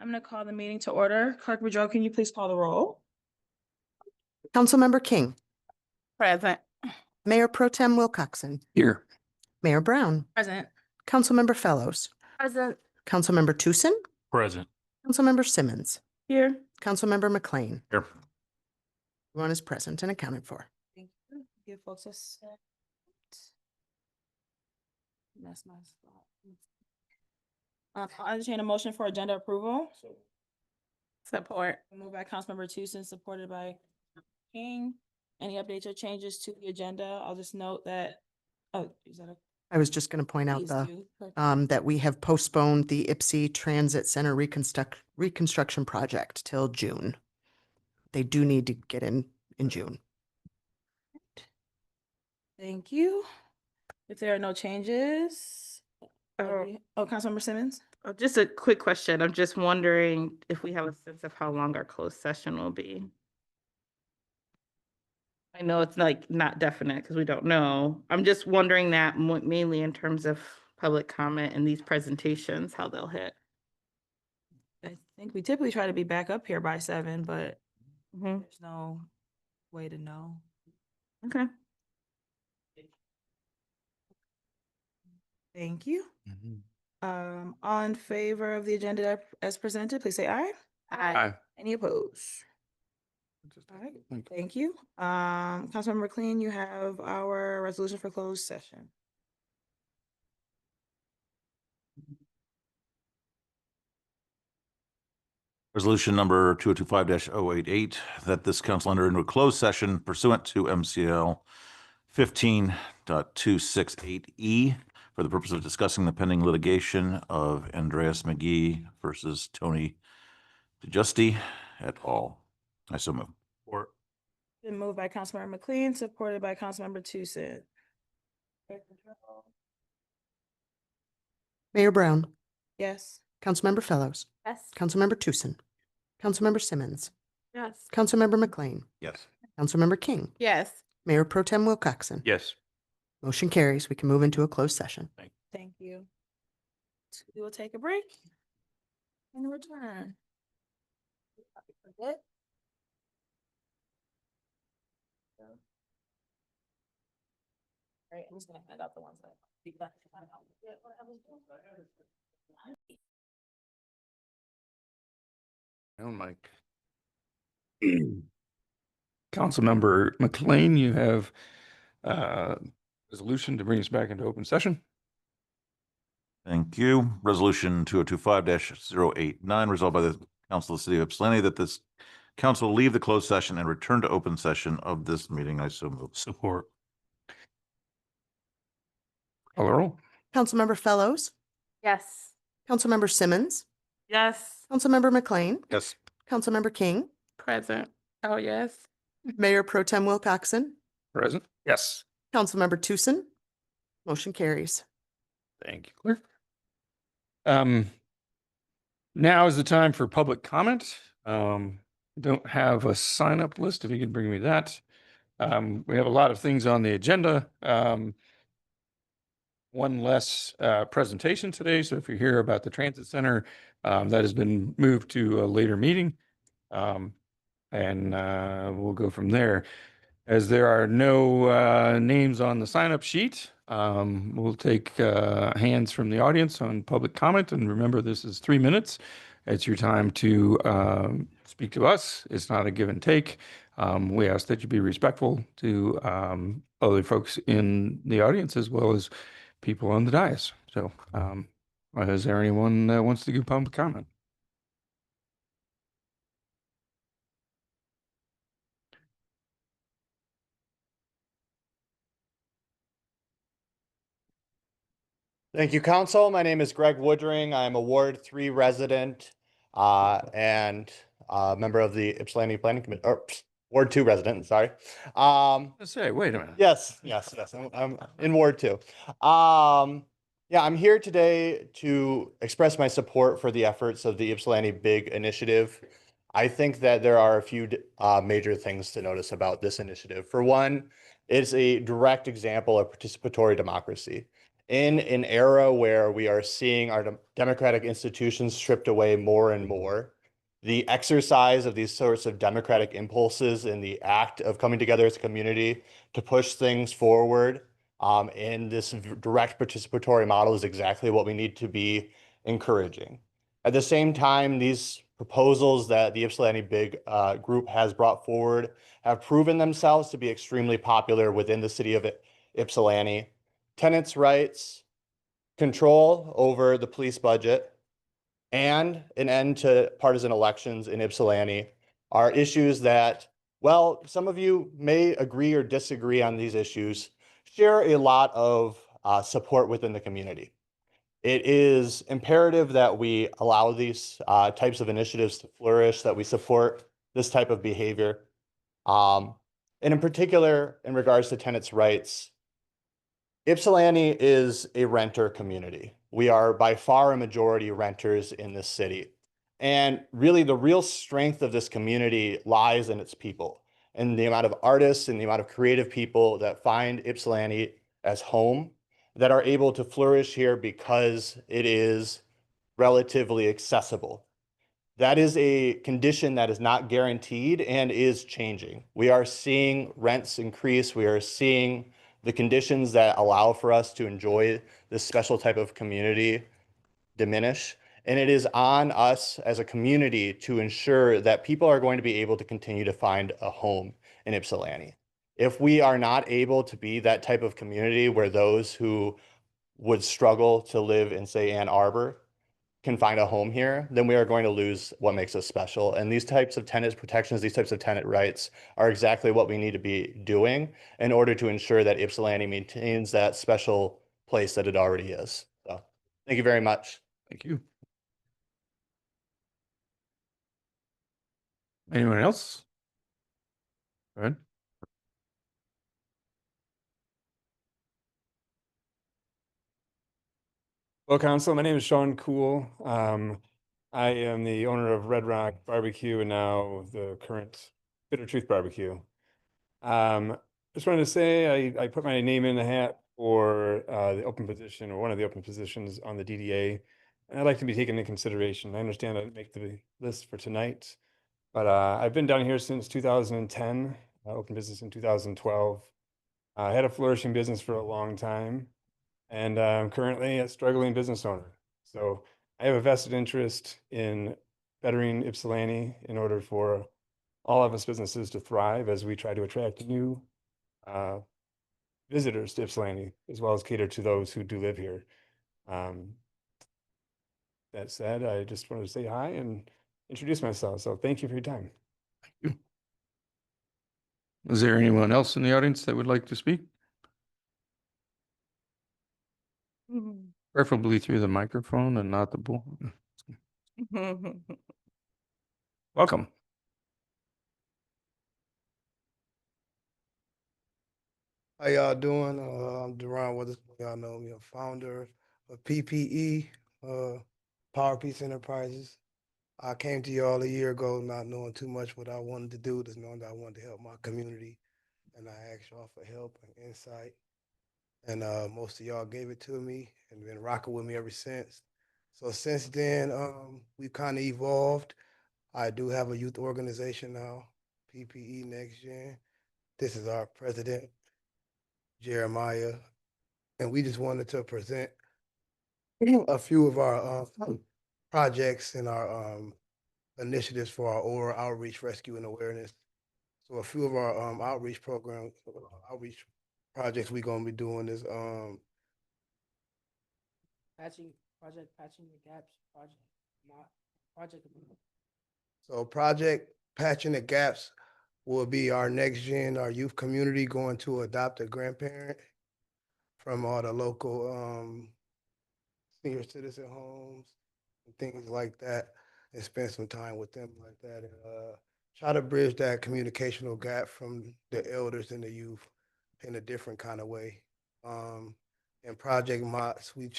I'm going to call the meeting to order. Clerk Boudreaux, can you please call the roll? Councilmember King, Present. Mayor Pro Tem Wilcoxen, Here. Mayor Brown, Present. Councilmember Fellows, Present. Councilmember Tucson, Present. Councilmember Simmons, Here. Councilmember McLean. Here. Everyone is present and accounted for. Thank you. Give folks a sec. That's my spot. I'll entertain a motion for agenda approval. Support. Moved by Councilmember Tucson, supported by King. Any updates or changes to the agenda? I'll just note that, is that a? I was just going to point out Please the do. that we have postponed the Ypsi Transit Center reconstruction project till June. They do need to get in June. Thank you. If there are no changes. Councilmember Simmons? Just a quick question. I'm just wondering if we have a sense of how long our closed session will be. I know it's like not definite because we don't know. I'm just wondering that mainly in terms of public comment and these presentations, how they'll hit. I think we typically try to be back up here by 7, but Mhm. there's no way to know. Okay. Thank you. All in favor of the agenda as presented, please say aye. Aye. Any opposed? All right, thank you. Councilmember McLean, you have our resolution for closed session. Resolution number 2025-088, that this council enter into a closed session pursuant to MCL 15.268E for the purpose of discussing the pending litigation of Andreas McGee versus Tony DeJusti et al. I so move. Or Been moved by Councilmember McLean, supported by Councilmember Tucson. Mayor Brown, Yes. Councilmember Fellows, Yes. Councilmember Tucson, Councilmember Simmons, Yes. Councilmember McLean, yes. Councilmember King, Yes. Mayor Pro Tem Wilcoxen. Yes. Motion carries. We can move into a closed session. Thank you. We will take a break and return. All right, I'm just gonna hand out the ones that. Mike. Councilmember McLean, you have resolution to bring us back into open session. Thank you. Resolution 2025-089, resolved by the Council of the City of Ypsilanti that this council leave the closed session and return to open session of this meeting. I so move. Support. Call the roll. Councilmember Fellows, Yes. Councilmember Simmons, Yes. Councilmember McLean, Yes. Councilmember King, Present. Oh, yes. Mayor Pro Tem Wilcoxen, Present. Yes. Councilmember Tucson. Motion carries. Thank you, clerk. Now is the time for public comment. Don't have a sign up list. If you could bring me that. We have a lot of things on the agenda. One less presentation today. So if you hear about the transit center, that has been moved to a later meeting. And we'll go from there. As there are no names on the sign up sheet, we'll take hands from the audience on public comment. And remember, this is 3 minutes. It's your time to speak to us. It's not a give and take. We ask that you be respectful to other folks in the audience as well as people on the dais. So is there anyone that wants to give public comment? Thank you, Council. My name is Greg Woodring. I'm a Ward 3 resident and member of the Ypsilanti Planning Committee, or Ward 2 resident, sorry. Let's say, wait a minute. Yes. I'm in Ward 2. Yeah, I'm here today to express my support for the efforts of the Ypsilanti Big Initiative. I think that there are a few major things to notice about this initiative. For one, it's a direct example of participatory democracy. In an era where we are seeing our democratic institutions stripped away more and more, the exercise of these sorts of democratic impulses in the act of coming together as a community to push things forward in this direct participatory model is exactly what we need to be encouraging. At the same time, these proposals that the Ypsilanti Big group has brought forward have proven themselves to be extremely popular within the city of Ypsilanti. Tenants' rights, control over the police budget, and an end to partisan elections in Ypsilanti are issues that, well, some of you may agree or disagree on these issues, share a lot of support within the community. It is imperative that we allow these types of initiatives to flourish, that we support this type of behavior. And in particular, in regards to tenants' rights, Ypsilanti is a renter community. We are by far a majority renters in this city. And really, the real strength of this community lies in its people and the amount of artists and the amount of creative people that find Ypsilanti as home, that are able to flourish here because it is relatively accessible. That is a condition that is not guaranteed and is changing. We are seeing rents increase. We are seeing the conditions that allow for us to enjoy this special type of community diminish. And it is on us as a community to ensure that people are going to be able to continue to find a home in Ypsilanti. If we are not able to be that type of community where those who would struggle to live in, say, Ann Arbor can find a home here, then we are going to lose what makes us special. And these types of tenant protections, these types of tenant rights are exactly what we need to be doing in order to ensure that Ypsilanti maintains that special place that it already is. So thank you very much. Thank you. Anyone else? Go ahead. Hello, Council. My name is Sean Cool. I am the owner of Red Rock Barbecue and now the current Bitter Truth Barbecue. Just wanted to say I put my name in the hat for the open position or one of the open positions on the DDA. And I'd like to be taken into consideration. I understand I didn't make the list for tonight, but I've been down here since 2010, open business in 2012. I had a flourishing business for a long time. And I'm currently a struggling business owner. So I have a vested interest in bettering Ypsilanti in order for all of us businesses to thrive as we try to attract new visitors to Ypsilanti, as well as cater to those who do live here. That said, I just wanted to say hi and introduce myself. So thank you for your time. Is there anyone else in the audience that would like to speak? Preferably through the microphone and not the bull. Welcome. How y'all doing? I'm Deron Witherspoon. Y'all know me. I'm founder of PPE, Power Peace Enterprises. I came to y'all a year ago not knowing too much what I wanted to do, just knowing that I wanted to help my community. And I asked y'all for help and insight. And most of y'all gave it to me and been rocking with me ever since. So since then, we've kind of evolved. I do have a youth organization now, PPE Next Gen. This is our president, Jeremiah, and we just wanted to present a few of our projects and our initiatives for our oral outreach, rescue, and awareness. So a few of our outreach programs, outreach projects we're gonna be doing is Patching the gaps project, not project. so Project Patching the Gaps will be our next gen, our youth community going to adopt a grandparent from all the local senior citizen homes and things like that, and spend some time with them like that, and try to bridge that communicational gap from the elders and the youth in a different kind of way. And Project Mott's, we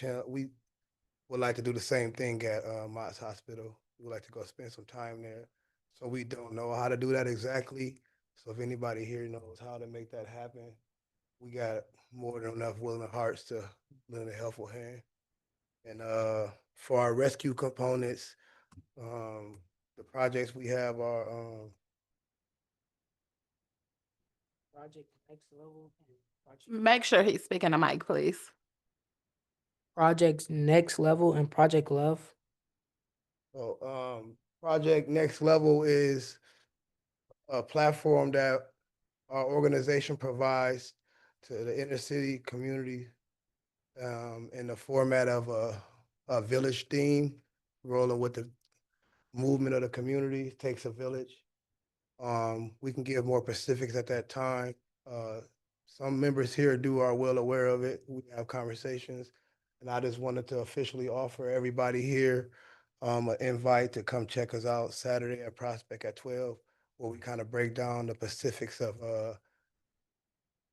would like to do the same thing at Mott's Hospital. We would like to go spend some time there. So we don't know how to do that exactly. So if anybody here knows how to make that happen, we got more than enough willing hearts to lend a helpful hand. And for our rescue components, the projects we have are Project Next Level and Project, Make sure he's speaking to mic, please. Projects Next Level and Project Love. Project Next Level is a platform that our organization provides to the inner city community in the format of a village theme, rolling with the movement of the community, takes a village. We can give more specifics at that time. Some members here are well aware of it. We have conversations. And I just wanted to officially offer everybody here an invite to come check us out Saturday at Prospect at 12, where we kind of break down the specifics of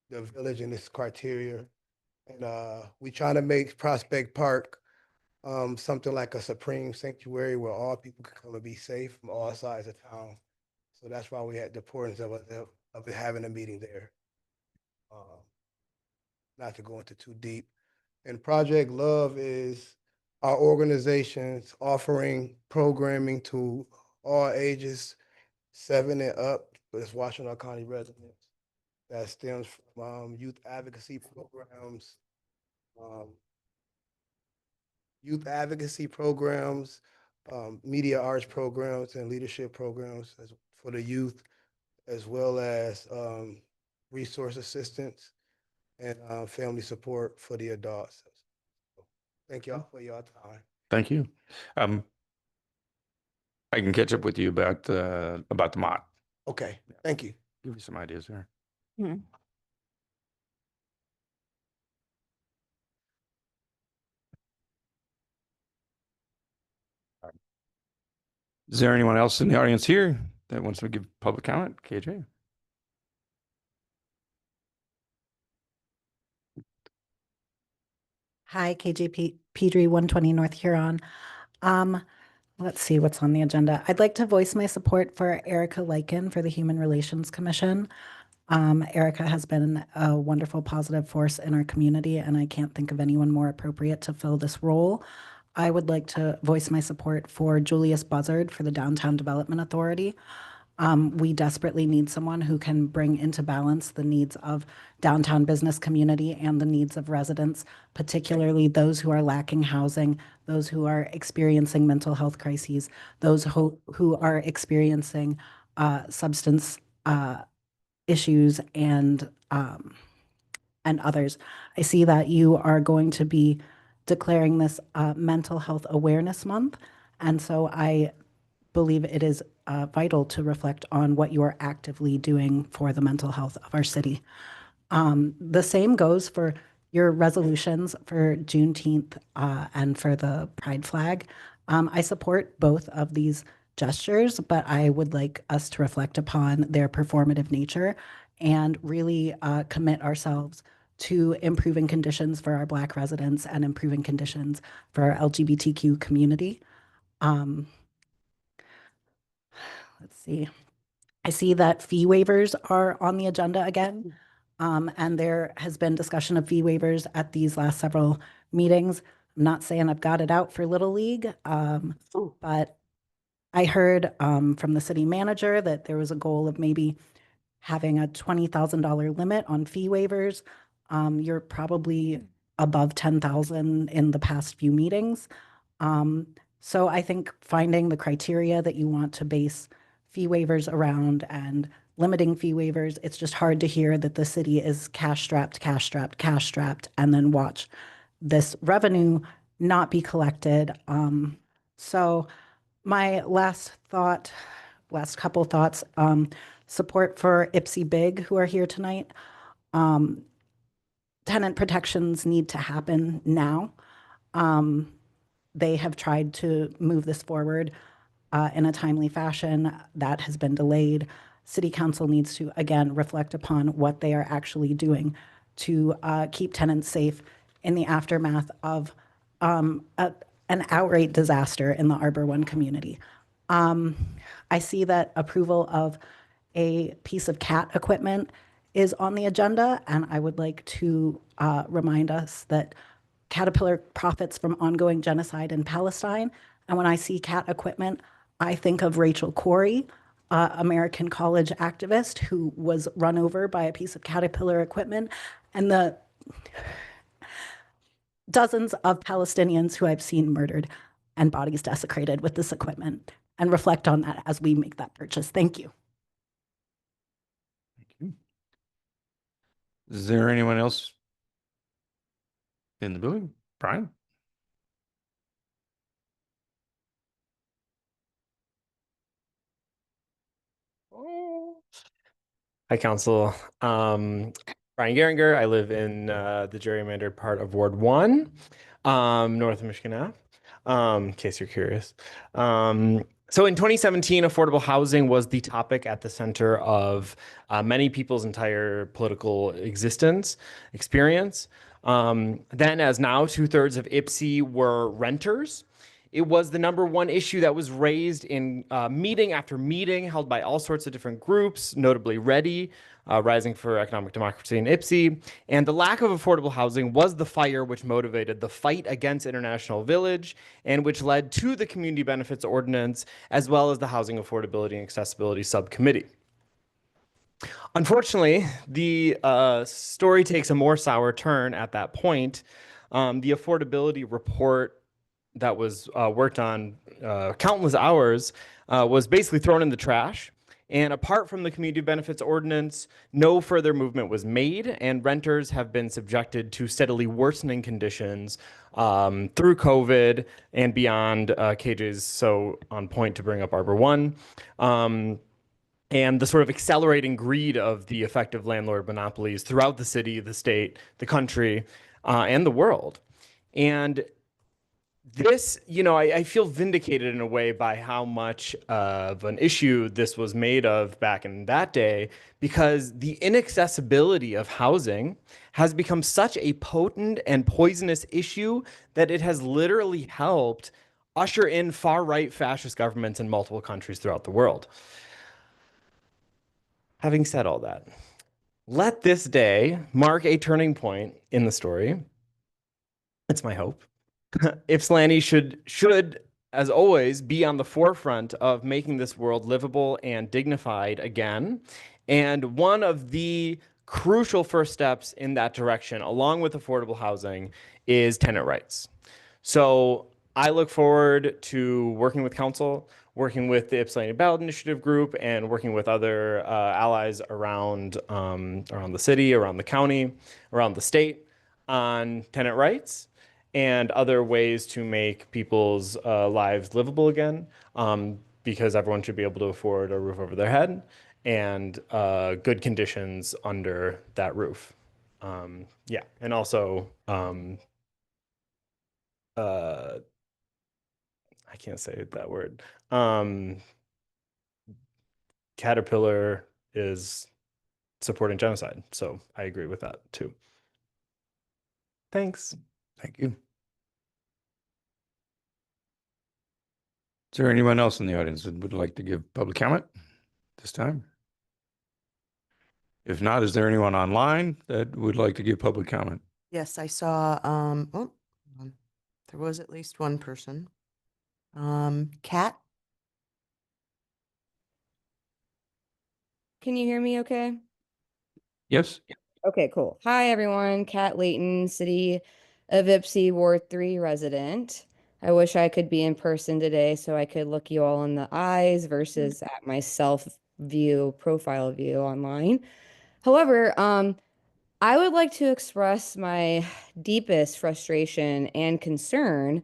the village and its criteria. And we trying to make Prospect Park something like a supreme sanctuary where all people can come and be safe from all sides of town. So that's why we had the importance of it having a meeting there. Not to go into too deep. And Project Love is our organization's offering programming to all ages 7 and up, but it's Washtenaw County residents. That stems from youth advocacy programs, media arts programs, and leadership programs for the youth, as well as resource assistance and family support for the adults. Thank y'all for your time. Thank you. I can catch up with you about the MOT. Okay, thank you. Give you some ideas there. Is there anyone else in the audience here that wants to give public comment? KJ? Hi, KJ Pedri, 120 North Huron. Let's see what's on the agenda. I'd like to voice my support for Erica Lycan for the Human Relations Commission. Erica has been a wonderful positive force in our community, and I can't think of anyone more appropriate to fill this role. I would like to voice my support for Julius Buzzard for the Downtown Development Authority. We desperately need someone who can bring into balance the needs of downtown business community and the needs of residents, particularly those who are lacking housing, those who are experiencing mental health crises, those who are experiencing substance issues and others. I see that you are going to be declaring this Mental Health Awareness Month, and so I believe it is vital to reflect on what you are actively doing for the mental health of our city. The same goes for your resolutions for Juneteenth and for the Pride flag. I support both of these gestures, but I would like us to reflect upon their performative nature and really commit ourselves to improving conditions for our Black residents and improving conditions for our LGBTQ community. Let's see. I see that fee waivers are on the agenda again. And there has been discussion of fee waivers at these last several meetings. I'm not saying I've got it out for Little League, but I heard from the city manager that there was a goal of maybe having a $20,000 limit on fee waivers. You're probably above 10,000 in the past few meetings. So I think finding the criteria that you want to base fee waivers around and limiting fee waivers, it's just hard to hear that the city is cash strapped, and then watch this revenue not be collected. So my last couple thoughts, support for Ipsy Big who are here tonight. Tenant protections need to happen now. They have tried to move this forward in a timely fashion. That has been delayed. City Council needs to, again, reflect upon what they are actually doing to keep tenants safe in the aftermath of an outright disaster in the Arbor One community. I see that approval of a piece of CAT equipment is on the agenda, and I would like to remind us that Caterpillar profits from ongoing genocide in Palestine. And when I see CAT equipment, I think of Rachel Corey, American college activist who was run over by a piece of Caterpillar equipment, and the dozens of Palestinians who I've seen murdered and bodies desecrated with this equipment, and reflect on that as we make that purchase. Thank you. Thank you. Is there anyone else in the building? Brian? Hi, Council. Brian Geringer. I live in the gerrymandered part of Ward 1, north of Michigan Ave, in case you're curious. So in 2017, affordable housing was the topic at the center of many people's entire political experience. Then, as now, 2/3 of IPSI were renters. It was the #1 issue that was raised in meeting after meeting held by all sorts of different groups, notably READY, Rising for Economic Democracy in IPSI. And the lack of affordable housing was the fire which motivated the fight against International Village and which led to the Community Benefits Ordinance, as well as the Housing Affordability and Accessibility Subcommittee. Unfortunately, the story takes a more sour turn at that point. The affordability report that was worked on countless hours was basically thrown in the trash. And apart from the Community Benefits Ordinance, no further movement was made, and renters have been subjected to steadily worsening conditions through COVID and beyond. KJ's so on point to bring up Arbor One. And the sort of accelerating greed of the effective landlord monopolies throughout the city, the state, the country, and the world. And this, I feel vindicated in a way by how much of an issue this was made of back in that day, because the inaccessibility of housing has become such a potent and poisonous issue that it has literally helped usher in far-right fascist governments in multiple countries throughout the world. Having said all that, let this day mark a turning point in the story. It's my hope. Ypsilanti should, as always, be on the forefront of making this world livable and dignified again. And one of the crucial first steps in that direction, along with affordable housing, is tenant rights. So I look forward to working with council, working with the Ypsilanti Ballot Initiative group, and working with other allies around the city, around the county, around the state on tenant rights and other ways to make people's lives livable again, because everyone should be able to afford a roof over their head and good conditions under that roof. Yeah, and also, I can't say that word. Caterpillar is supporting genocide, so I agree with that too. Thanks. Thank you. Is there anyone else in the audience that would like to give public comment this time? If not, is there anyone online that would like to give public comment? Yes, I saw, there was at least one person. Kat? Can you hear me okay? Yes? Okay, cool. Hi, everyone. Kat Layton, City of Ypsi, Ward 3 resident. I wish I could be in person today so I could look you all in the eyes versus at my profile view online. However, I would like to express my deepest frustration and concern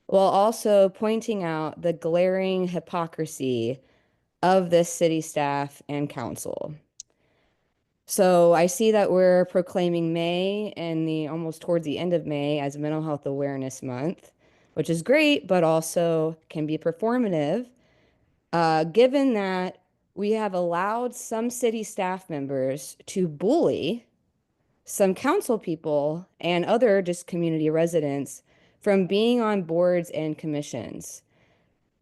while also pointing out the glaring hypocrisy of this city staff and council. So I see that we're proclaiming May and almost towards the end of May as Mental Health Awareness Month, which is great, but also can be performative, given that we have allowed some city staff members to bully some council people and other just community residents from being on boards and commissions.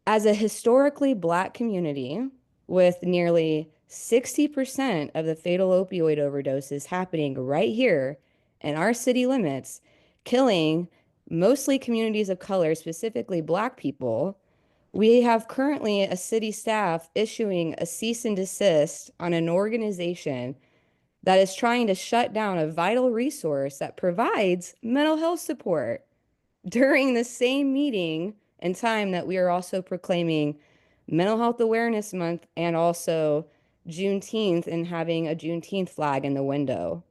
As a historically Black community with nearly 60% of the fatal opioid overdoses happening right here in our city limits, killing mostly communities of color, specifically Black people. We have currently a city staff issuing a cease and desist on an organization that is trying to shut down a vital resource that provides mental health support during the same meeting and time that we are also proclaiming Mental Health Awareness Month and also Juneteenth and having a Juneteenth flag in the window.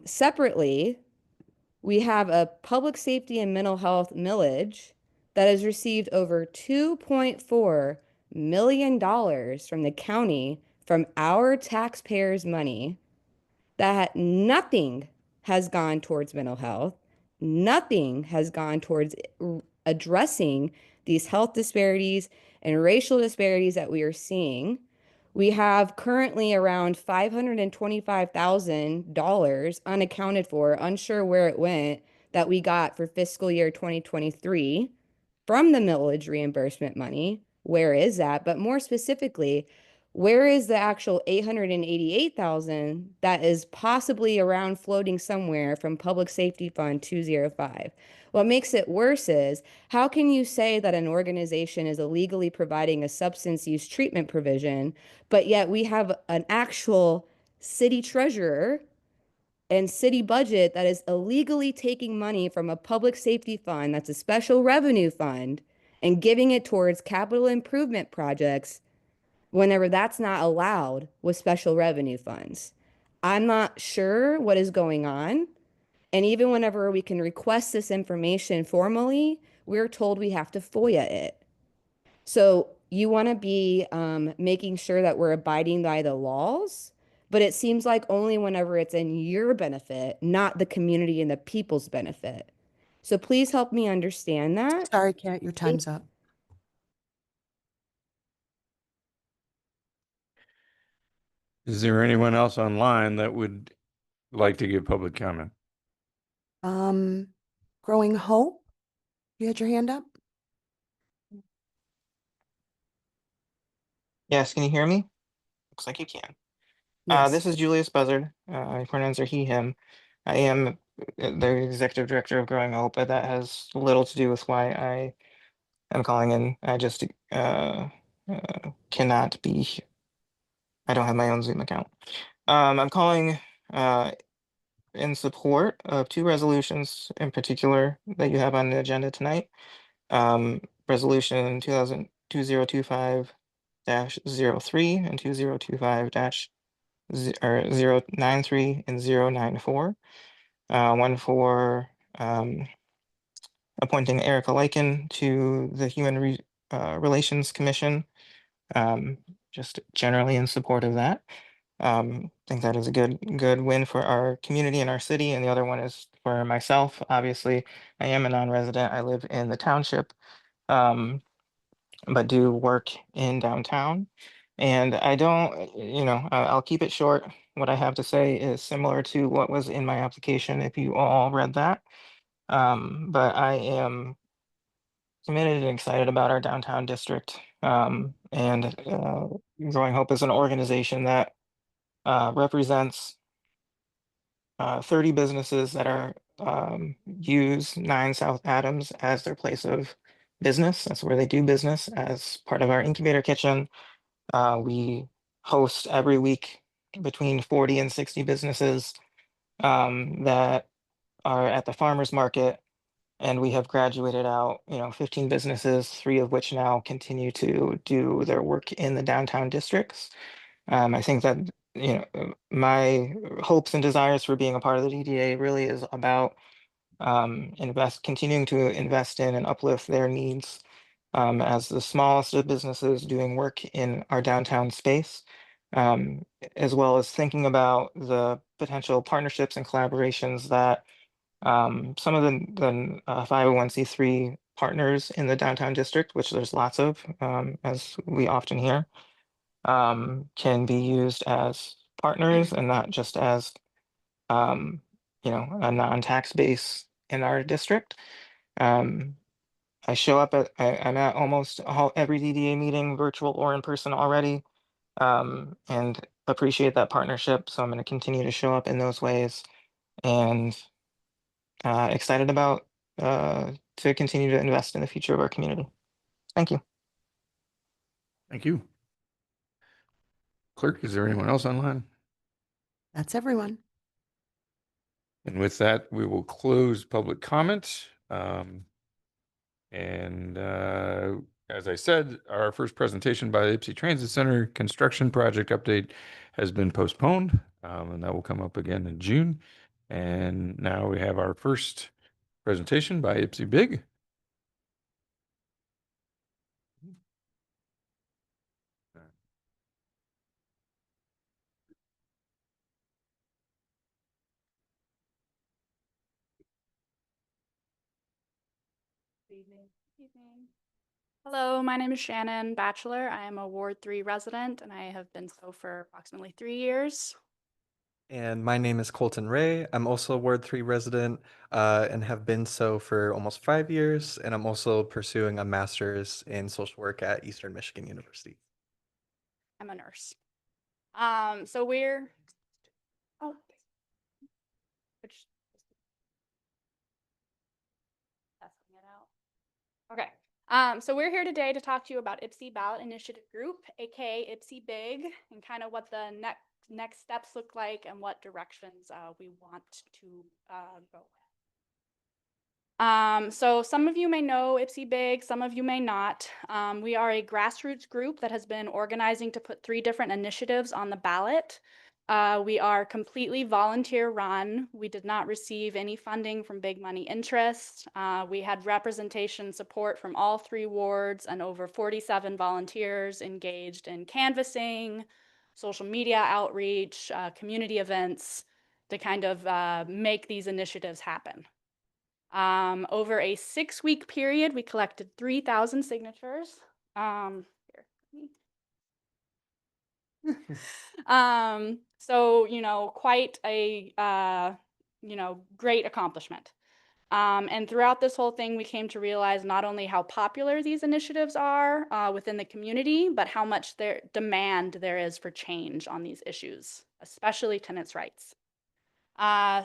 Separately, we have a public safety and mental health millage that has received over $2.4 million from the county from our taxpayers' money that nothing has gone towards mental health. Nothing has gone towards addressing these health disparities and racial disparities that we are seeing. We have currently around $525,000 unaccounted for, unsure where it went, that we got for fiscal year 2023 from the millage reimbursement money. Where is that? But more specifically, where is the actual $888,000 that is possibly around floating somewhere from Public Safety Fund 205? What makes it worse is, how can you say that an organization is illegally providing a substance use treatment provision, but yet we have an actual city treasurer and city budget that is illegally taking money from a public safety fund that's a special revenue fund and giving it towards capital improvement projects whenever that's not allowed with special revenue funds? I'm not sure what is going on. And even whenever we can request this information formally, we're told we have to FOIA it. So you want to be making sure that we're abiding by the laws, but it seems like only whenever it's in your benefit, not the community and the people's benefit. So please help me understand that. Sorry, Kat, your time's up. Is there anyone else online that would like to give public comment? Growing Hope, you had your hand up? Yes, can you hear me? Looks like you can. Yes. This is Julius Buzzard. My pronouns are he, him. I am the executive director of Growing Hope, but that has little to do with why I am calling in. I just cannot be. I don't have my own Zoom account. I'm calling in support of two resolutions in particular that you have on the agenda tonight. Resolution 2025-03 and 2025-093 and 094. One for appointing Erica Lycan to the Human Relations Commission. Just generally in support of that. Think that is a good win for our community and our city. And the other one is for myself. Obviously, I am a non-resident. I live in the township, but do work in downtown. And I don't, I'll keep it short. What I have to say is similar to what was in my application, if you all read that. But I am committed and excited about our downtown district. And Growing Hope is an organization that represents 30 businesses that are use 9 South Adams as their place of business. That's where they do business. As part of our incubator kitchen, we host every week between 40 and 60 businesses that are at the farmers market. And we have graduated out, 15 businesses, 3 of which now continue to do their work in the downtown districts. I think that, my hopes and desires for being a part of the DDA really is about continuing to invest in and uplift their needs as the smallest of businesses doing work in our downtown space, as well as thinking about the potential partnerships and collaborations that some of the 501c3 partners in the downtown district, which there's lots of, as we often hear, can be used as partners and not just as, a non-tax base in our district. I'm at almost every DDA meeting, virtual or in person already. and appreciate that partnership. So I'm going to continue to show up in those ways, and excited about to continue to invest in the future of our community. Thank you. Thank you. Clerk, is there anyone else online? That's everyone. And with that, we will close public comment. As I said, our first presentation by the Ypsi Transit Center construction project update has been postponed, and that will come up again in June. And now we have our first presentation by Ypsi Big. Hello, my name is Shannon Batchelor. I am a Ward 3 resident and I have been so for approximately 3 years. And my name is Colton Ray. I'm also a Ward 3 resident and have been so for almost 5 years. And I'm also pursuing a master's in social work at Eastern Michigan University. I'm a nurse. So we're, oh, which, testing it out. Okay. So we're here today to talk to you about Ypsi Ballot Initiative Group, aka Ypsi Big, and kind of what the next steps look like and what directions we want to go. So some of you may know Ypsi Big, some of you may not. We are a grassroots group that has been organizing to put 3 different initiatives on the ballot. We are completely volunteer run. We did not receive any funding from big money interest. We had representation support from all 3 wards and over 47 volunteers engaged in canvassing, social media outreach, community events to kind of make these initiatives happen. Over a 6-week period, we collected 3,000 signatures. So, you know, quite a, great accomplishment. And throughout this whole thing, we came to realize not only how popular these initiatives are within the community, but how much demand there is for change on these issues, especially tenants' rights.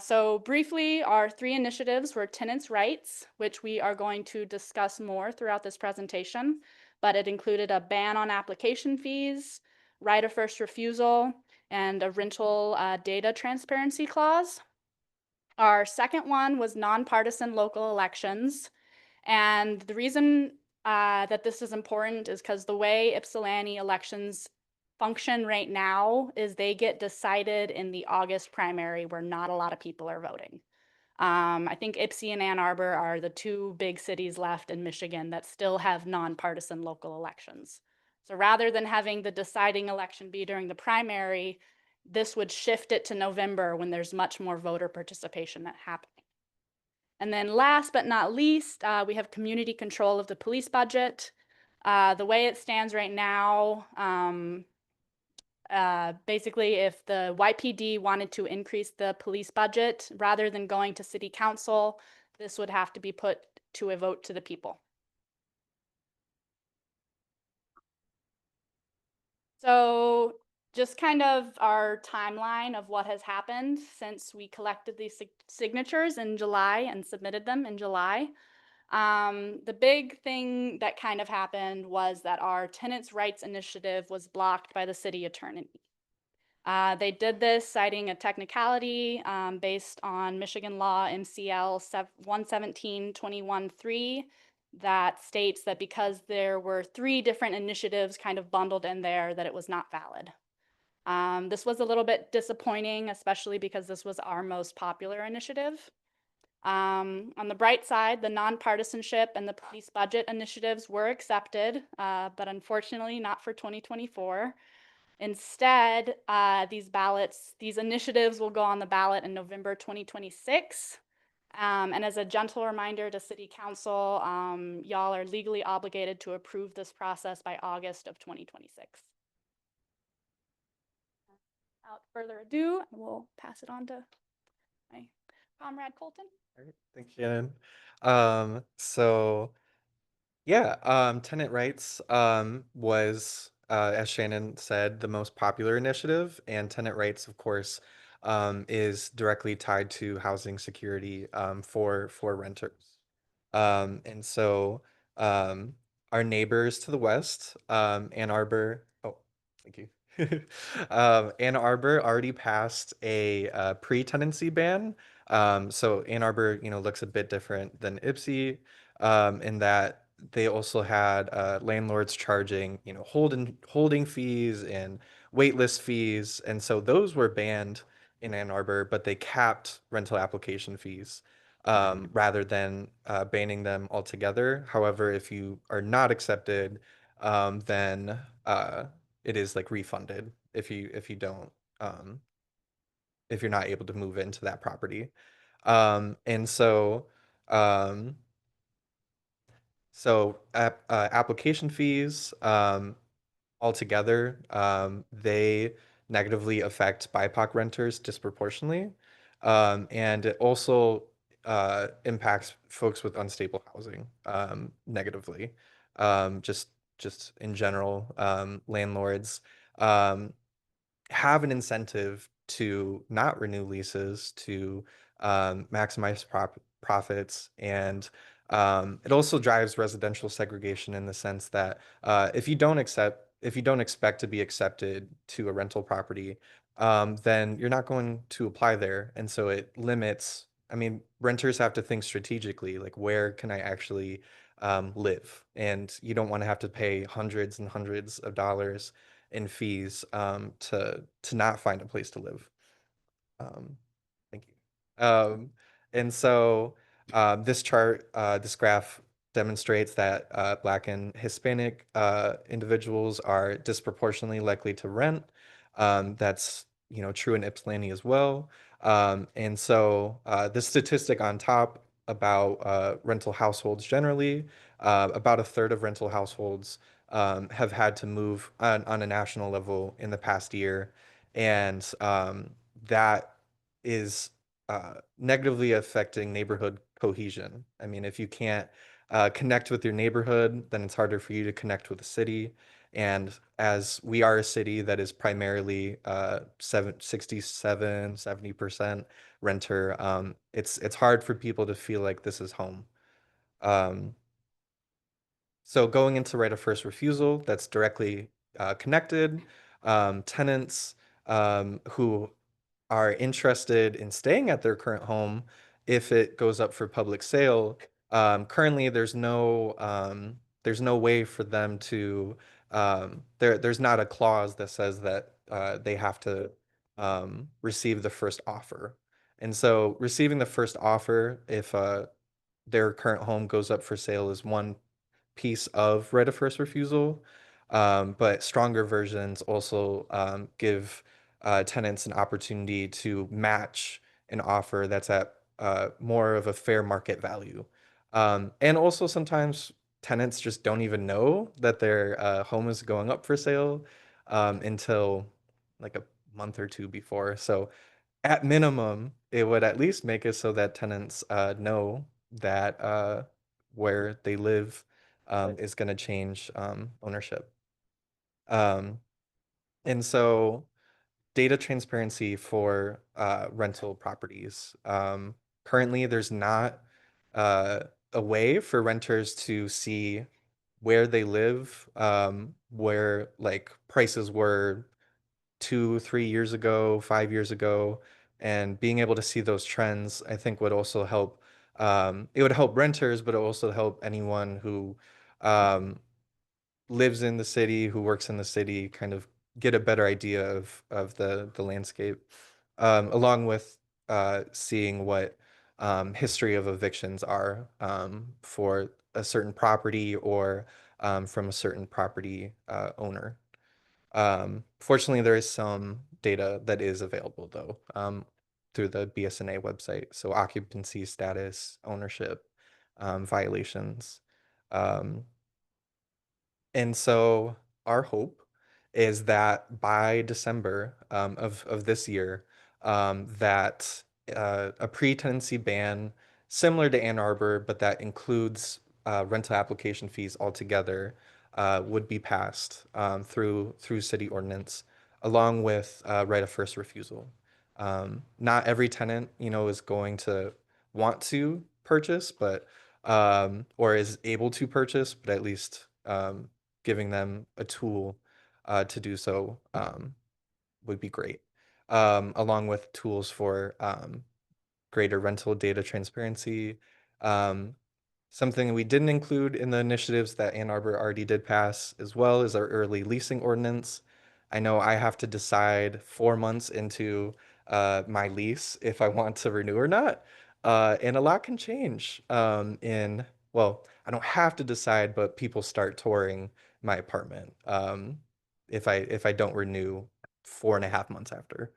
So briefly, our 3 initiatives were tenants' rights, which we are going to discuss more throughout this presentation, but it included a ban on application fees, right of first refusal, and a rental data transparency clause. Our second one was nonpartisan local elections. And the reason that this is important is because the way Ypsilanti elections function right now is they get decided in the August primary where not a lot of people are voting. I think Ypsi and Ann Arbor are the 2 big cities left in Michigan that still have nonpartisan local elections. So rather than having the deciding election be during the primary, this would shift it to November when there's much more voter participation happening. And then last but not least, we have community control of the police budget. The way it stands right now, basically if the YPD wanted to increase the police budget, rather than going to city council, this would have to be put to a vote to the people. So just kind of our timeline of what has happened since we collected these signatures in July and submitted them in July. The big thing that kind of happened was that our tenants' rights initiative was blocked by the city attorney. They did this citing a technicality based on Michigan law MCL 117.21.3 that states that because there were 3 different initiatives kind of bundled in there, that it was not valid. This was a little bit disappointing, especially because this was our most popular initiative. On the bright side, the nonpartisanship and the police budget initiatives were accepted, but unfortunately not for 2024. Instead, these initiatives will go on the ballot in November 2026. And as a gentle reminder to City Council, y'all are legally obligated to approve this process by August of 2026. Without further ado, we'll pass it on to my comrade Colton. All right, thanks, Shannon. Tenant rights was as Shannon said, the most popular initiative, and tenant rights, of course, is directly tied to housing security for renters. And so our neighbors to the west, Ann Arbor, oh, thank you. Ann Arbor already passed a pre-tenancy ban. So Ann Arbor, looks a bit different than Ypsi, in that they also had landlords charging, holding fees and waitlist fees, and so those were banned in Ann Arbor, but they capped rental application fees rather than banning them altogether. However, if you are not accepted, then it is like refunded if you don't if you're not able to move into that property. And so um, application fees altogether, they negatively affect BIPOC renters disproportionately. And it also impacts folks with unstable housing negatively. Just in general, landlords have an incentive to not renew leases, to maximize profits, and it also drives residential segregation in the sense that if you don't expect to be accepted to a rental property, then you're not going to apply there, and so it limits. I mean, renters have to think strategically, like where can I actually live, and you don't want to have to pay hundreds and hundreds of dollars in fees to not find a place to live. Thank you. And so this chart, this graph demonstrates that Black and Hispanic individuals are disproportionately likely to rent. That's true in Ypsilanti as well. And so this statistic on top about rental households generally, about a third of rental households have had to move on a national level in the past year, and that is negatively affecting neighborhood cohesion. I mean, if you can't connect with your neighborhood, then it's harder for you to connect with the city. And as we are a city that is primarily 67, 70% renter, it's hard for people to feel like this is home. So going into right of first refusal, that's directly connected. Tenants who are interested in staying at their current home, if it goes up for public sale, currently there's no way for them to there's not a clause that says that they have to receive the first offer. And so receiving the first offer, if their current home goes up for sale, is one piece of right of first refusal, but stronger versions also give tenants an opportunity to match an offer that's at more of a fair market value. And also sometimes tenants just don't even know that their home is going up for sale until like a month or two before. So at minimum, it would at least make it so that tenants know that where they live is going to change ownership. And so data transparency for rental properties. Currently, there's not a way for renters to see where they live, where like prices were 2, 3 years ago, 5 years ago, and being able to see those trends, I think would also help. It would help renters, but it would also help anyone who lives in the city, who works in the city, kind of get a better idea of the landscape, along with seeing what history of evictions are for a certain property or from a certain property owner. Fortunately, there is some data that is available though through the BSNA website. So occupancy status, ownership, violations. And so our hope is that by December of this year, that a pre-tenancy ban similar to Ann Arbor, but that includes rental application fees altogether, would be passed through city ordinance, along with right of first refusal. Not every tenant, is going to want to purchase, but or is able to purchase, but at least giving them a tool to do so would be great. Along with tools for greater rental data transparency. Something we didn't include in the initiatives that Ann Arbor already did pass, as well as our early leasing ordinance. I know I have to decide 4 months into my lease if I want to renew or not. And a lot can change well, I don't have to decide, but people start touring my apartment if I don't renew 4.5 months after.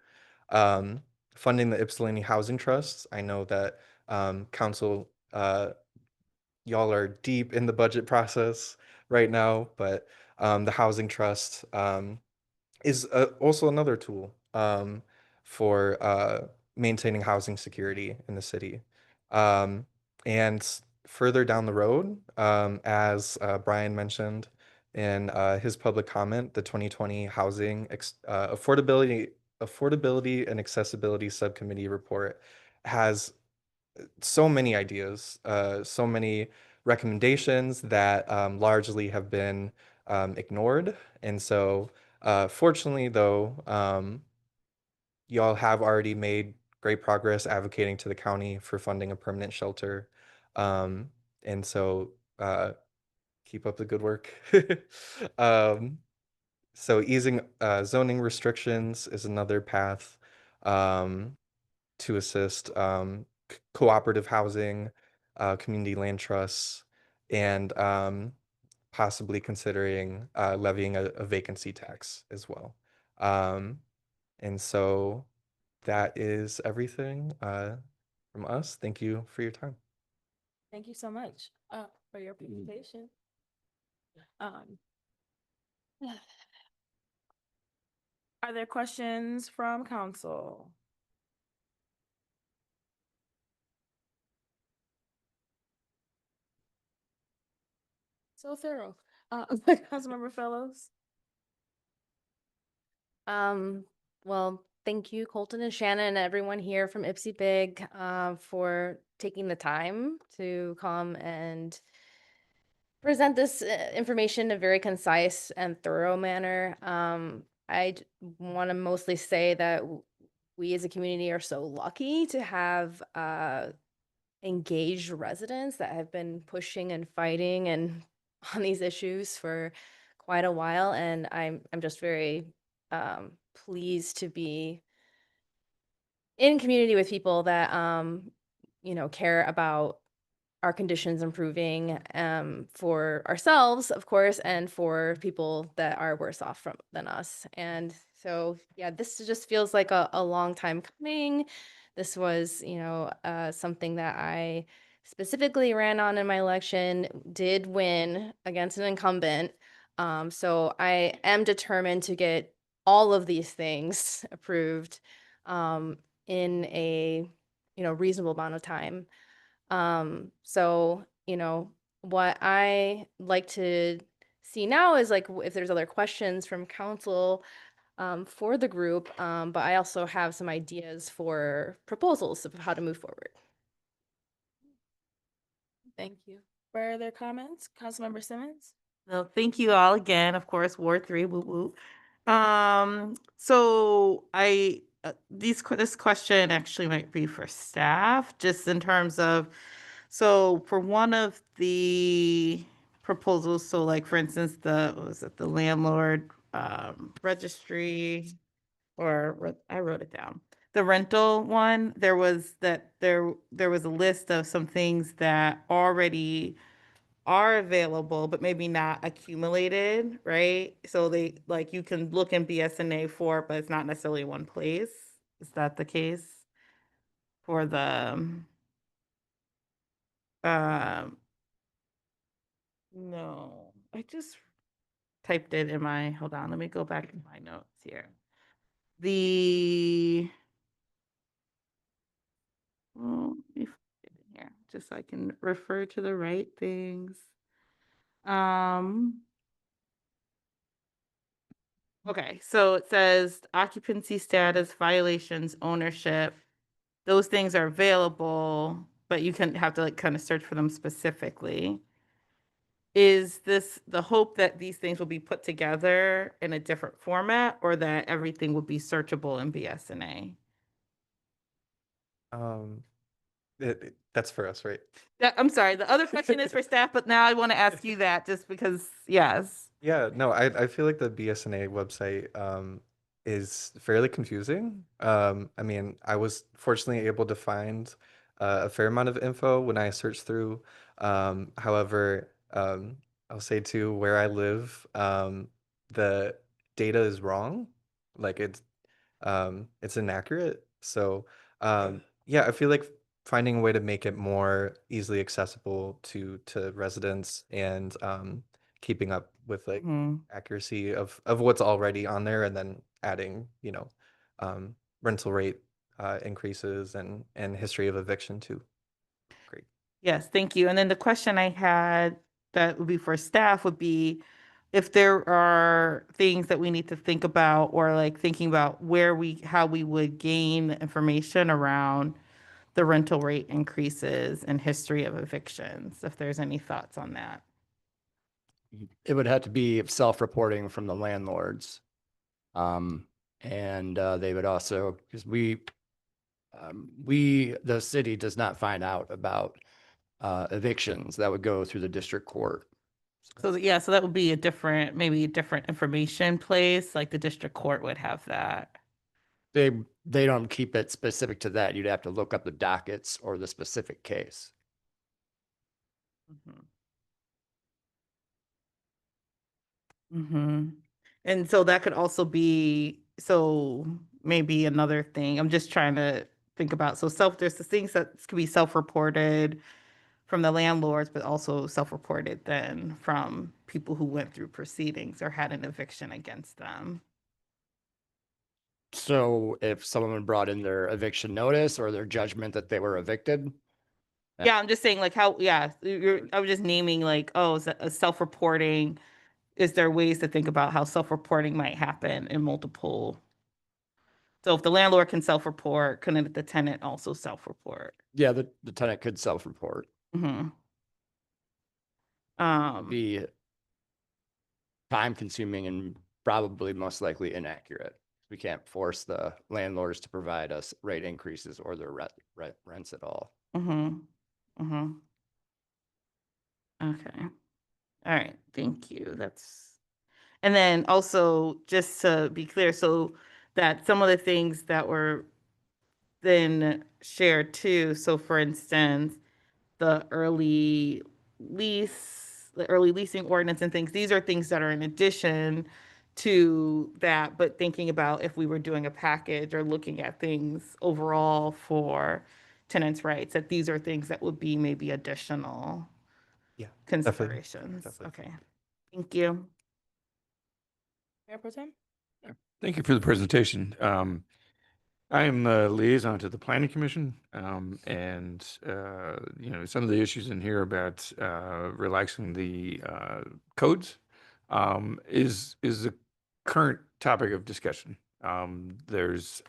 Funding the Ypsilanti Housing Trust. I know that council, y'all are deep in the budget process right now, but the Housing Trust is also another tool for maintaining housing security in the city. And further down the road, as Brian mentioned in his public comment, the 2020 Housing Affordability and Accessibility Subcommittee report has so many ideas, so many recommendations that largely have been ignored. And so, fortunately, though, y'all have already made great progress advocating to the county for funding a permanent shelter. And so, keep up the good work. So easing zoning restrictions is another path to assist cooperative housing, community land trusts, and possibly considering levying a vacancy tax as well. And so that is everything from us. Thank you for your time. Thank you so much for your presentation. Are there questions from council? So thorough. Councilmember Fellows? Well, thank you, Colton and Shannon, and everyone here from Ipsy Big, for taking the time to come and present this information in a very concise and thorough manner. I want to mostly say that we as a community are so lucky to have engaged residents that have been pushing and fighting and on these issues for quite a while, and I'm just very pleased to be in community with people that care about our conditions improving for ourselves, of course, and for people that are worse off than us. And so, yeah, this just feels like a long time coming. This was, something that I specifically ran on in my election, did win against an incumbent. So I am determined to get all of these things approved in a reasonable amount of time. So, what I like to see now is like if there's other questions from council for the group, but I also have some ideas for proposals of how to move forward. Thank you. Further comments? Councilmember Simmons? Well, thank you all again, of course, Ward 3, woo woo. So this question actually might be for staff, just in terms of, so for one of the proposals, so like for instance, the landlord registry, I wrote it down. The rental one, there was a list of some things that already are available, but maybe not accumulated, right? So you can look in BSNA for it, but it's not necessarily one place. Is that the case for the, no, I just typed it in hold on, let me go back in my notes here. Let me find it in here, just so I can refer to the right things. Okay, so it says occupancy status, violations, ownership. Those things are available, but you can have to like kind of search for them specifically. Is this the hope that these things will be put together in a different format or that everything will be searchable in BSNA? That's for us, right? I'm sorry, the other question is for staff, but now I want to ask you that just because, yes. Yeah, no, I feel like the BSNA website is fairly confusing. I mean, I was fortunately able to find a fair amount of info when I searched through. However, I'll say too, where I live, the data is wrong. Like it's inaccurate. So yeah, I feel like finding a way to make it more easily accessible to residents and keeping up with like Mhm. accuracy of what's already on there, and then adding, rental rate increases and history of eviction too. Great. Yes, thank you. And then the question I had that would be for staff would be if there are things that we need to think about or like thinking about how we would gain information around the rental rate increases and history of evictions, if there's any thoughts on that. It would have to be self-reporting from the landlords. And they would also, because the city does not find out about evictions. That would go through the district court. So yeah, so that would be maybe a different information place, like the district court would have that. They don't keep it specific to that. You'd have to look up the dockets or the specific case. And so that could also be, so maybe another thing, I'm just trying to think about, so there's the things that could be self-reported from the landlords, but also self-reported then from people who went through proceedings or had an eviction against them. So if someone brought in their eviction notice or their judgment that they were evicted. Yeah, I'm just saying like how, yeah, I was just naming like, oh, is that a self-reporting? Is there ways to think about how self-reporting might happen in multiple? So if the landlord can self-report, couldn't the tenant also self-report? Yeah, the tenant could self-report. Mm-hmm. Be time consuming and probably most likely inaccurate. We can't force the landlords to provide us rate increases or their rents at all. Mm-hmm. Mm-hmm. Okay. All right. Thank you. And then also just to be clear, so that some of the things that were then shared too. So for instance, the early leasing ordinance and things, these are things that are in addition to that, but thinking about if we were doing a package or looking at things overall for tenants' rights, that these are things that would be maybe additional considerations. Definitely. Okay. Thank you. Mayor Pro Tem? Thank you for the presentation. I am the liaison to the Planning Commission, and some of the issues in here about relaxing the codes is a current topic of discussion. There's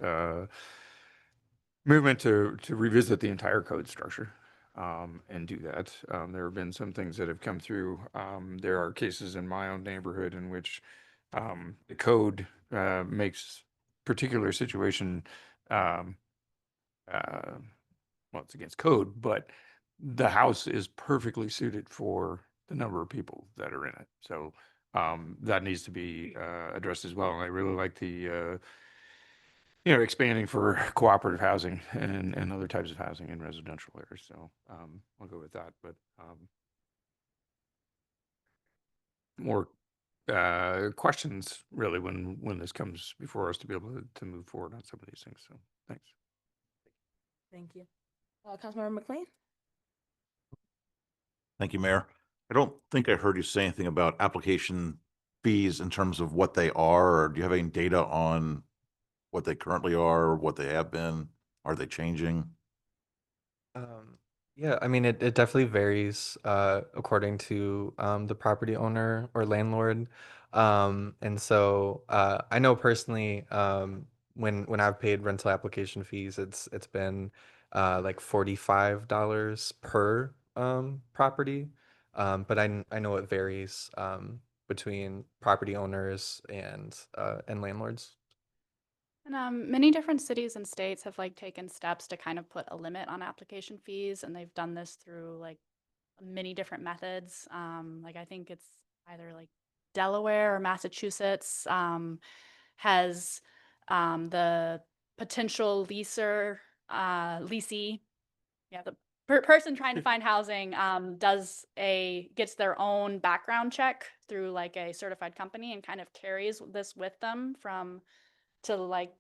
movement to revisit the entire code structure and do that. There have been some things that have come through. There are cases in my own neighborhood in which the code makes particular situation well, it's against code, but the house is perfectly suited for the number of people that are in it. So that needs to be addressed as well. And I really like the expanding for cooperative housing and other types of housing in residential areas. So I'll go with that. But more questions really when this comes before us to be able to move forward on some of these things. So thanks. Thank you. Councilmember McLean? Thank you, Mayor. I don't think I heard you say anything about application fees in terms of what they are, or do you have any data on what they currently are, or what they have been? Are they changing? Yeah, I mean, it definitely varies according to the property owner or landlord. And so I know personally, when I've paid rental application fees, it's been like $45 per property. But I know it varies between property owners and landlords. And many different cities and states have like taken steps to kind of put a limit on application fees, and they've done this through like many different methods. Like I think it's either like Delaware or Massachusetts has the potential leasee, yeah, the person trying to find housing gets their own background check through like a certified company and kind of carries this with them to like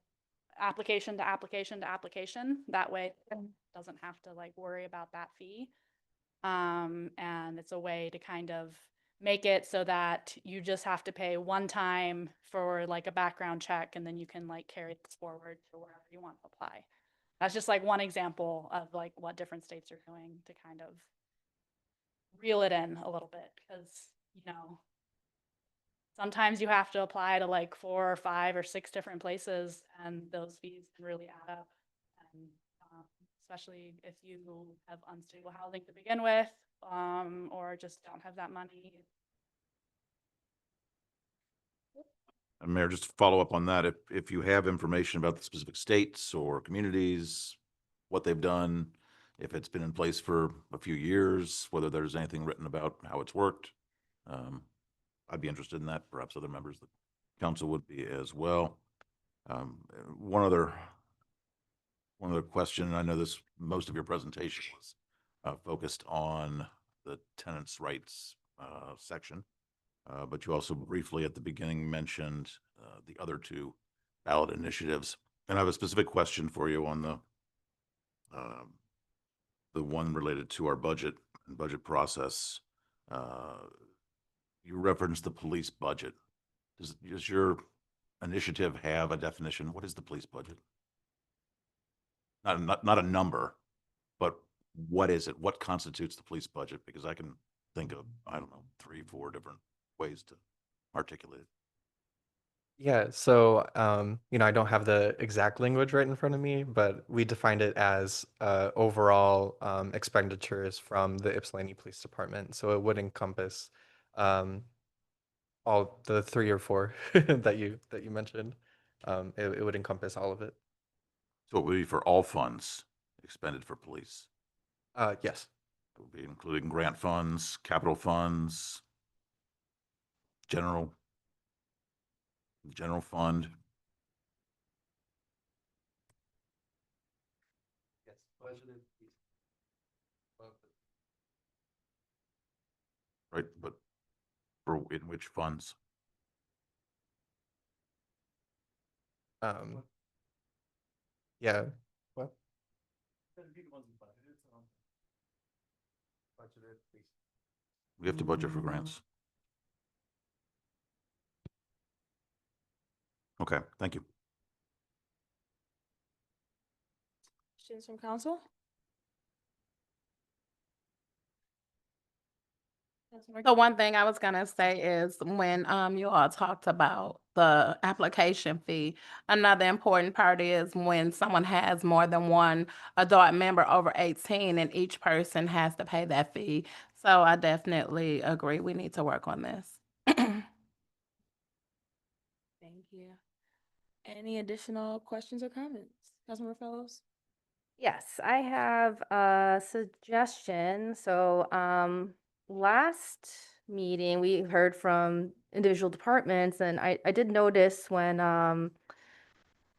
application to application to application. That way it doesn't have to like worry about that fee. And it's a way to kind of make it so that you just have to pay one time for like a background check, and then you can like carry this forward to wherever you want to apply. That's just like one example of like what different states are doing to kind of reel it in a little bit, because sometimes you have to apply to like 4 or 5 or 6 different places, and those fees can really add up. And especially if you have unstable housing to begin with, or just don't have that money. And Mayor, just to follow up on that, if you have information about the specific states or communities, what they've done, if it's been in place for a few years, whether there's anything written about how it's worked, I'd be interested in that. Perhaps other members of the council would be as well. One other question, and I know most of your presentation was focused on the tenants' rights section. But you also briefly at the beginning mentioned the other 2 ballot initiatives. And I have a specific question for you on the one related to our budget and budget process. You referenced the police budget. Does your initiative have a definition? What is the police budget? Not a number, but what is it? What constitutes the police budget? Because I can think of, I don't know, 3, 4 different ways to articulate it. Yeah, so I don't have the exact language right in front of me, but we defined it as overall expenditures from the Ypsilanti Police Department. So it would encompass all the 3 or 4 that you mentioned. It would encompass all of it. So it would be for all funds expended for police. Yes. It would be including grant funds, capital funds, general fund. Yes, budgeted. Right, but in which funds? Yeah. What? We have to budget for grants. Okay, thank you. Questions from council? The one thing I was gonna say is when you all talked about the application fee, another important part is when someone has more than one adult member over 18, and each person has to pay that fee. So I definitely agree, we need to work on this. Thank you. Any additional questions or comments? Councilmember Fellows? Yes, I have a suggestion. So, last meeting, we heard from individual departments, and I did notice when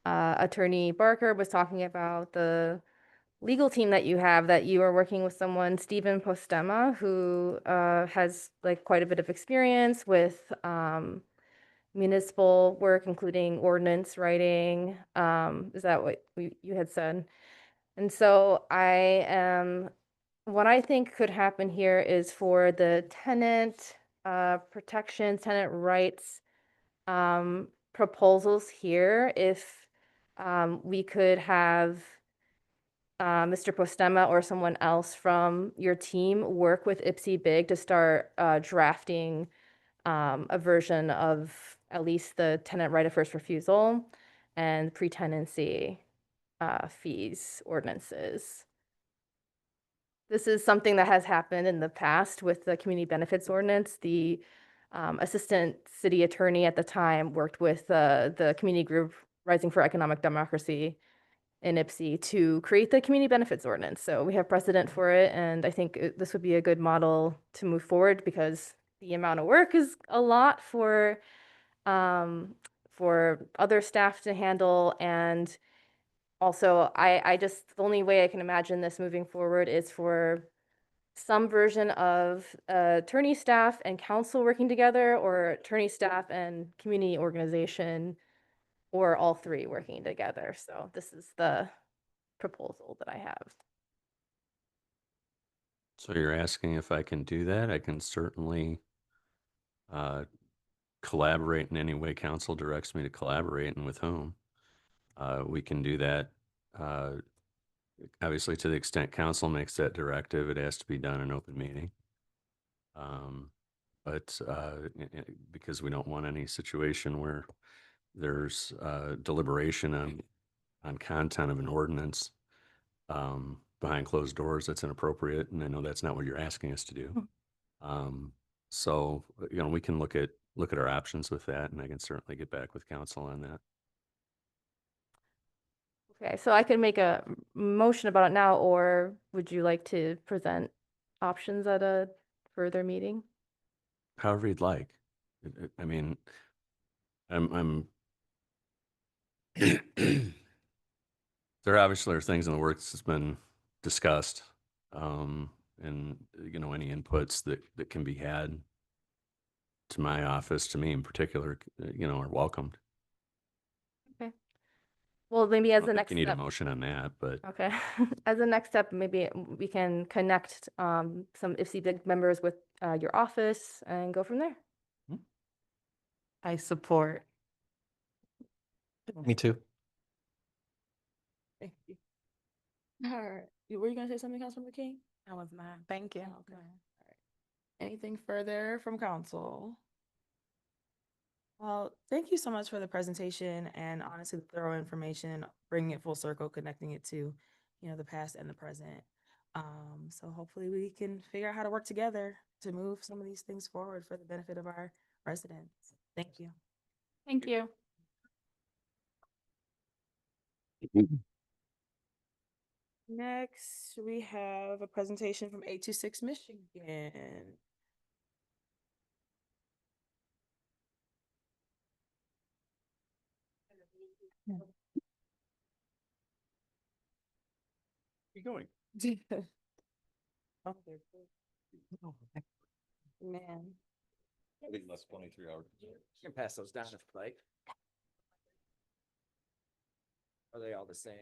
Attorney Barker was talking about the legal team that you have, that you are working with someone, Stephen Postema, who has like quite a bit of experience with municipal work, including ordinance writing. Is that what you had said? And so what I think could happen here is for the tenant protections, tenant rights proposals here, if we could have Mr. Postema or someone else from your team work with IPSI Big to start drafting a version of at least the tenant right of first refusal and pre-tenancy fees ordinances. This is something that has happened in the past with the community benefits ordinance. The assistant city attorney at the time worked with the community group Rising for Economic Democracy in IPSI to create the community benefits ordinance. So we have precedent for it, and I think this would be a good model to move forward because the amount of work is a lot for other staff to handle. And also, I just, the only way I can imagine this moving forward is for some version of attorney staff and council working together, or attorney staff and community organization, or all three working together. So this is the proposal that I have. So you're asking if I can do that? I can certainly collaborate in any way council directs me to collaborate, and with whom. We can do that. Obviously, to the extent council makes that directive, it has to be done in open meeting. But because we don't want any situation where there's deliberation on content of an ordinance behind closed doors, that's inappropriate, and I know that's not what you're asking us to do. So, we can look at our options with that, and I can certainly get back with council on that. Okay, so I could make a motion about it now, or would you like to present options at a further meeting? However you'd like. I mean, I'm there obviously are things in the works that's been discussed, and any inputs that can be had to my office, to me in particular, are welcomed. Okay. Well, maybe as the I don't next think you need a step. motion on that, but Okay, as a next step, maybe we can connect some IPSI Big members with your office and go from there. I support. Me too. Thank you. All right. Were you gonna say something, Councilmember King? I was not. Thank you. Okay. All right. Anything further from council? Well, thank you so much for the presentation and honestly the thorough information, bringing it full circle, connecting it to, the past and the present. So hopefully we can figure out how to work together to move some of these things forward for the benefit of our residents. Thank you. Thank you. Next, we have a presentation from 826 Michigan. Keep going. Man. I think less 23 hours. You can pass those down if you like. Are they all the same?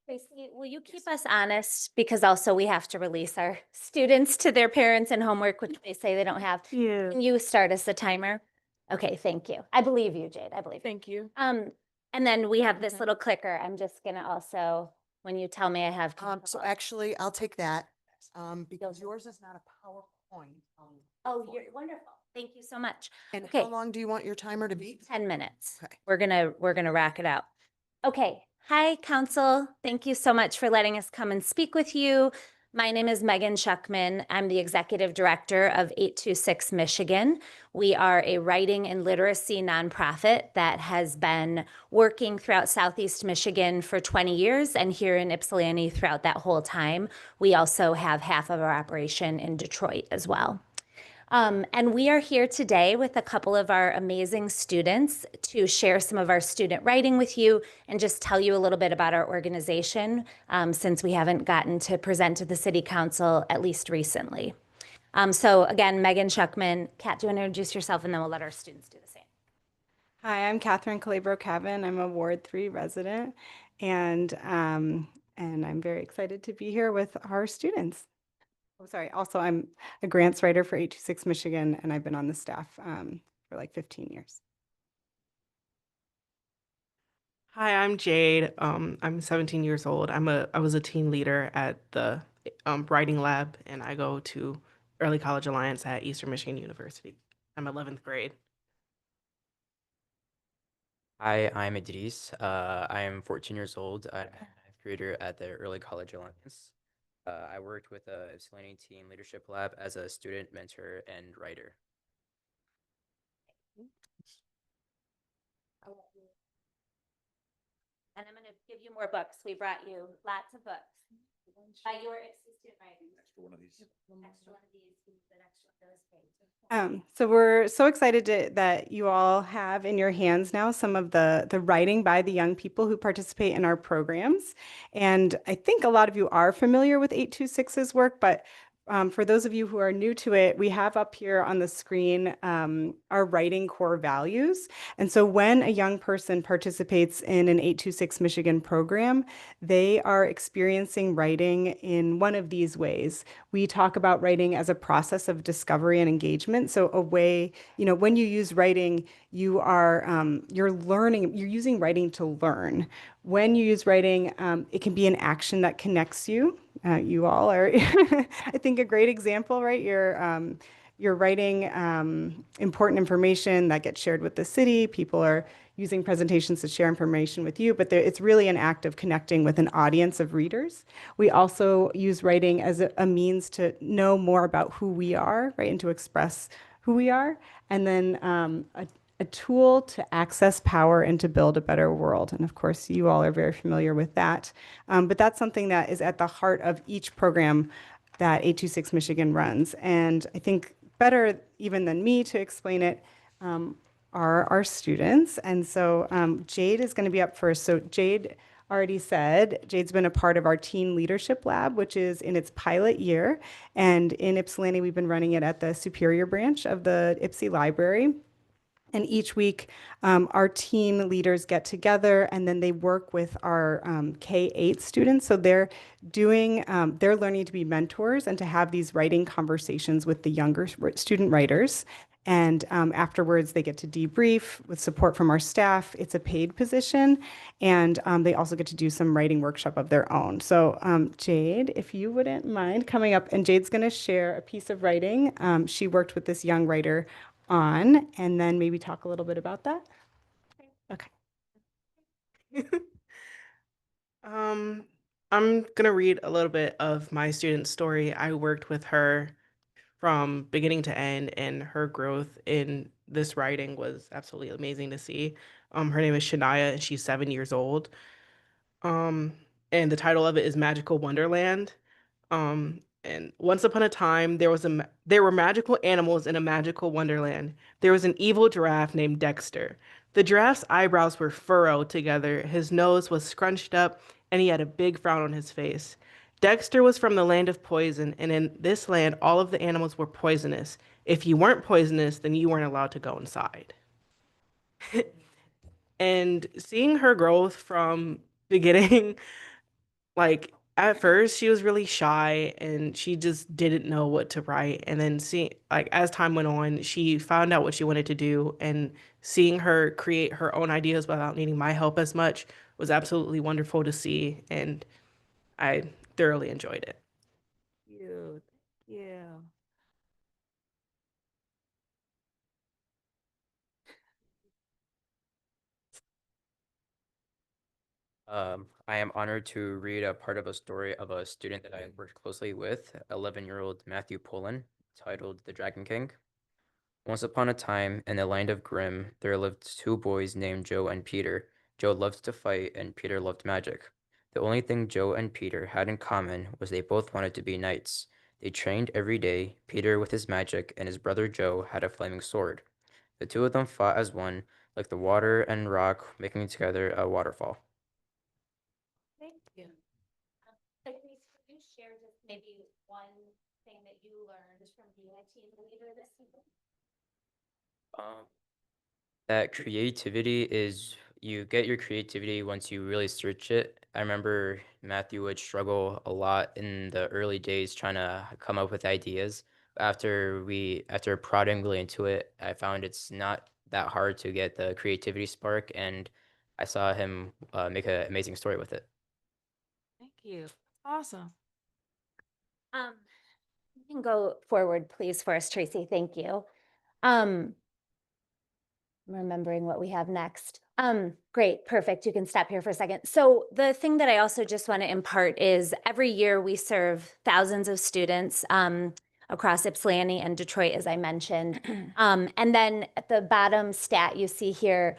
Tracy, will you keep us honest? Because also we have to release our students to their parents and homework, which they say they don't have. Yeah. Can you start us the timer? Okay, thank you. I believe you, Jade. I believe you. Thank you. And then we have this little clicker. I'm just gonna also, when you tell me I have. So actually, I'll take that, because yours is not a PowerPoint. Oh, you're wonderful. Thank you so much. And Okay. how long do you want your timer to be? 10 minutes. Okay. We're gonna rack it out. Okay. Hi, Council. Thank you so much for letting us come and speak with you. My name is Megan Schuckman. I'm the Executive Director of 826 Michigan. We are a writing and literacy nonprofit that has been working throughout Southeast Michigan for 20 years and here in Ypsilanti throughout that whole time. We also have half of our operation in Detroit as well. And we are here today with a couple of our amazing students to share some of our student writing with you and just tell you a little bit about our organization, since we haven't gotten to present to the City Council, at least recently. So again, Megan Schuckman. Kat, do you want to introduce yourself, and then we'll let our students do the same. Hi, I'm Catherine Calabro-Cavan. I'm a Ward 3 resident, and I'm very excited to be here with our students. Oh, sorry. Also, I'm a grants writer for 826 Michigan, and I've been on the staff for like 15 years. Hi, I'm Jade. I'm 17 years old. I was a team leader at the writing lab, and I go to Early College Alliance at Eastern Michigan University. I'm 11th grade. Hi, I'm Idris. I am 14 years old. I'm a ninth grader at the Early College Alliance. I worked with a Ypsilanti Teen Leadership Lab as a student mentor and writer. And I'm going to give you more books. We brought you lots of books by your assistant writers. Extra one of these. Extra one of these. An extra one of those pages. So we're so excited that you all have in your hands now some of the writing by the young people who participate in our programs. And I think a lot of you are familiar with 826's work, but for those of you who are new to it, we have up here on the screen our writing core values. And so when a young person participates in an 826 Michigan program, they are experiencing writing in one of these ways. We talk about writing as a process of discovery and engagement. So a way, when you use writing, you're learning, you're using writing to learn. When you use writing, it can be an action that connects you. You all are, I think, a great example, right? You're writing important information that gets shared with the city. People are using presentations to share information with you, but it's really an act of connecting with an audience of readers. We also use writing as a means to know more about who we are, right, and to express who we are. And then a tool to access power and to build a better world. And of course, you all are very familiar with that. But that's something that is at the heart of each program that 826 Michigan runs. And I think better even than me to explain it are our students. And so Jade is going to be up first. So Jade already said, Jade's been a part of our Teen Leadership Lab, which is in its pilot year. And in Ypsilanti, we've been running it at the Superior branch of the Ypsi Library. And each week, our team leaders get together and then they work with our K-8 students. So they're learning to be mentors and to have these writing conversations with the younger student writers. And afterwards, they get to debrief with support from our staff. It's a paid position. And they also get to do some writing workshop of their own. So Jade, if you wouldn't mind coming up, and Jade's going to share a piece of writing she worked with this young writer on, and then maybe talk a little bit about that. Okay. I'm gonna read a little bit of my student's story. I worked with her from beginning to end, and her growth in this writing was absolutely amazing to see. Her name is Shania, and she's 7 years old. And the title of it is Magical Wonderland. And once upon a time, there were magical animals in a magical wonderland. There was an evil giraffe named Dexter. The giraffe's eyebrows were furrowed together, his nose was scrunched up, and he had a big frown on his face. Dexter was from the land of poison, and in this land, all of the animals were poisonous. If you weren't poisonous, then you weren't allowed to go inside. And seeing her growth from beginning, like at first she was really shy and she just didn't know what to write. And then as time went on, she found out what she wanted to do, and seeing her create her own ideas without needing my help as much was absolutely wonderful to see. And I thoroughly enjoyed it. Cute. Yeah. I am honored to read a part of a story of a student that I worked closely with, 11-year-old Matthew Pullen, titled The Dragon King. Once upon a time, in the land of Grimm, there lived two boys named Joe and Peter. Joe loved to fight, and Peter loved magic. The only thing Joe and Peter had in common was they both wanted to be knights. They trained every day, Peter with his magic, and his brother Joe had a flaming sword. The two of them fought as one, like the water and rock making together a waterfall. Thank you. Elise, could you share just maybe one thing that you learned from being a team leader this season? That creativity is, you get your creativity once you really search it. I remember Matthew would struggle a lot in the early days trying to come up with ideas. After prodding really into it, I found it's not that hard to get the creativity spark, and I saw him make an amazing story with it. Thank you. Awesome. You can go forward, please, for us, Tracy. Thank you. I'm remembering what we have next. Great, perfect. You can stop here for a second. So the thing that I also just want to impart is every year we serve thousands of students across Ypsilanti and Detroit, as I mentioned. And then at the bottom stat you see here,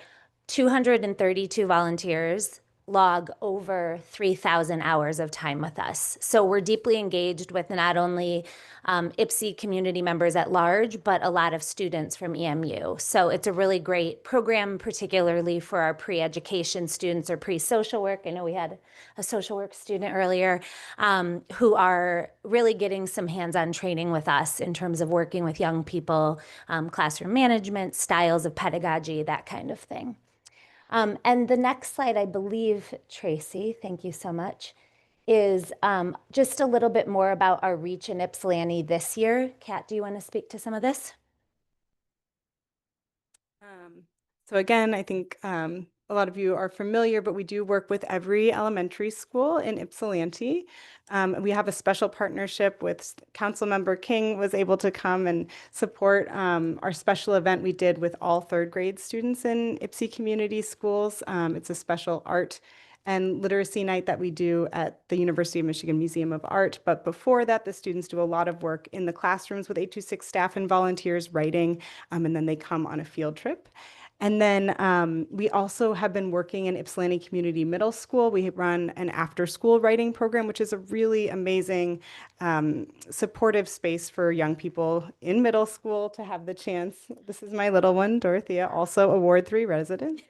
232 volunteers log over 3,000 hours of time with us. So we're deeply engaged with not only IPSI community members at large, but a lot of students from EMU. So it's a really great program, particularly for our pre-education students or pre-social work. I know we had a social work student earlier who are really getting some hands-on training with us in terms of working with young people, classroom management, styles of pedagogy, that kind of thing. And the next slide, I believe, Tracy, thank you so much, is just a little bit more about our reach in Ypsilanti this year. Kat, do you want to speak to some of this? So again, I think a lot of you are familiar, but we do work with every elementary school in Ypsilanti. We have a special partnership with Councilmember King was able to come and support our special event we did with all third grade students in IPSI community schools. It's a special art and literacy night that we do at the University of Michigan Museum of Art. But before that, the students do a lot of work in the classrooms with 826 staff and volunteers writing, and then they come on a field trip. And then we also have been working in Ypsilanti Community Middle School. We run an after-school writing program, which is a really amazing supportive space for young people in middle school to have the chance. This is my little one, Dorothea, also a Ward 3 resident.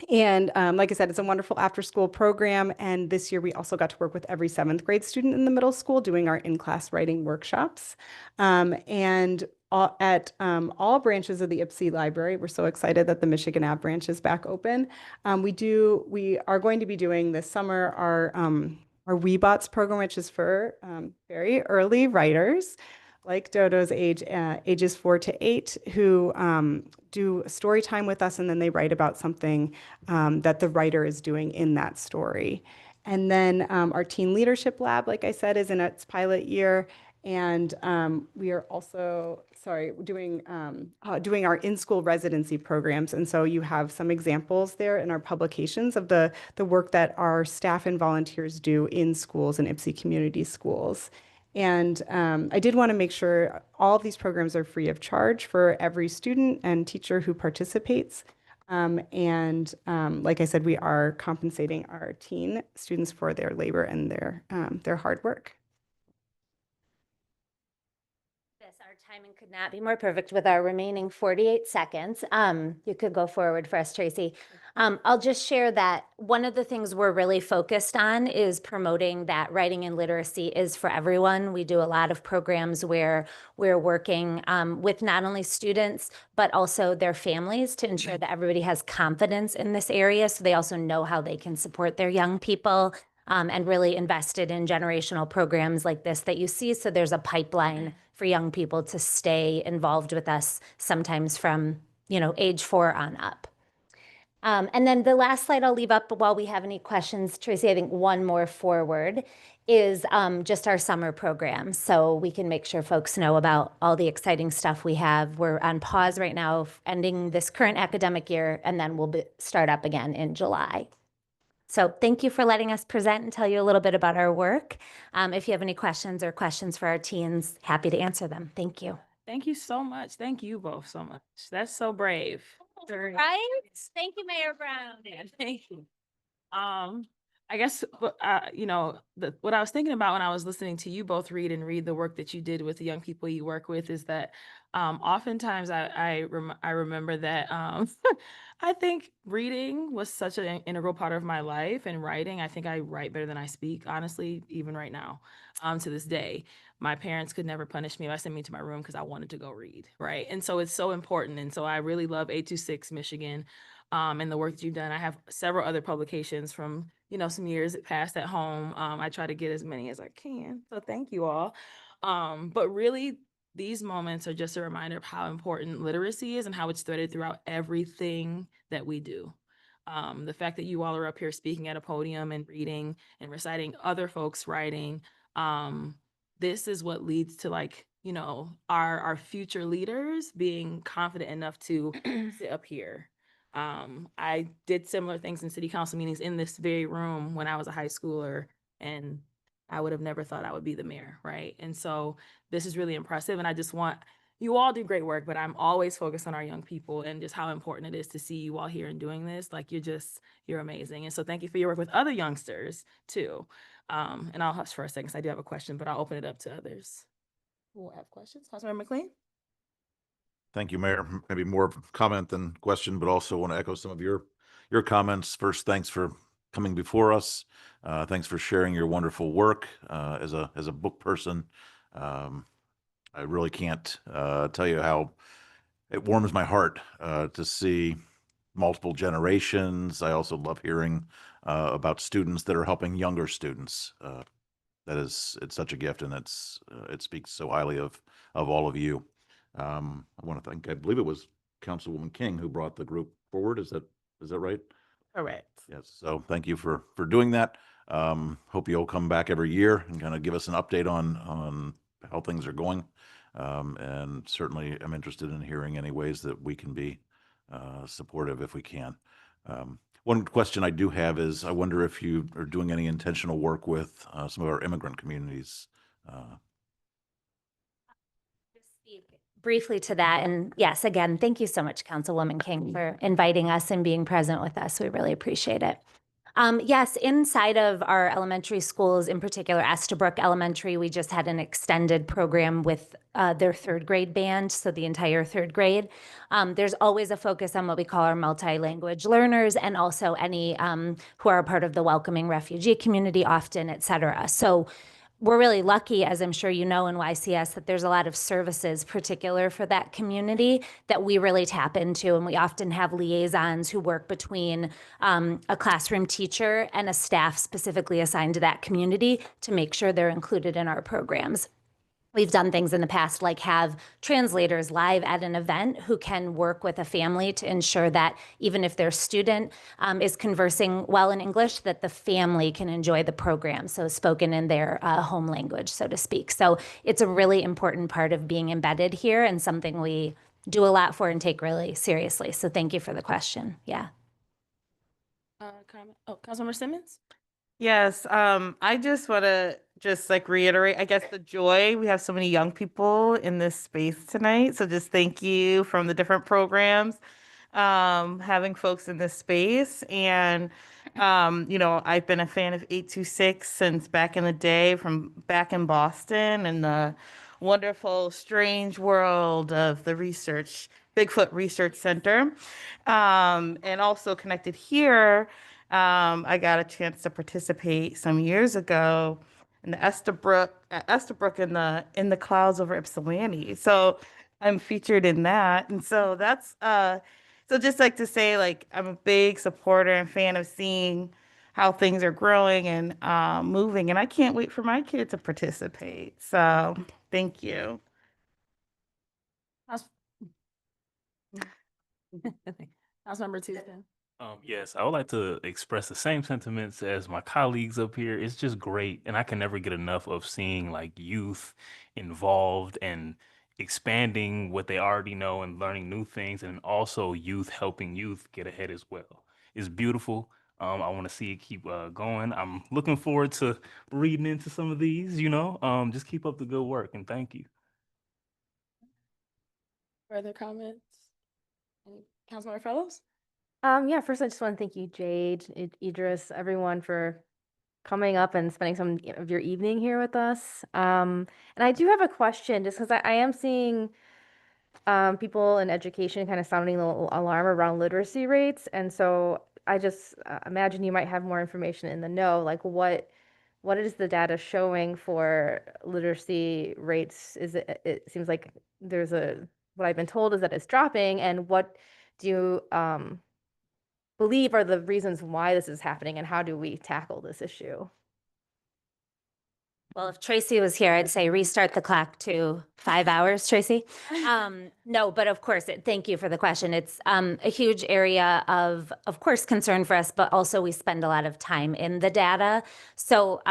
And like I said, it's a wonderful after-school program. And this year we also got to work with every 7th grade student in the middle school doing our in-class writing workshops. At all branches of the IPSI library, we're so excited that the Michigan Ave branch is back open. We are going to be doing this summer our WeBots program, which is for very early writers like Dodo's ages 4 to 8, who do story time with us, and then they write about something that the writer is doing in that story. And then our Teen Leadership Lab, like I said, is in its pilot year. And we are also, doing our in-school residency programs. And so you have some examples there in our publications of the work that our staff and volunteers do in schools and IPSI community schools. And I did want to make sure all of these programs are free of charge for every student and teacher who participates. Like I said, we are compensating our teen students for their labor and their hard work. Our timing could not be more perfect with our remaining 48 seconds. You could go forward for us, Tracy. I'll just share that one of the things we're really focused on is promoting that writing and literacy is for everyone. We do a lot of programs where we're working with not only students, but also their families to ensure that everybody has confidence in this area so they also know how they can support their young people. And really invested in generational programs like this that you see. So there's a pipeline for young people to stay involved with us, sometimes from, age 4 on up. And then the last slide I'll leave up while we have any questions, Tracy, I think one more forward is just our summer program. So we can make sure folks know about all the exciting stuff we have. We're on pause right now, ending this current academic year, and then we'll start up again in July. So thank you for letting us present and tell you a little bit about our work. If you have any questions for our teens, happy to answer them. Thank you. Thank you so much. Thank you both so much. That's so brave. Right? Thank you, Mayor Brown. Yeah, thank you. I guess, what I was thinking about when I was listening to you both read the work that you did with the young people you work with is that oftentimes I remember that I think reading was such an integral part of my life, and writing, I think I write better than I speak, honestly, even right now, to this day. My parents could never punish me if I sent me to my room because I wanted to go read, right? And so it's so important. And so I really love 826 Michigan and the work that you've done. I have several other publications from, some years past at home. I try to get as many as I can. So thank you all. But really, these moments are just a reminder of how important literacy is and how it's threaded throughout everything that we do. The fact that you all are up here speaking at a podium and reading and reciting other folks' writing, this is what leads to, like, you know, our future leaders being confident enough to sit up here. I did similar things in city council meetings in this very room when I was a high schooler, and I would have never thought I would be the mayor, right? And so this is really impressive, and I just want, you all do great work, but I'm always focused on our young people and just how important it is to see you all here and doing this. Like, you're amazing. And so thank you for your work with other youngsters too. And I'll hush for a second, 'cause I do have a question, but I'll open it up to others who will have questions. Councilmember McLean? Thank you, Mayor. Maybe more of a comment than question, but also want to echo some of your comments. First, thanks for coming before us. Thanks for sharing your wonderful work as a book person. I really can't tell you how it warms my heart to see multiple generations. I also love hearing about students that are helping younger students. It's such a gift, and it speaks so highly of all of you. I want to thank, I believe it was Councilwoman King who brought the group forward. Is that right? Correct. Yes. So thank you for doing that. Hope you'll come back every year and kind of give us an update on how things are going. And certainly I'm interested in hearing any ways that we can be supportive if we can. One question I do have is, I wonder if you are doing any intentional work with some of our immigrant communities. Briefly to that, and yes, again, thank you so much, Councilwoman King, for inviting us and being present with us. We really appreciate it. Yes, inside of our elementary schools, in particular Estabrook Elementary, we just had an extended program with their third grade band, so the entire third grade. There's always a focus on what we call our multi-language learners, and also any who are a part of the welcoming refugee community often, et cetera. So we're really lucky, as I'm sure you know, in YCS, that there's a lot of services particular for that community that we really tap into. And we often have liaisons who work between a classroom teacher and a staff specifically assigned to that community to make sure they're included in our programs. We've done things in the past, like have translators live at an event who can work with a family to ensure that even if their student is conversing well in English, that the family can enjoy the program, so spoken in their home language, so to speak. So it's a really important part of being embedded here, and something we do a lot for and take really seriously. So thank you for the question. Yeah. Comment? Oh, Councilmember Simmons? Yes, I just want to reiterate, I guess, the joy. We have so many young people in this space tonight. So just thank you from the different programs, having folks in this space. And, I've been a fan of 826 since back in the day, from back in Boston, and the wonderful, strange world of the Bigfoot Research Center. And also connected here, I got a chance to participate some years ago in the Estabrook in the clouds over Ypsilanti. So I'm featured in that, and so that's so just like to say, like, I'm a big supporter and fan of seeing how things are growing and moving, and I can't wait for my kid to participate. So thank you. Councilmember Tuesday. Yes, I would like to express the same sentiments as my colleagues up here. It's just great, and I can never get enough of seeing like youth involved and expanding what they already know and learning new things, and also youth helping youth get ahead as well. It's beautiful. I want to see it keep going. I'm looking forward to reading into some of these. Just keep up the good work, and thank you. Further comments? Councilmember Fellows? Yeah, first I just want to thank you, Jade, Idris, everyone, for coming up and spending some of your evening here with us. And I do have a question, just because I am seeing people in education kind of sounding a little alarm around literacy rates. And so I just imagine you might have more information in the know, like what is the data showing for literacy rates? It seems like what I've been told is that it's dropping, and what do you believe are the reasons why this is happening, and how do we tackle this issue? Well, if Tracy was here, I'd say restart the clock to 5 hours, Tracy. No, but of course, thank you for the question. It's a huge area of course, concern for us, but also we spend a lot of time in the data. So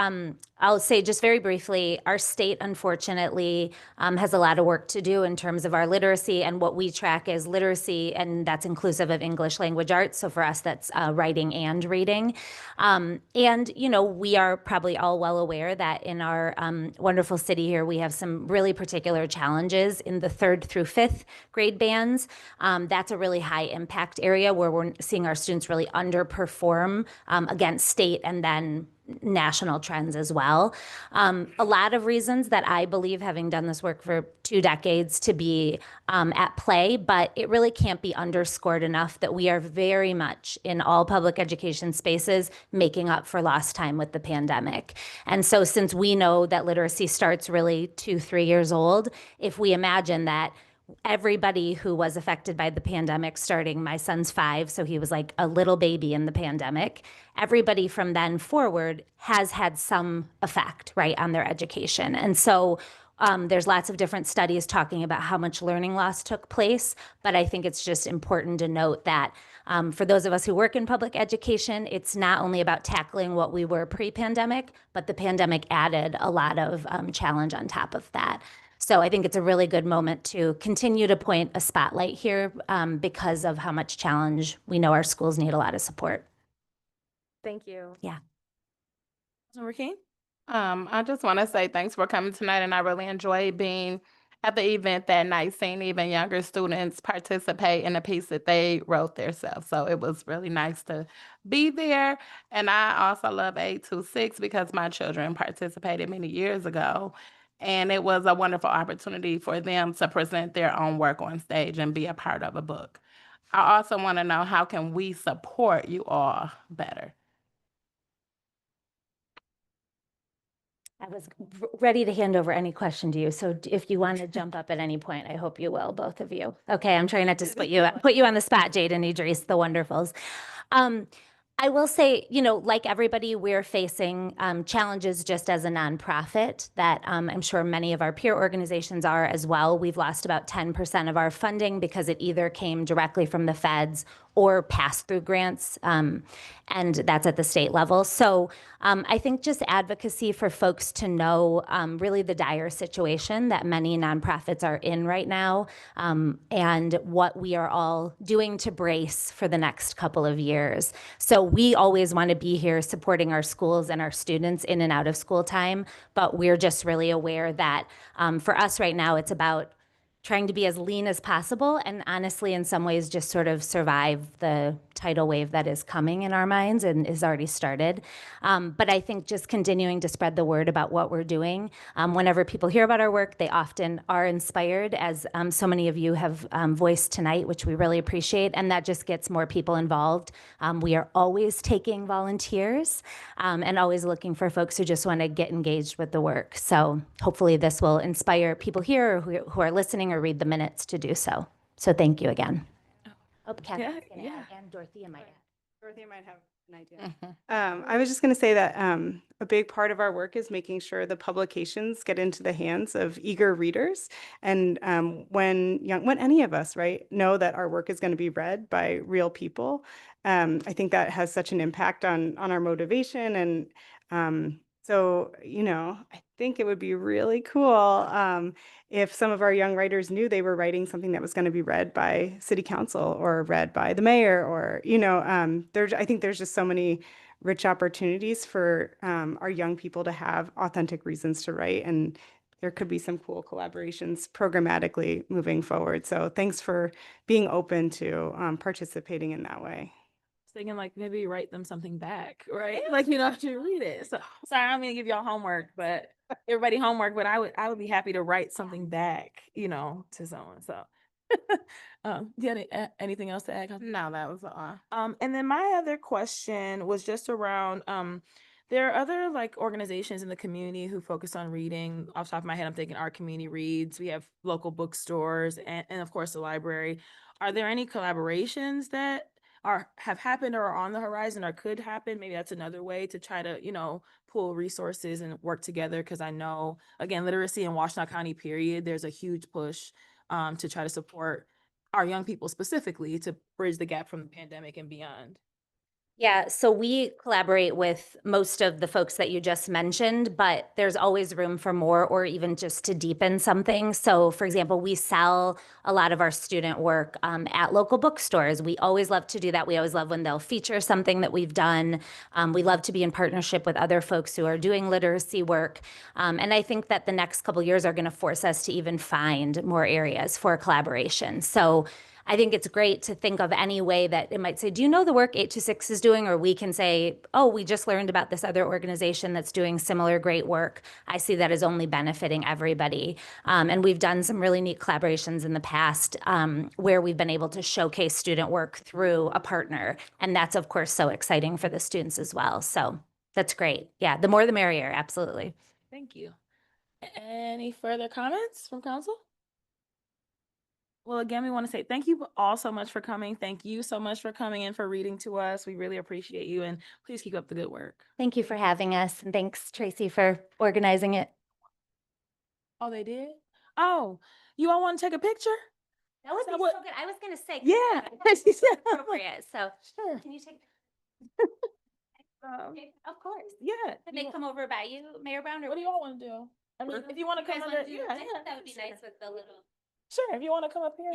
I'll say just very briefly, our state, unfortunately, has a lot of work to do in terms of our literacy, and what we track is literacy, and that's inclusive of English language arts. So for us, that's writing and reading. And, you know, we are probably all well aware that in our wonderful city here, we have some really particular challenges in the 3rd through 5th grade bands. That's a really high impact area where we're seeing our students really underperform against state and then national trends as well. A lot of reasons that I believe, having done this work for 2 decades, to be at play, but it really can't be underscored enough that we are very much in all public education spaces making up for lost time with the pandemic. And so since we know that literacy starts really 2-3 years old, if we imagine that everybody who was affected by the pandemic, starting my son's 5, so he was like a little baby in the pandemic, everybody from then forward has had some effect, right, on their education. And so there's lots of different studies talking about how much learning loss took place, but I think it's just important to note that for those of us who work in public education, it's not only about tackling what we were pre-pandemic, but the pandemic added a lot of challenge on top of that. So I think it's a really good moment to continue to point a spotlight here because of how much challenge we know our schools need a lot of support. Thank you. Yeah. Councilmember King? I just want to say thanks for coming tonight, and I really enjoyed being at the event that night, seeing even younger students participate in a piece that they wrote themselves. So it was really nice to be there. And I also love 826 because my children participated many years ago. And it was a wonderful opportunity for them to present their own work on stage and be a part of a book. I also want to know, how can we support you all better? I was ready to hand over any question to you. So if you want to jump up at any point, I hope you will, both of you. Okay, I'm trying not to put you on the spot, Jade and Idris, the wonderfuls. I will say, you know, like everybody, we're facing challenges just as a nonprofit that I'm sure many of our peer organizations are as well. We've lost about 10% of our funding because it either came directly from the feds or pass-through grants, and that's at the state level. So I think just advocacy for folks to know really the dire situation that many nonprofits are in right now, and what we are all doing to brace for the next couple of years. So we always want to be here supporting our schools and our students in and out of school time, but we're just really aware that for us right now, it's about trying to be as lean as possible and honestly, in some ways, just sort of survive the tidal wave that is coming in our minds and is already started. But I think just continuing to spread the word about what we're doing. Whenever people hear about our work, they often are inspired, as so many of you have voiced tonight, which we really appreciate, and that just gets more people involved. We are always taking volunteers and always looking for folks who just want to get engaged with the work. So hopefully this will inspire people here who are listening or read the minutes to do so. So thank you again. Oh, Kathy, and Dorothea might add. Dorothea might have an idea. I was just going to say that a big part of our work is making sure the publications get into the hands of eager readers. And when any of us, right, know that our work is going to be read by real people, I think that has such an impact on our motivation. And so, you know, I think it would be really cool if some of our young writers knew they were writing something that was going to be read by city council or read by the mayor, or, you know, I think there's just so many rich opportunities for our young people to have authentic reasons to write. And there could be some cool collaborations programmatically moving forward. So thanks for being open to participating in that way. Thinking like maybe write them something back, right? Like, you know, after you read it. So sorry, I'm gonna give y'all homework, but everybody homework, but I would be happy to write something back, you know, to someone. So do you have anything else to add? No, that was all. And then my other question was just around there are other like organizations in the community who focus on reading. Off the top of my head, I'm thinking Our Community Reads. We have local bookstores and of course the library. Are there any collaborations that have happened or are on the horizon or could happen. Maybe that's another way to try to, pull resources and work together. Cause I know, again, literacy in Washtenaw County, period, there's a huge push to try to support our young people specifically to bridge the gap from the pandemic and beyond. Yeah, so we collaborate with most of the folks that you just mentioned, but there's always room for more or even just to deepen something. So, for example, we sell a lot of our student work at local bookstores. We always love to do that. We always love when they'll feature something that we've done. We love to be in partnership with other folks who are doing literacy work. And I think that the next couple years are going to force us to even find more areas for collaboration. So, I think it's great to think of any way that it might say, do you know the work 826 is doing? Or we can say, oh, we just learned about this other organization that's doing similar great work. I see that as only benefiting everybody. And we've done some really neat collaborations in the past where we've been able to showcase student work through a partner. And that's, of course, so exciting for the students as well. So that's great. Yeah, the more the merrier, absolutely. Thank you. Any further comments from council? Well, again, we want to say thank you all so much for coming. Thank you so much for coming and for reading to us. We really appreciate you, and please keep up the good work. Thank you for having us. And thanks, Tracy, for organizing it. Oh, they did? Oh, you all want to take a picture? That would be what- so good. I was going to say, Yeah. appropriate. So Sure. can you take? Um, Of course. Yeah. Can they come over by you, Mayor Brown? Or What do you all want to do? I mean, if you want to guys come wanna under, do- yeah, I think yeah. that would be sure. nice with the little. Sure, if you want to come up here.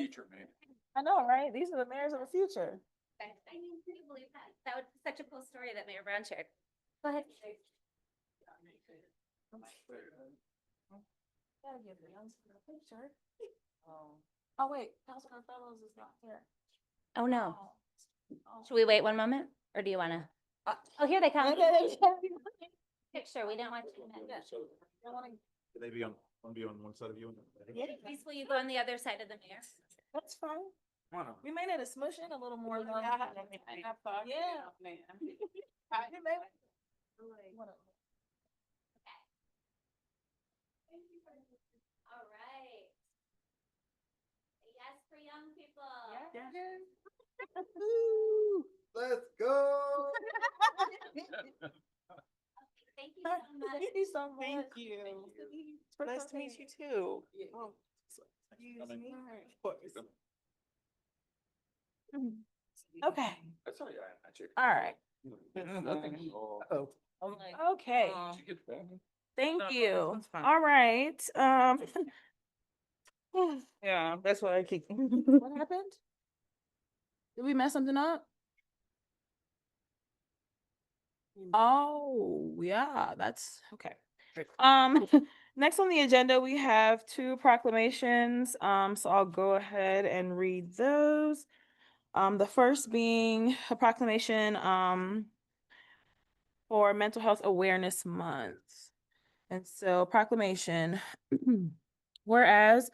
I know, right? These are the mayors of the future. I can't believe that. That would be such a cool story that Mayor Brown shared. Go ahead. Gotta give the youngster a picture. Oh, wait, Councilman Fellows is not here. Oh, no. Oh. Should we wait one moment? Or do you want to? Oh, here they come. Picture, we don't want you to miss. Could they be on one side of you? Please, will you go on the other side of the mayor? That's fine. We may need to smush in a little more though. Yeah. Yeah. You may- All right. Yes for young people. Let's go. Thank you so much. Thank you so much. Thank you. Nice to meet you too. Oh, excuse me. Of course. Okay, That's all right. I checked. all right. Oh. Okay, thank No, you. that's fine. All right, Yeah, that's why I keep. what happened? Did we mess something up? Oh, yeah, that's okay. Next on the agenda, we have two proclamations. So I'll go ahead and read those. The first being a proclamation, for Mental Health Awareness Month. And so proclamation, whereas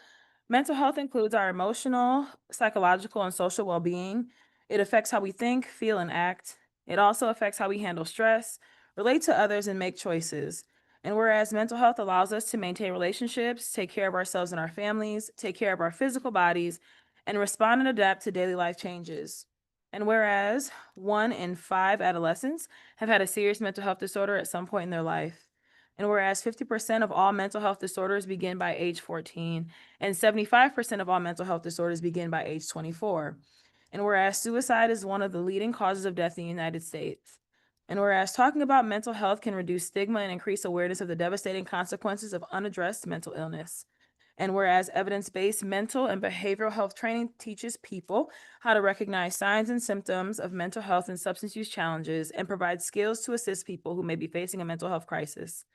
mental health includes our emotional, psychological, and social well-being. It affects how we think, feel, and act. It also affects how we handle stress, relate to others, and make choices. And whereas mental health allows us to maintain relationships, take care of ourselves and our families, take care of our physical bodies, and respond and adapt to daily life changes. And whereas 1 in 5 adolescents have had a serious mental health disorder at some point in their life. And whereas 50% of all mental health disorders begin by age 14, and 75% of all mental health disorders begin by age 24. And whereas suicide is one of the leading causes of death in the United States. And whereas talking about mental health can reduce stigma and increase awareness of the devastating consequences of unaddressed mental illness. And whereas evidence-based mental and behavioral health training teaches people how to recognize signs and symptoms of mental health and substance use challenges and provides skills to assist people who may be facing a mental health crisis.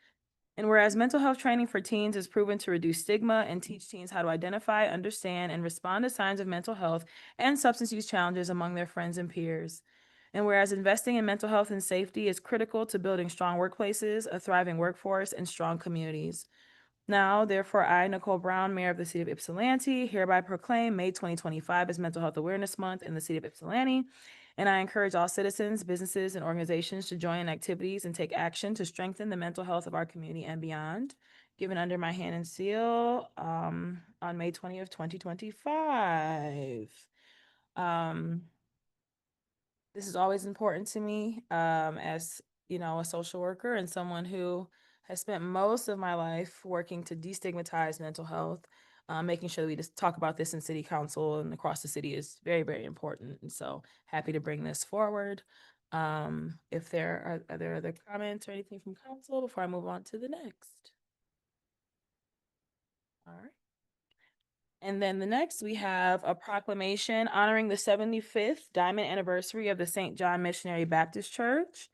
And whereas mental health training for teens is proven to reduce stigma and teach teens how to identify, understand, and respond to signs of mental health and substance use challenges among their friends and peers. And whereas investing in mental health and safety is critical to building strong workplaces, a thriving workforce, and strong communities. Now, therefore, I, Nicole Brown, Mayor of the City of Ypsilanti, hereby proclaim May 2025 as Mental Health Awareness Month in the City of Ypsilanti. And I encourage all citizens, businesses, and organizations to join in activities and take action to strengthen the mental health of our community and beyond. Given under my hand and seal on May 20th, 2025. This is always important to me, as, you know, a social worker and someone who has spent most of my life working to destigmatize mental health. Making sure that we just talk about this in city council and across the city is very, very important. And so happy to bring this forward. If are there other comments or anything from council before I move on to the next? All right. And then the next, we have a proclamation honoring the 75th Diamond Anniversary of the St. John Missionary Baptist Church.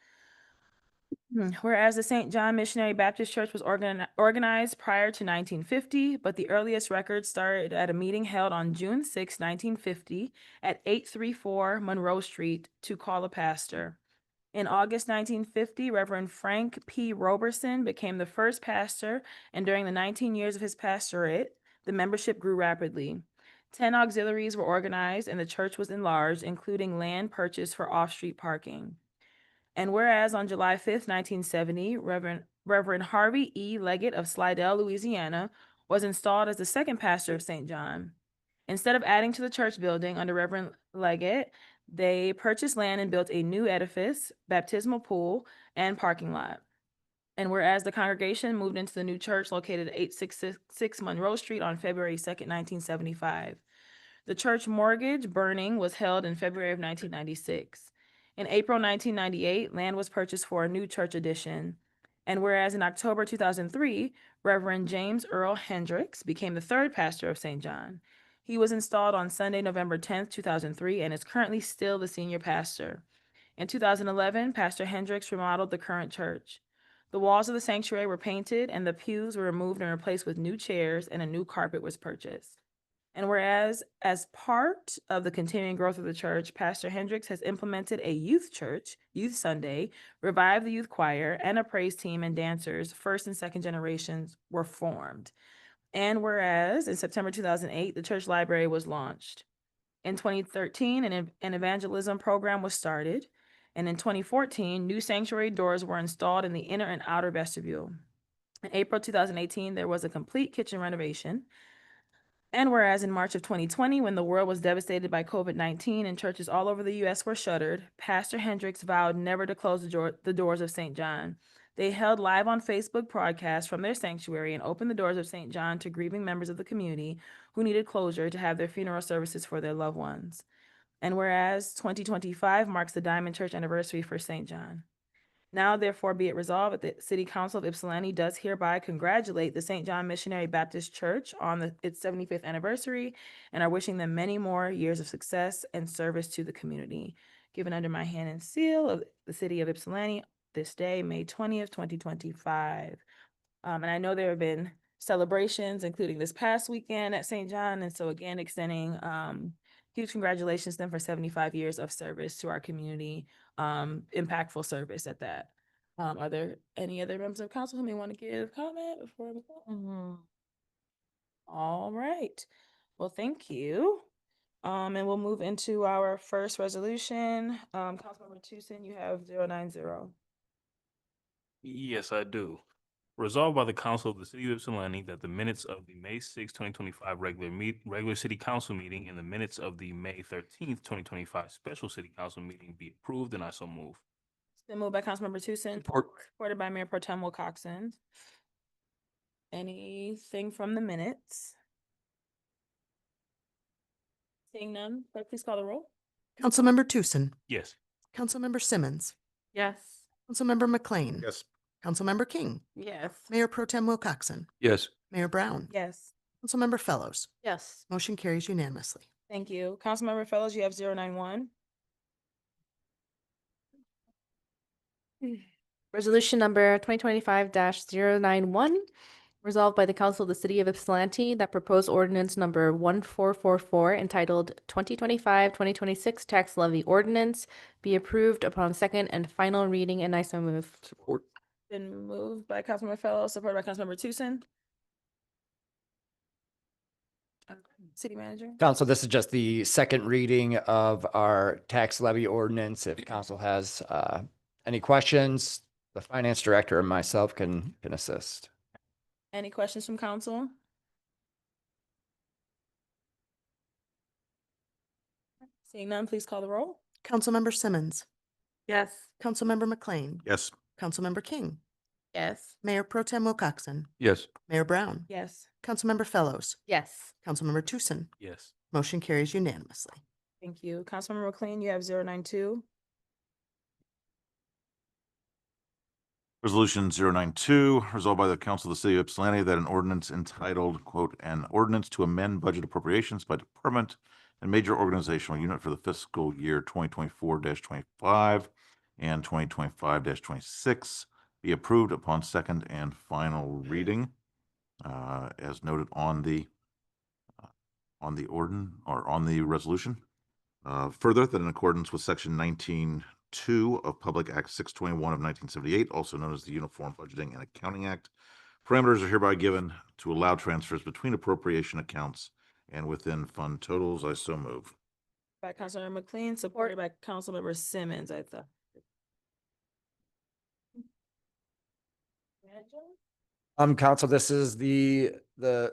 Whereas the St. John Missionary Baptist Church was organized prior to 1950, but the earliest records started at a meeting held on June 6, 1950 at 834 Monroe Street to call a pastor. In August 1950, Reverend Frank P. Roberson became the first pastor, and during the 19 years of his pastorate, the membership grew rapidly. 10 auxiliaries were organized and the church was enlarged, including land purchased for off-street parking. And whereas on July 5th, 1970, Reverend Harvey E. Leggett of Slidell, Louisiana, was installed as the second pastor of St. John. Instead of adding to the church building under Reverend Leggett, they purchased land and built a new edifice, baptismal pool, and parking lot. And whereas the congregation moved into the new church located at 866 Monroe Street on February 2nd, 1975. The church mortgage burning was held in February of 1996. In April 1998, land was purchased for a new church addition. And whereas in October 2003, Reverend James Earl Hendricks became the third pastor of St. John. He was installed on Sunday, November 10th, 2003, and is currently still the senior pastor. In 2011, Pastor Hendricks remodeled the current church. The walls of the sanctuary were painted and the pews were removed and replaced with new chairs, and a new carpet was purchased. And whereas, as part of the continuing growth of the church, Pastor Hendricks has implemented a youth church, Youth Sunday, revived the youth choir, and a praise team and dancers, first and second generations, were formed. And whereas, in September 2008, the church library was launched. In 2013, an evangelism program was started. And in 2014, new sanctuary doors were installed in the inner and outer vestibule. In April 2018, there was a complete kitchen renovation. And whereas in March of 2020, when the world was devastated by COVID-19 and churches all over the U.S. were shuttered, Pastor Hendricks vowed never to close the doors of St. John. They held live on Facebook broadcasts from their sanctuary and opened the doors of St. John to grieving members of the community who needed closure to have their funeral services for their loved ones. And whereas 2025 marks the Diamond Church anniversary for St. John. Now, therefore, be it resolved that the City Council of Ypsilanti does hereby congratulate the St. John Missionary Baptist Church on its 75th anniversary and are wishing them many more years of success and service to the community. Given under my hand and seal of the City of Ypsilanti this day, May 20th, 2025. And I know there have been celebrations, including this past weekend at St. John. And so again, extending huge congratulations to them for 75 years of service to our community, impactful service at that. Are there any other members of council who may want to give comment before we go? All right. Well, thank you. And we'll move into our first resolution. Councilmember Tucson, you have 090. Yes, I do. Resolved by the Council of the City of Ypsilanti that the minutes of the May 6, 2025 regular City Council meeting and the minutes of the May 13th, 2025 special City Council meeting be approved, and I so move. It's been moved by Councilmember Tucson, supported by Mayor Pro Tem Wilcoxen. Anything from the minutes? Seeing none, clerk, please call the roll. Councilmember Tucson, Yes. Councilmember Simmons, Yes. Councilmember McLean. Yes. Councilmember King, Yes. Mayor Pro Tem Wilcoxen, Yes. Mayor Brown, Yes. Councilmember Fellows. Yes. Motion carries unanimously. Thank you. Councilmember Fellows, you have 091. Resolution number 2025-091, resolved by the Council of the City of Ypsilanti that proposed ordinance number 1444 entitled 2025-2026 Tax Levy Ordinance be approved upon second and final reading, and I so move. Support. Been moved by Councilmember Fellows, supported by Councilmember Tucson. City Manager. Council, this is just the second reading of our tax levy ordinance. If council has any questions, the finance director and myself can assist. Any questions from council? Seeing none, please call the roll. Councilmember Simmons, Yes. Councilmember McLean, Yes. Councilmember King, Yes. Mayor Pro Tem Wilcoxen, Yes. Mayor Brown, Yes. Councilmember Fellows, Yes. Councilmember Tucson. Yes. Motion carries unanimously. Thank you. Councilmember McLean, you have 092. Resolution 092, resolved by the Council of the City of Ypsilanti that an ordinance entitled, quote, "An ordinance to amend budget appropriations by department and major organizational unit for the fiscal year 2024-25 and 2025-26 be approved upon second and final reading, as noted on the resolution. Further, that in accordance with section 19(2) of Public Act 621 of 1978, also known as the Uniform Budgeting and Accounting Act, parameters are hereby given to allow transfers between appropriation accounts and within fund totals. I so move. By Councilmember McLean, supported by Councilmember Simmons, I thought. Council, this is the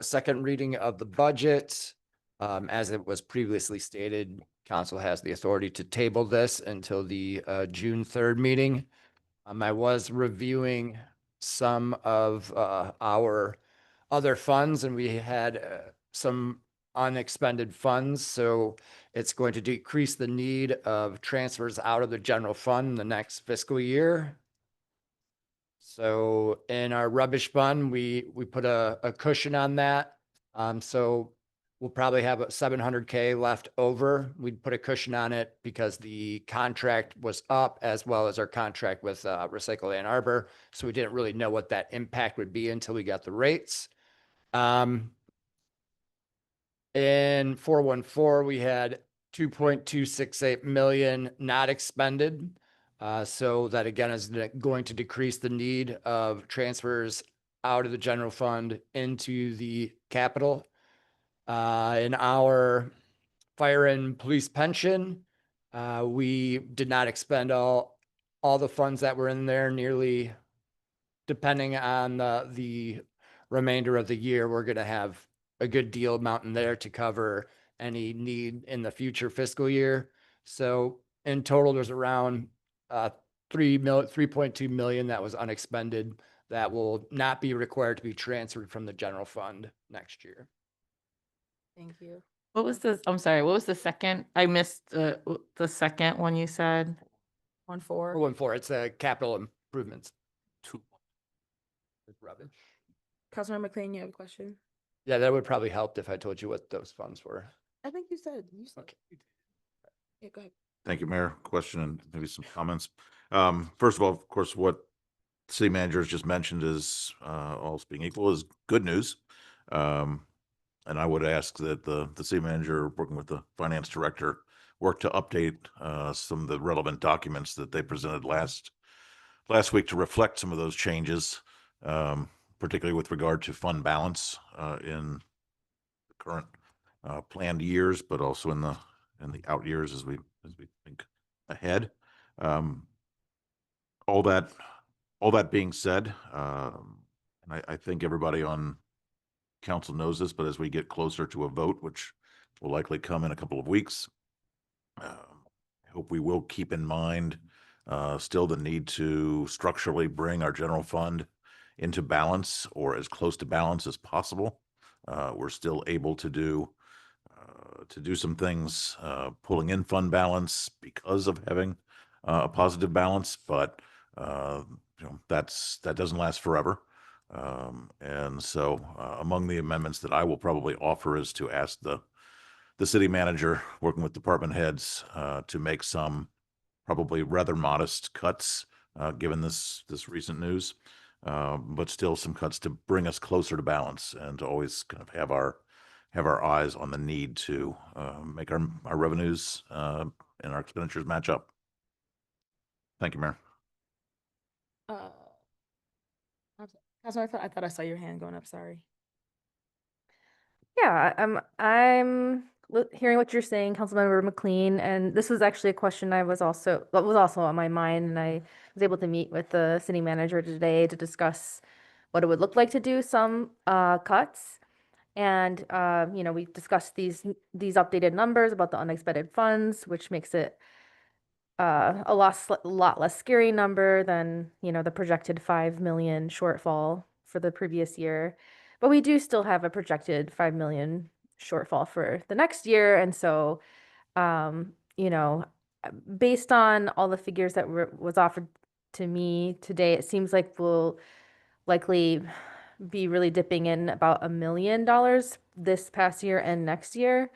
second reading of the budget. As it was previously stated, council has the authority to table this until the June 3rd meeting. I was reviewing some of our other funds, and we had some unexpended funds, so it's going to decrease the need of transfers out of the general fund in the next fiscal year. So in our rubbish fund, we put a cushion on that. So we'll probably have a 700K left over. We'd put a cushion on it because the contract was up, as well as our contract with Recycle Ann Arbor. So we didn't really know what that impact would be until we got the rates. In 414, we had 2.268 million not expended. So that again is going to decrease the need of transfers out of the general fund into the capital. In our fire and police pension, we did not expend all the funds that were in there. Nearly, depending on the remainder of the year, we're going to have a good deal amount in there to cover any need in the future fiscal year. So in total, there's around 3.2 million that was unexpended that will not be required to be transferred from the general fund next year. Thank you. What was the, I'm sorry, what was the second? I missed the second one you said. 14. 414, it's capital improvements. Two. Robin. Councilmember McLean, you have a question? Yeah, that would probably help if I told you what those funds were. I think you said. Okay. Yeah, go ahead. Thank you, Mayor. Question and maybe some comments. First of all, of course, what the city manager has just mentioned is, all else being equal, is good news. And I would ask that the city manager, working with the finance director, work to update some of the relevant documents that they presented last week to reflect some of those changes, particularly with regard to fund balance in the current planned years, but also in the out years as we think ahead. All that being said, and I think everybody on council knows this, but as we get closer to a vote, which will likely come in a couple of weeks, I hope we will keep in mind still the need to structurally bring our general fund into balance or as close to balance as possible. We're still able to do some things, pulling in fund balance because of having a positive balance, but that doesn't last forever. And so among the amendments that I will probably offer is to ask the city manager, working with department heads, to make some probably rather modest cuts, given this recent news, but still some cuts to bring us closer to balance and to always kind of have our eyes on the need to make our revenues and our expenditures match up. Thank you, Mayor. Councilmember, I thought I saw your hand going up. Sorry. Yeah, I'm hearing what you're saying, Councilmember McLean, and this was actually a question was also on my mind, and I was able to meet with the city manager today to discuss what it would look like to do some cuts. And we discussed these updated numbers about the unexpended funds, which makes it a lot less scary number than, you know, the projected 5 million shortfall for the previous year. But we do still have a projected 5 million shortfall for the next year. And so, you know, based on all the figures that was offered to me today, it seems like we'll likely be really dipping in about $1 million this past year and next year.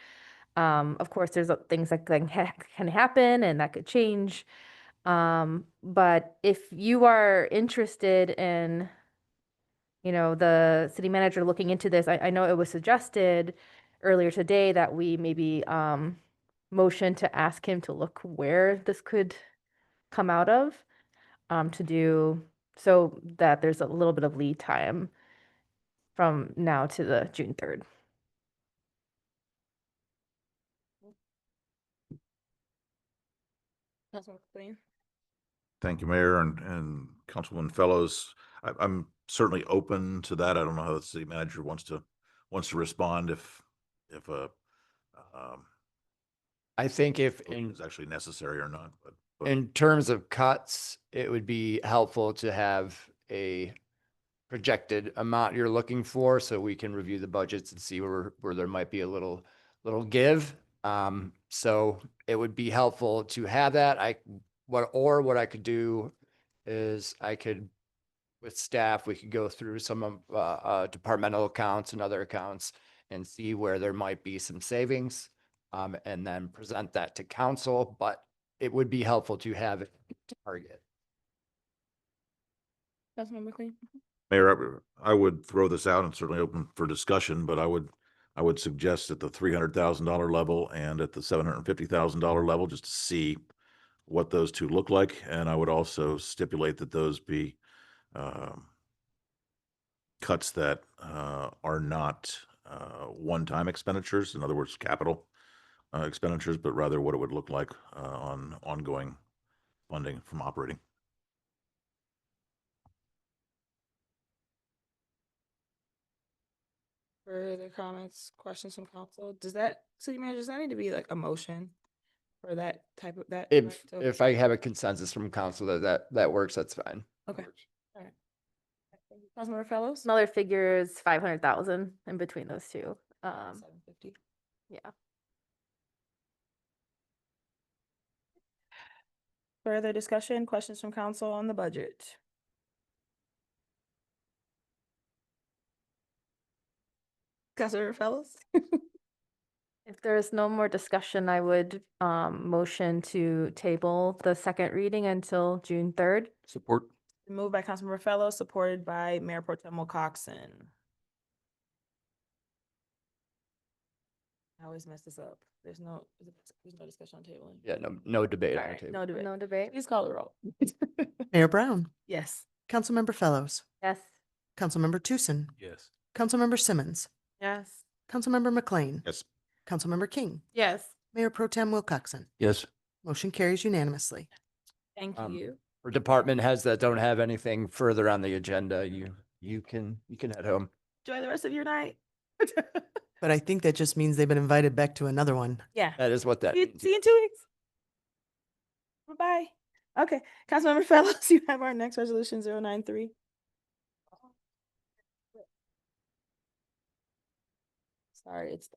Of course, there's things that can happen and that could change. But if you are interested in, you know, the city manager looking into this, I know it was suggested earlier today that we maybe motion to ask him to look where this could come out of, to do so that there's a little bit of lead time from now to the June 3rd. Councilman McLean? Thank you, Mayor and Councilwoman Fellows. I'm certainly open to that. I don't know how the city manager wants to respond if I think if it's actually necessary or not, but in terms of cuts, it would be helpful to have a projected amount you're looking for so we can review the budgets and see where there might be a little give. So it would be helpful to have that. What I could do is with staff, we could go through some of departmental accounts and other accounts and see where there might be some savings, and then present that to council, but it would be helpful to have it target. Councilman McLean? Mayor, I would throw this out and certainly open for discussion, but I would suggest at the $300,000 level and at the $750,000 level, just to see what those two look like. And I would also stipulate that those be cuts that are not one-time expenditures, in other words, capital expenditures, but rather what it would look like on ongoing funding from operating. Further comments, questions from council? Does that, city manager, does that need to be like a motion for that type of that? If I have a consensus from council that works, that's fine. Okay. All right. Councilmember Fellows? Another figure is 500,000 in between those two. 750. Yeah. Further discussion, questions from council on the budget? Councilmember Fellows? If there's no more discussion, I would motion to table the second reading until June 3rd. Support. Moved by Councilmember Fellows, supported by Mayor Pro Tem Wilcoxen. I always mess this up. There's no discussion on tabling. Yeah, no debate All on the right, table. no debate. No debate. Please call the roll. Mayor Brown, Yes. Councilmember Fellows, Yes. Councilmember Tucson, Yes. Councilmember Simmons, Yes. Councilmember McLean, Yes. Councilmember King, Yes. Mayor Pro Tem Wilcoxen. Yes. Motion carries unanimously. Thank you. For department heads that don't have anything further on the agenda, you can head home. Enjoy the rest of your night. But I think that just means they've been invited back to another one. Yeah. That is what that See means. you in 2 weeks. Bye-bye. Okay, Councilmember Fellows, you have our next resolution 093. Sorry, it's the.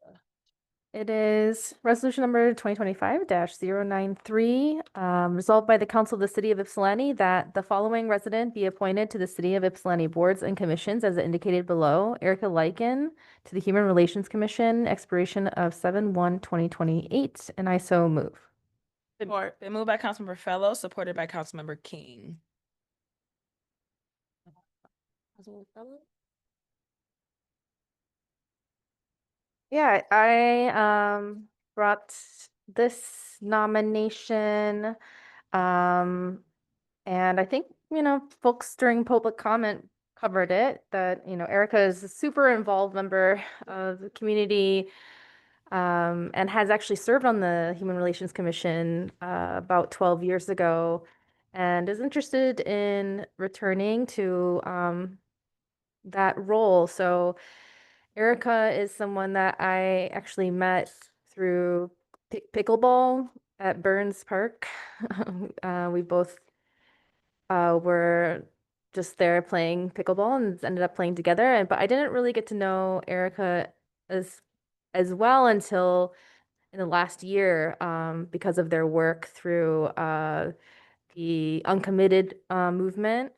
It is resolution number 2025-093, resolved by the Council of the City of Ypsilanti that the following resident be appointed to the City of Ypsilanti boards and commissions as indicated below. Erica Lycan to the Human Relations Commission, expiration of 7/1/2028, and I so move. Support. Been moved by Councilmember Fellows, supported by Councilmember King. Councilmember Fellows? Yeah, I brought this nomination, and I think, you know, folks during public comment covered it, that, you know, Erica is a super involved member of the community, and has actually served on the Human Relations Commission about 12 years ago, and is interested in returning to that role. So Erica is someone that I actually met through pickleball at Burns Park. We both were just there playing pickleball and ended up playing together. And but I didn't really get to know Erica as well until in the last year because of their work through the uncommitted movement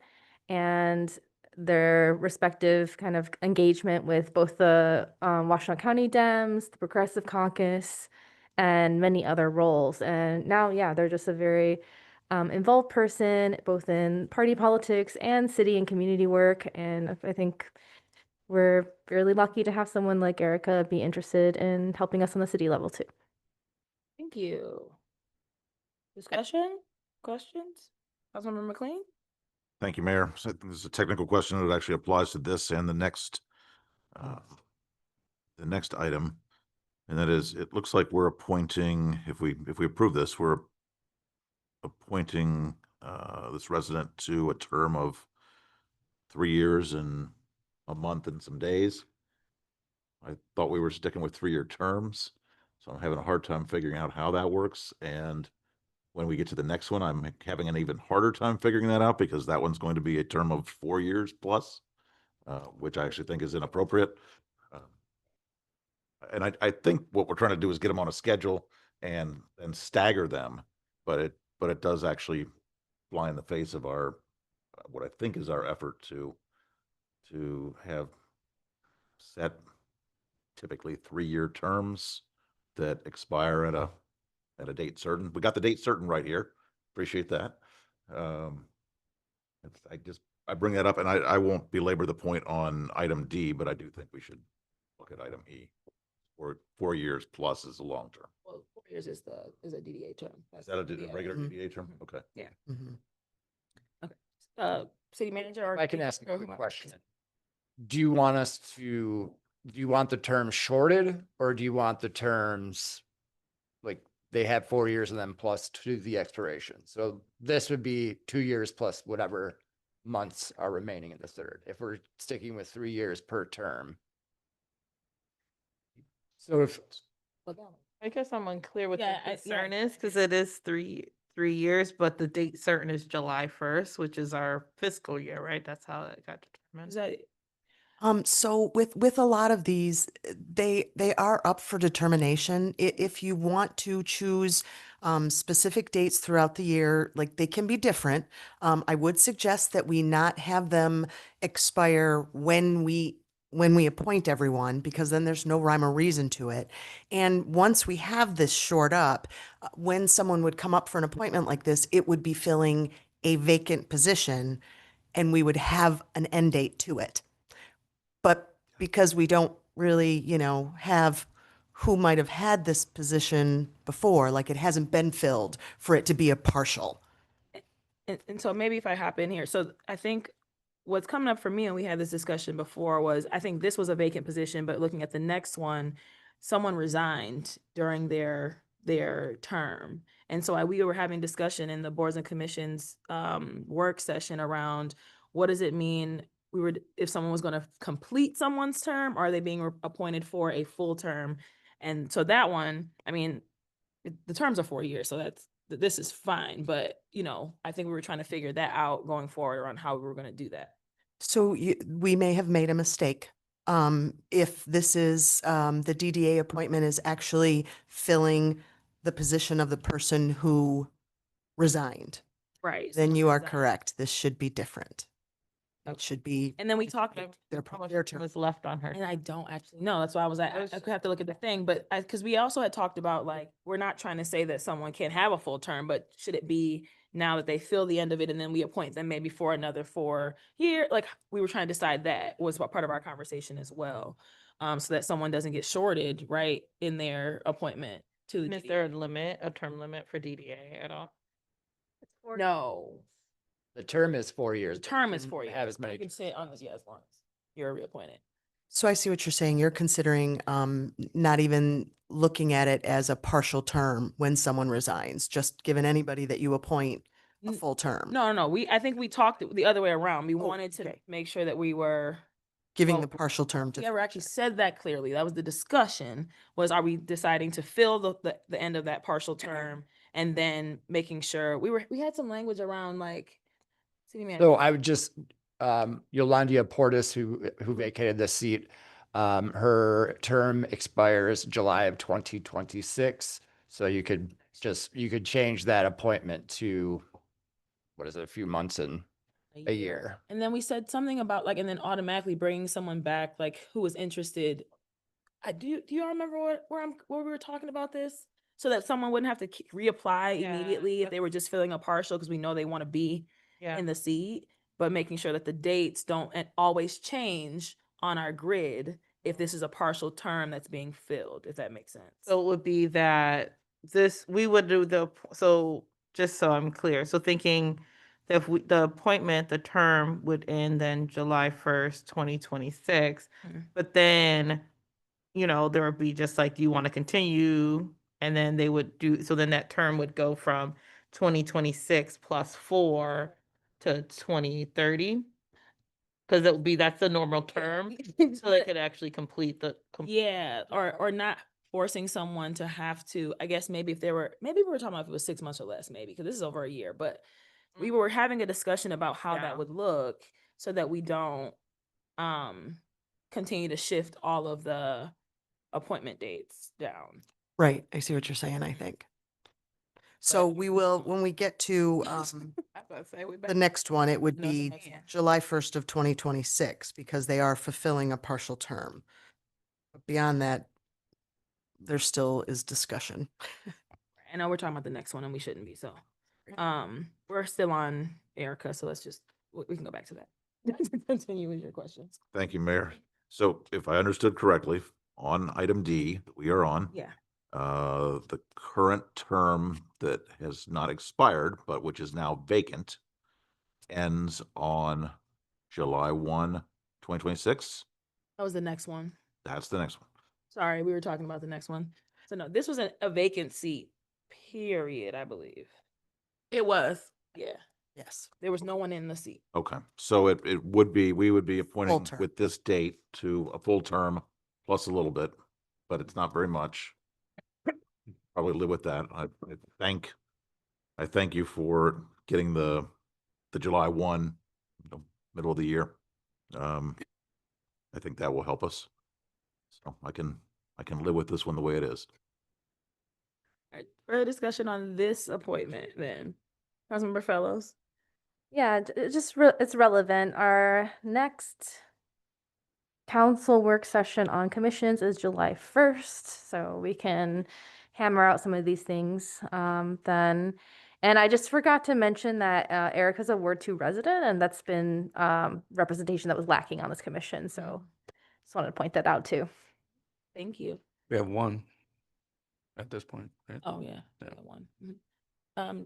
and their respective kind of engagement with both the Washtenaw County Dems, the Progressive Caucus, and many other roles. And now, yeah, they're just a very involved person, both in party politics and city and community work. And I think we're really lucky to have someone like Erica be interested in helping us on the city level too. Thank you. Discussion, questions? Councilmember McLean? Thank you, Mayor. So I think this is a technical question that actually applies to this and the next item. And that is, it looks like we're appointing, if we approve this, we're appointing this resident to a term of 3 years and a month and some days. I thought we were sticking with 3-year terms, so I'm having a hard time figuring out how that works. And when we get to the next one, I'm having an even harder time figuring that out because that one's going to be a term of 4 years plus, which I actually think is inappropriate. And I think what we're trying to do is get them on a schedule and stagger them, but it does actually fly in the face of our what I think is our effort to have set typically 3-year terms that expire at a date certain. We got the date certain right here. Appreciate that. I bring that up, and I won't belabor the point on item D, but I do think we should look at item E. Or 4 years plus is a long term. Well, 4 years is a DDA term. Is that a regular DDA term? Okay. Yeah. Mhm. Okay. City manager or? If I can ask a or quick whomever. question. Do you want the term shorted, or do you want the terms like they have 4 years and then plus to the expiration? So this would be 2 years plus whatever months are remaining in the third, if we're sticking with 3 years per term. So if, I guess I'm unclear what Yeah, the yeah. concern is, because it is three years, but the date certain is July 1st, which is our fiscal year, right? That's how it got determined. Is that, So with a lot of these, they are up for determination. If you want to choose specific dates throughout the year, like they can be different. I would suggest that we not have them expire when we appoint everyone, because then there's no rhyme or reason to it. And once we have this shored up, when someone would come up for an appointment like this, it would be filling a vacant position, and we would have an end date to it. But because we don't really, have who might have had this position before, like it hasn't been filled for it to be a partial. and so maybe if I hop in here, so I think what's coming up for me, and we had this discussion before, was I think this was a vacant position, but looking at the next one, someone resigned during their term. And so we were having discussion in the boards and commissions work session around what does it mean if someone was going to complete someone's term, or are they being appointed for a full term? And so that one, I mean, the terms are 4 years, so this is fine. But, I think we were trying to figure that out going forward on how we were going to do that. So we may have made a mistake. If this is, the DDA appointment is actually filling the position of the person who resigned, Right. then someone you are resigned. correct. This should be different. It should be, And then we talked, How much term is left on her? and I don't actually know. That's why I was I could have to look at the thing, but because we also had talked about, like, we're not trying to say that someone can't have a full term, but should it be now that they fill the end of it and then we appoint them maybe for another 4 year? Like, we were trying to decide that was part of our conversation as well. So that someone doesn't get shorted, right, in their appointment to the Is there a term limit for DDA at all? No, the term is 4 years. the but term you is can 4 years. Have as many. You can sit on this, as long as you're reappointed. so I see what you're saying. You're considering, not even looking at it as a partial term when someone resigns, just giving anybody that you appoint a full term. No. I think we talked the other way around. We Oh, wanted to okay. make sure that we were Giving well, the partial term to. we never actually said that clearly. That was the discussion, was are we deciding to fill the end of that partial term And then making sure we had some language around like city manager. So I would just, Yolanda Portis, who vacated the seat, her term expires July of 2026. So you could change that appointment to, what is it, a few months and a year. And then we said something about like, and then automatically bringing someone back, like who was interested. Do you remember where we were talking about this? So that someone wouldn't have to reapply immediately if they were just filling a partial, because we know they want to be in the seat, but making sure that the dates don't always change on our grid if this is a partial term that's being filled, if that makes sense. So it would be that we would do so just so I'm clear, so thinking that if the appointment, the term would end then July 1st, 2026, but then, there would be just like, do you want to continue? And then they would so then that term would go from 2026 plus 4 to 2030. Because that's the normal term, so they could actually complete Yeah, or not forcing someone to have to, I guess maybe we were talking about if it was 6 months or less, maybe, because this is over a year, but we were having a discussion about how that would look so that we don't continue to shift all of the appointment dates down. Right. I see what you're saying, I think. So we will, when we get to the next one, it would be July 1st of 2026, because they are fulfilling a partial term. But beyond that, there still is discussion. I know we're talking about the next one and we shouldn't be, so we're still on Erica, so we can go back to that. Continue with your questions. Thank you, Mayor. So if I understood correctly, on item D that we are on. Yeah. The current term that has not expired, but which is now vacant, ends on July 1, 2026. That was the next one. That's the next one. Sorry, we were talking about the next one. So no, this was a vacant seat, period, I believe. It was. Yeah. Yes. There was no one in the seat. Okay, so we would be appointing term. with this date to a full term plus a little bit, but it's not very much. Probably live with that. I thank you for getting the July 1, middle of the year. I think that will help us. So I can live with this one the way it is. All right, further discussion on this appointment then. Councilmember Fellows. Yeah, it's relevant. Our next council work session on commissions is July 1st, so we can hammer out some of these things then. And I just forgot to mention that Erica's a Ward 2 resident, and that's been representation that was lacking on this commission. So just wanted to point that out too. Thank you. We have one at this point, right? Oh yeah, one.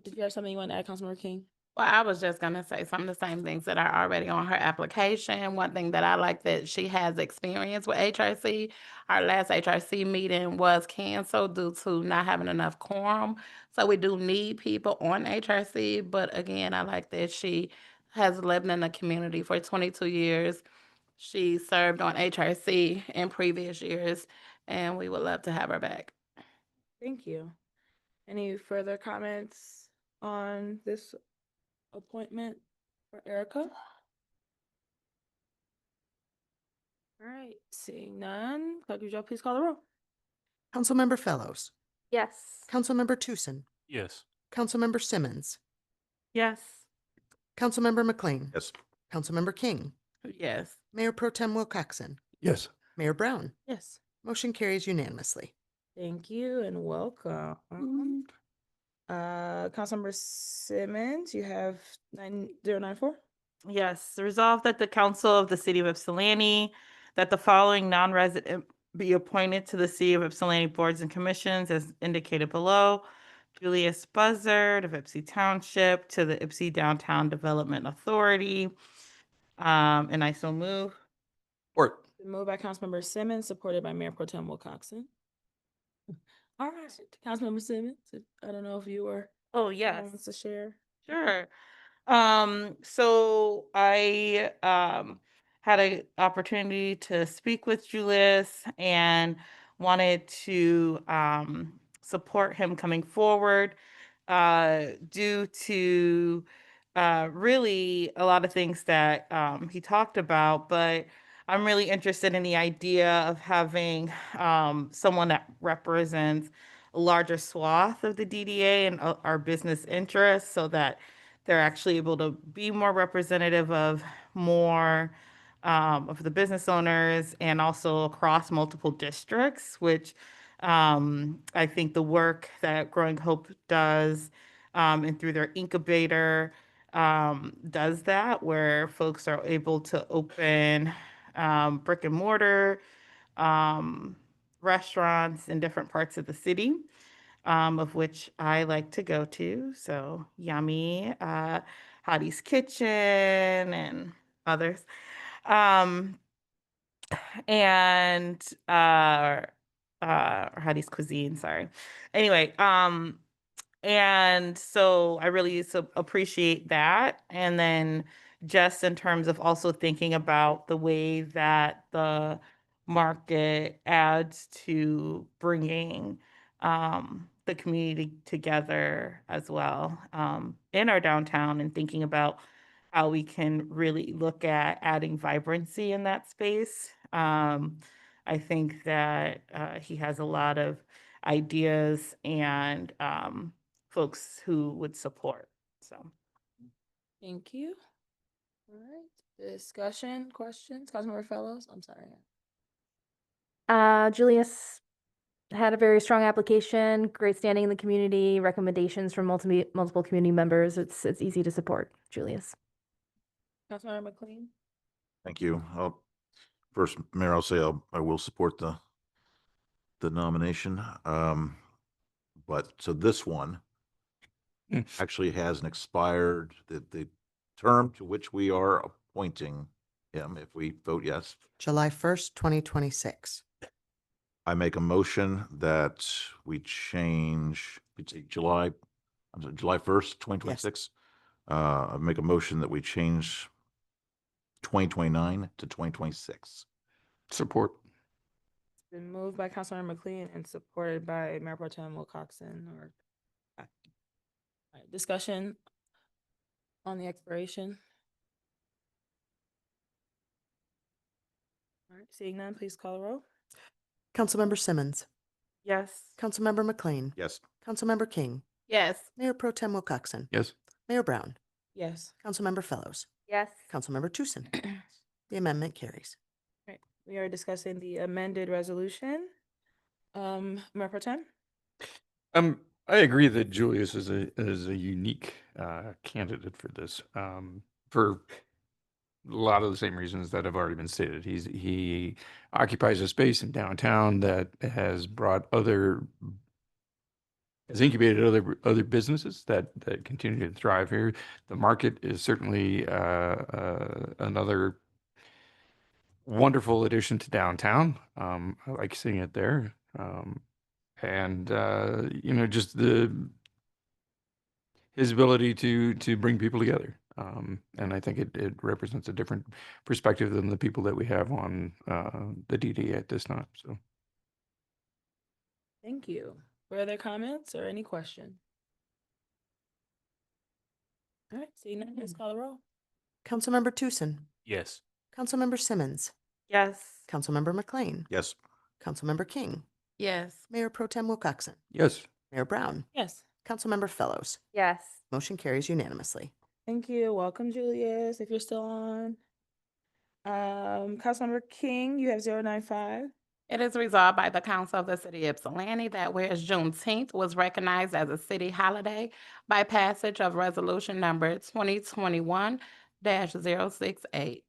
Did you have something you want to add, Councilmember King? Well, I was just gonna say some of the same things that are already on her application. One thing that I like that she has experience with HRC. Our last HRC meeting was canceled due to not having enough quorum. So we do need people on HRC, but again, I like that she has lived in the community for 22 years. She served on HRC in previous years, and we would love to have her back. Thank you. Any further comments on this appointment for Erica? All right, seeing none, clerk, would you please call the roll? Councilmember Fellows, Yes. Councilmember Tucson, Yes. Councilmember Simmons, Yes. Councilmember McLean, Yes. Councilmember King, Yes. Mayor Pro Tem Wilcoxen, Yes. Mayor Brown. Yes. Motion carries unanimously. Thank you and welcome. Councilmember Simmons, you have 9094. Yes, resolved that the Council of the City of Ypsilanti, that the following non-resident be appointed to the City of Ypsilanti boards and commissions as indicated below. Julius Buzzard of Ypsi Township to the Ypsi Downtown Development Authority. And I so move. Or Moved by Councilmember Simmons, supported by Mayor Pro Tem Wilcoxen. All right, Councilmember Simmons, I don't know if you were wants to share. Sure. So I had an opportunity to speak with Julius and wanted to support him coming forward. due to really a lot of things that he talked about, but I'm really interested in the idea of having someone that represents a larger swath of the DDA and our business interests so that they're actually able to be more representative of more of the business owners and also across multiple districts, which I think the work that Growing Hope does and through their incubator does that, where folks are able to open brick and mortar restaurants in different parts of the city, of which I like to go to. So Yummy, Hottie's Kitchen, and others. Um, and Hottie's Cuisine, sorry. Anyway, and so I really appreciate that. And then just in terms of also thinking about the way that the market adds to bringing the community together as well in our downtown, and thinking about how we can really look at adding vibrancy in that space. I think that he has a lot of ideas and folks who would support. So, Thank you. All right. Discussion, questions, Councilmember Fellows? I'm sorry. Julius had a very strong application, great standing in the community, recommendations from multiple community members. It's easy to support Julius. Councilmember McLean? Thank you. First, Mayor, I'll say I will support the nomination. But so this one actually has an expired, the term to which we are appointing him, if we vote yes. July 1st, 2026. I make a motion that we change, it's July 1st, 2026. I make a motion that we change 2029 to 2026. Support. It's been moved by Councilmember McLean and supported by Mayor Pro Tem Wilcoxen. All right, discussion on the expiration. All right, seeing none, please call the roll. Councilmember Simmons. yes. Councilmember McLean. Yes. Councilmember King. Yes. Mayor Pro Tem Wilcoxen. Yes. Mayor Brown. Yes. Councilmember Fellows. Yes. Councilmember Tucson. The amendment carries. All right, we are discussing the amended resolution. Mayor Pro Tem? I agree that Julius is a unique candidate for this, for a lot of the same reasons that have already been stated. He occupies a space in downtown that has incubated other businesses that continue to thrive here. The market is certainly another wonderful addition to downtown. I like seeing it there. And just his ability to bring people together. And I think it represents a different perspective than the people that we have on the DDA at this time. So Thank you. Were there comments or any question? All right, seeing none, please call the roll. Councilmember Tucson. Yes. Councilmember Simmons. Yes. Councilmember McLean. Yes. Councilmember King. Yes. Mayor Pro Tem Wilcoxen. yes. Mayor Brown. Yes. Councilmember Fellows. Yes. Motion carries unanimously. Thank you. Welcome, Julius, if you're still on. Councilmember King, you have 095. It is resolved by the Council of the City of Ypsilanti that whereas Juneteenth was recognized as a city holiday by passage of Resolution Number 2021-068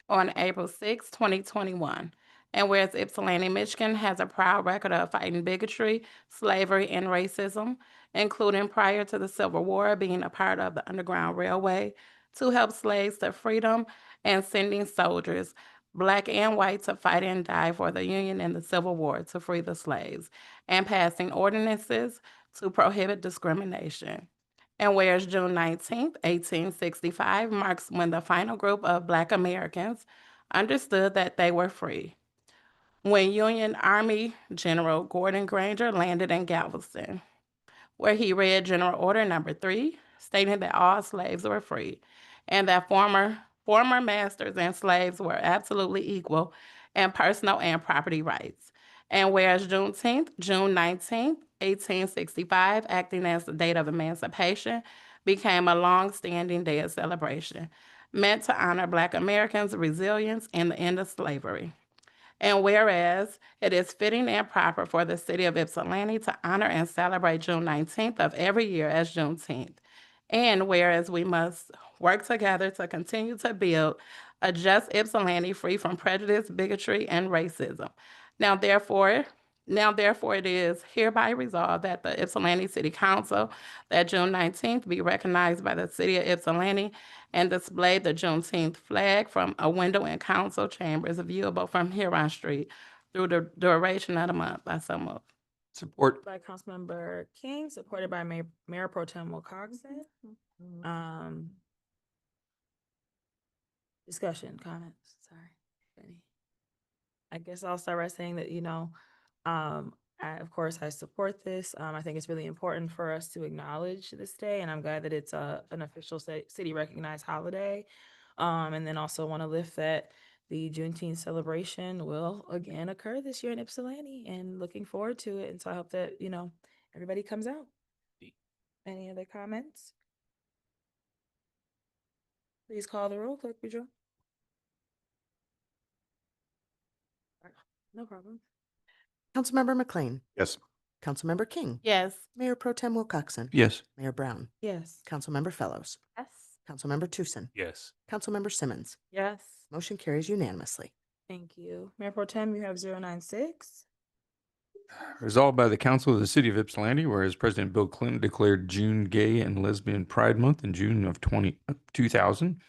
on April 6, 2021. And whereas Ypsilanti, Michigan has a proud record of fighting bigotry, slavery, and racism, including prior to the Civil War being a part of the Underground Railway to help slaves to freedom and sending soldiers, Black and white, to fight and die for the Union in the Civil War to free the slaves, and passing ordinances to prohibit discrimination. And whereas June 19th, 1865 marks when the final group of Black Americans understood that they were free, when Union Army General Gordon Granger landed in Galveston. where he read General Order Number 3, stating that all slaves were free and that former masters and slaves were absolutely equal in personal and property rights. And whereas Juneteenth, June 19th, 1865, acting as the date of emancipation, became a long-standing day of celebration, meant to honor Black Americans' resilience in the end of slavery. And whereas it is fitting and proper for the city of Ypsilanti to honor and celebrate June 19th of every year as Juneteenth. And whereas we must work together to continue to build a just Ypsilanti free from prejudice, bigotry, and racism. Now therefore it is hereby resolved that the Ypsilanti City Council that June 19th be recognized by the city of Ypsilanti and display the Juneteenth flag from a window in council chambers viewable from Huron Street through the duration of the month. I so move. Support. By Councilmember King, supported by Mayor Pro Tem Wilcoxon. Discussion, comments, sorry. Any? I guess I'll start by saying that, of course, I support this. I think it's really important for us to acknowledge this day, and I'm glad that it's an official city recognized holiday. And then also want to lift that the Juneteenth celebration will again occur this year in Ypsilanti, and looking forward to it. And so I hope that, everybody comes out. Any other comments? Please call the roll, Clerk Boudreaux. No problem. Councilmember McLean. Yes. Councilmember King. Yes. Mayor Pro Tem Wilcoxon. Yes. Mayor Brown. Yes. Councilmember Fellows. Yes. Councilmember Tucson. Yes. Councilmember Simmons. Yes. Motion carries unanimously. Thank you. Mayor Pro Tem, you have 096. Resolved by the Council of the City of Ypsilanti, whereas President Bill Clinton declared June Gay and Lesbian Pride Month in June of 2000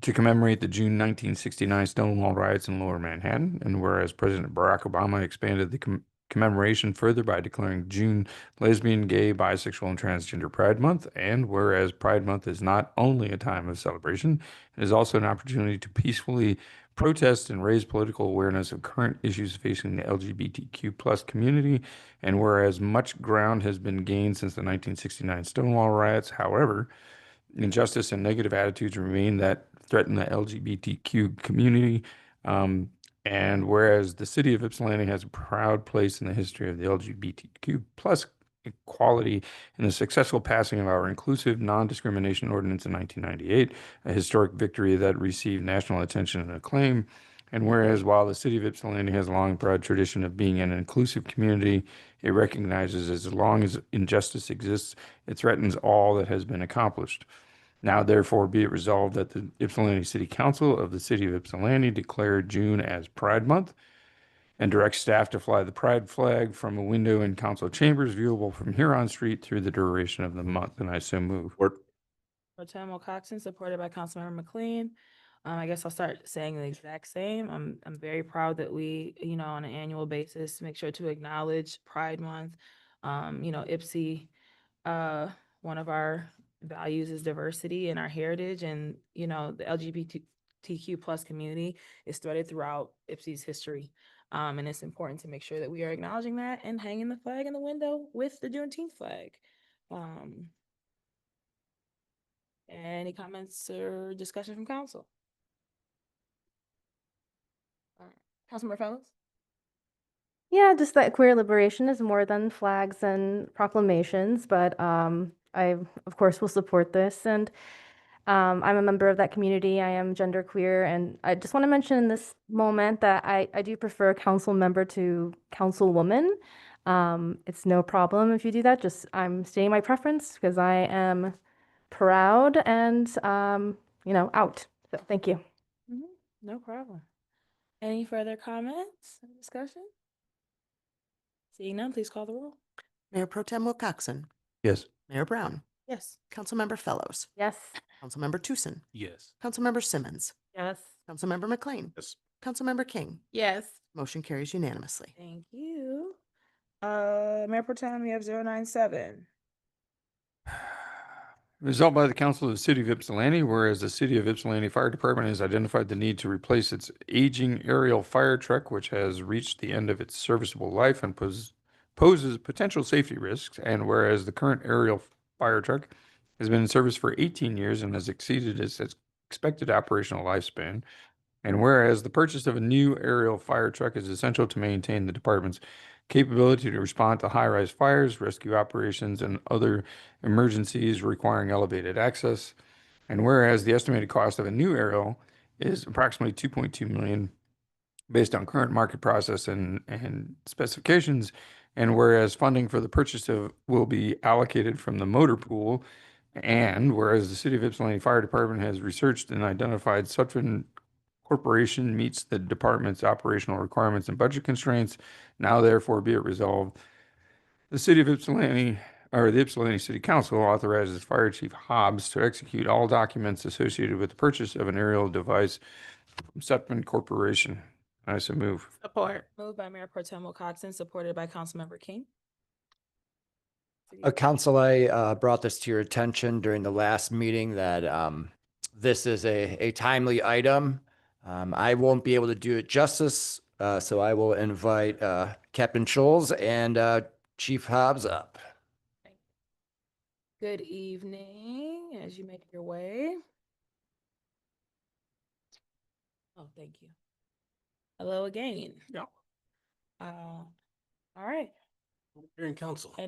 to commemorate the June 1969 Stonewall riots in Lower Manhattan, and whereas President Barack Obama expanded the commemoration further by declaring June Lesbian, Gay, Bisexual, and Transgender Pride Month, and whereas Pride Month is not only a time of celebration, it is also an opportunity to peacefully protest and raise political awareness of current issues facing the LGBTQ plus community, and whereas much ground has been gained since the 1969 Stonewall riots, however, injustice and negative attitudes remain that threaten the LGBTQ community. And whereas the city of Ypsilanti has a proud place in the history of the LGBTQ plus equality in the successful passing of our inclusive non-discrimination ordinance in 1998, a historic victory that received national attention and acclaim. And whereas while the city of Ypsilanti has a long proud tradition of being an inclusive community, it recognizes as long as injustice exists, it threatens all that has been accomplished. Now, therefore, be it resolved that the Ypsilanti City Council of the City of Ypsilanti declare June as Pride Month and direct staff to fly the pride flag from a window in council chambers viewable from Huron Street through the duration of the month. And I so move. Pro Tem Wilcoxon, supported by Councilmember McLean. I guess I'll start saying the exact same. I'm very proud that we, on an annual basis, make sure to acknowledge Pride Month. Ypsi, one of our values is diversity and our heritage, and the LGBTQ plus community is threaded throughout Ypsi's history. And it's important to make sure that we are acknowledging that and hanging the flag in the window with the Juneteenth flag. Any comments or discussion from council? Councilmember Fellows? Yeah, just that queer liberation is more than flags and proclamations, but I, of course, will support this. And I'm a member of that community. I am genderqueer, and I just want to mention in this moment that I do prefer council member to councilwoman. It's no problem if you do that. Just I'm stating my preference because I am proud and out. So thank you. No problem. Any further comments or discussion? Seeing none, please call the roll. Mayor Pro Tem Wilcoxon. Yes. Mayor Brown. Yes. Councilmember Fellows. Yes. Councilmember Tucson. Yes. Councilmember Simmons. Yes. Councilmember McLean. Yes. Councilmember King. Yes. Motion carries unanimously. Thank you. Mayor Pro Tem, you have 097. Resolved by the Council of the City of Ypsilanti, whereas the City of Ypsilanti Fire Department has identified the need to replace its aging aerial fire truck, which has reached the end of its serviceable life and poses potential safety risks, and whereas the current aerial fire truck has been in service for 18 years and has exceeded its expected operational lifespan, and whereas the purchase of a new aerial fire truck is essential to maintain the department's capability to respond to high-rise fires, rescue operations, and other emergencies requiring elevated access, and whereas the estimated cost of a new aerial is approximately 2.2 million based on current market process and specifications, and whereas funding for the purchase of will be allocated from the motor pool, and whereas the City of Ypsilanti Fire Department has researched and identified Sutphen Corporation meets the department's operational requirements and budget constraints, now therefore be it resolved, the City of Ypsilanti, or the Ypsilanti City Council authorizes Fire Chief Hobbs to execute all documents associated with the purchase of an aerial device from Sutphen Corporation. I so move. Support. Moved by Mayor Pro Tem Wilcoxen, supported by Councilmember King. Council, I brought this to your attention during the last meeting that this is a timely item. I won't be able to do it justice, so I will invite Captain Scholes and Chief Hobbs up. Good evening, as you make your way. Oh, thank you. Hello again. Yeah. All right. Here in council. All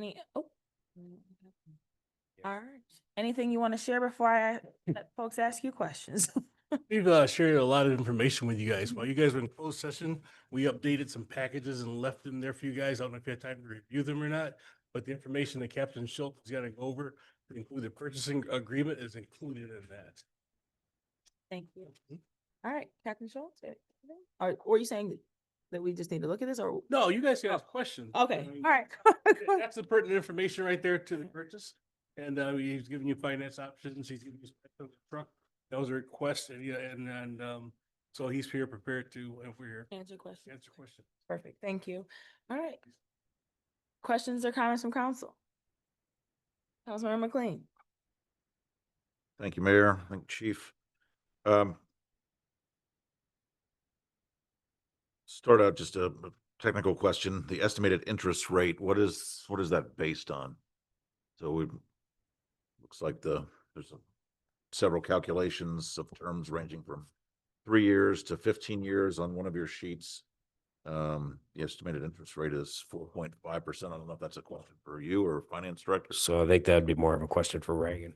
right. Anything you want to share before I let folks ask you questions? We've shared a lot of information with you guys. While you guys were in closed session, we updated some packages and left them there for you guys. I don't know if you had time to review them or not, but the information that Captain Schultz is going to go over to include the purchasing agreement is included in that. Thank you. All right, Captain Schultz. Or were you saying that we just need to look at this, or? No, you guys can ask questions. Okay, I mean, all right. That's the pertinent information right there to the purchase. And he's giving you finance options. He's giving you specs of the truck. That was a request, and yeah, and so he's here prepared to, if we're here. Answer questions. Answer questions. Perfect, thank you. All right. Questions or comments from council? Councilmember McLean. Thank you, Mayor. Thank you, Chief. Start out just a technical question. The estimated interest rate, what is that based on? So looks like there's several calculations of terms ranging from 3 years to 15 years on one of your sheets. The estimated interest rate is 4.5%. I don't know if that's a question for you or finance director. So I think that'd be more of a question for Reagan.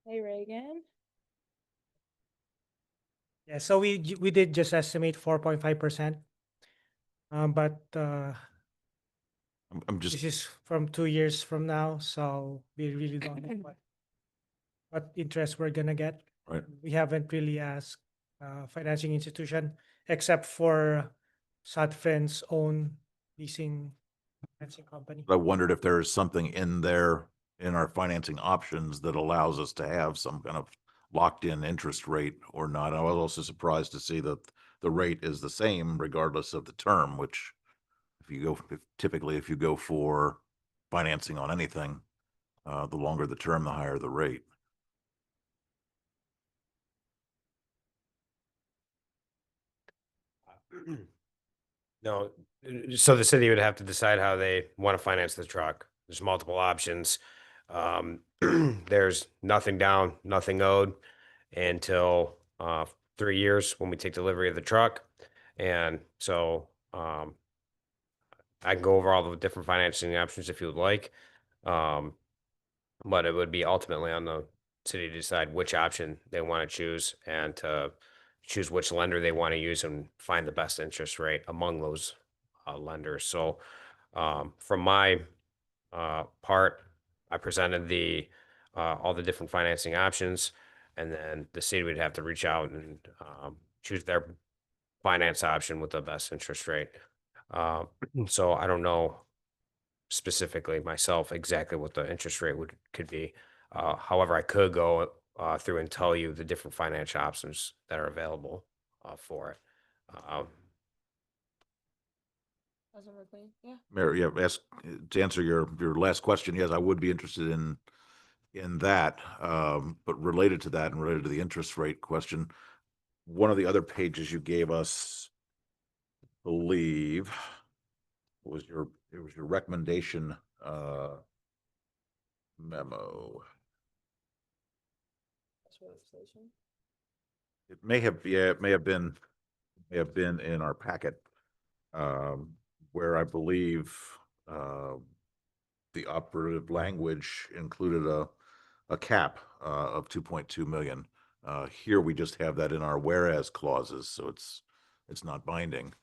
Hey, Reagan. Yeah, so we did just estimate 4.5%. But I'm just this is from 2 years from now, so we really don't know what interest we're gonna get. Right. We haven't really asked financing institution except for Sutphen's own leasing financing company. I wondered if there is something in there in our financing options that allows us to have some kind of locked in interest rate or not. I was also surprised to see that the rate is the same regardless of the term, which typically if you go for financing on anything, the longer the term, the higher the rate. No, so the city would have to decide how they want to finance the truck. There's multiple options. There's nothing down, nothing owed until 3 years when we take delivery of the truck. And so I can go over all the different financing options if you would like. But it would be ultimately on the city to decide which option they want to choose and to choose which lender they want to use and find the best interest rate among those lenders. So from my part, I presented all the different financing options, and then the city would have to reach out and choose their finance option with the best interest rate. So I don't know specifically myself exactly what the interest rate could be. However, I could go through and tell you the different financial options that are available for it. Yeah. Mayor, yeah, to answer your last question, yes, I would be interested in that. But related to that and related to the interest rate question, one of the other pages you gave us, I believe, was your recommendation memo. It may have, yeah, it may have been in our packet, where I believe the operative language included a cap of 2.2 million. Here we just have that in our whereas clauses, so it's not binding.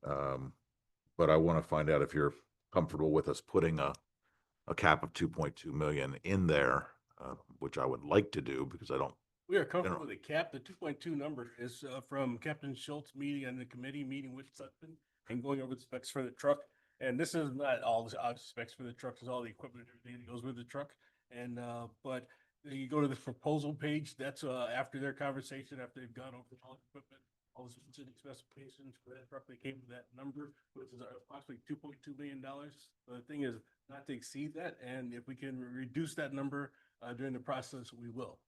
But I want to find out if you're comfortable with us putting a cap of 2.2 million in there, which I would like to do because I don't. We are comfortable with the cap. The 2.2 number is from Captain Schultz meeting and the committee meeting with Sutphen and going over the specs for the truck. And this is not all the specs for the truck, it's all the equipment, everything that goes with the truck. And but you go to the proposal page, that's after their conversation, after they've gone over all the equipment, all the specific specifications for that truck, they came to that number, which is approximately $2.2 million. So the thing is not to exceed that, and if we can reduce that number during the process, we will.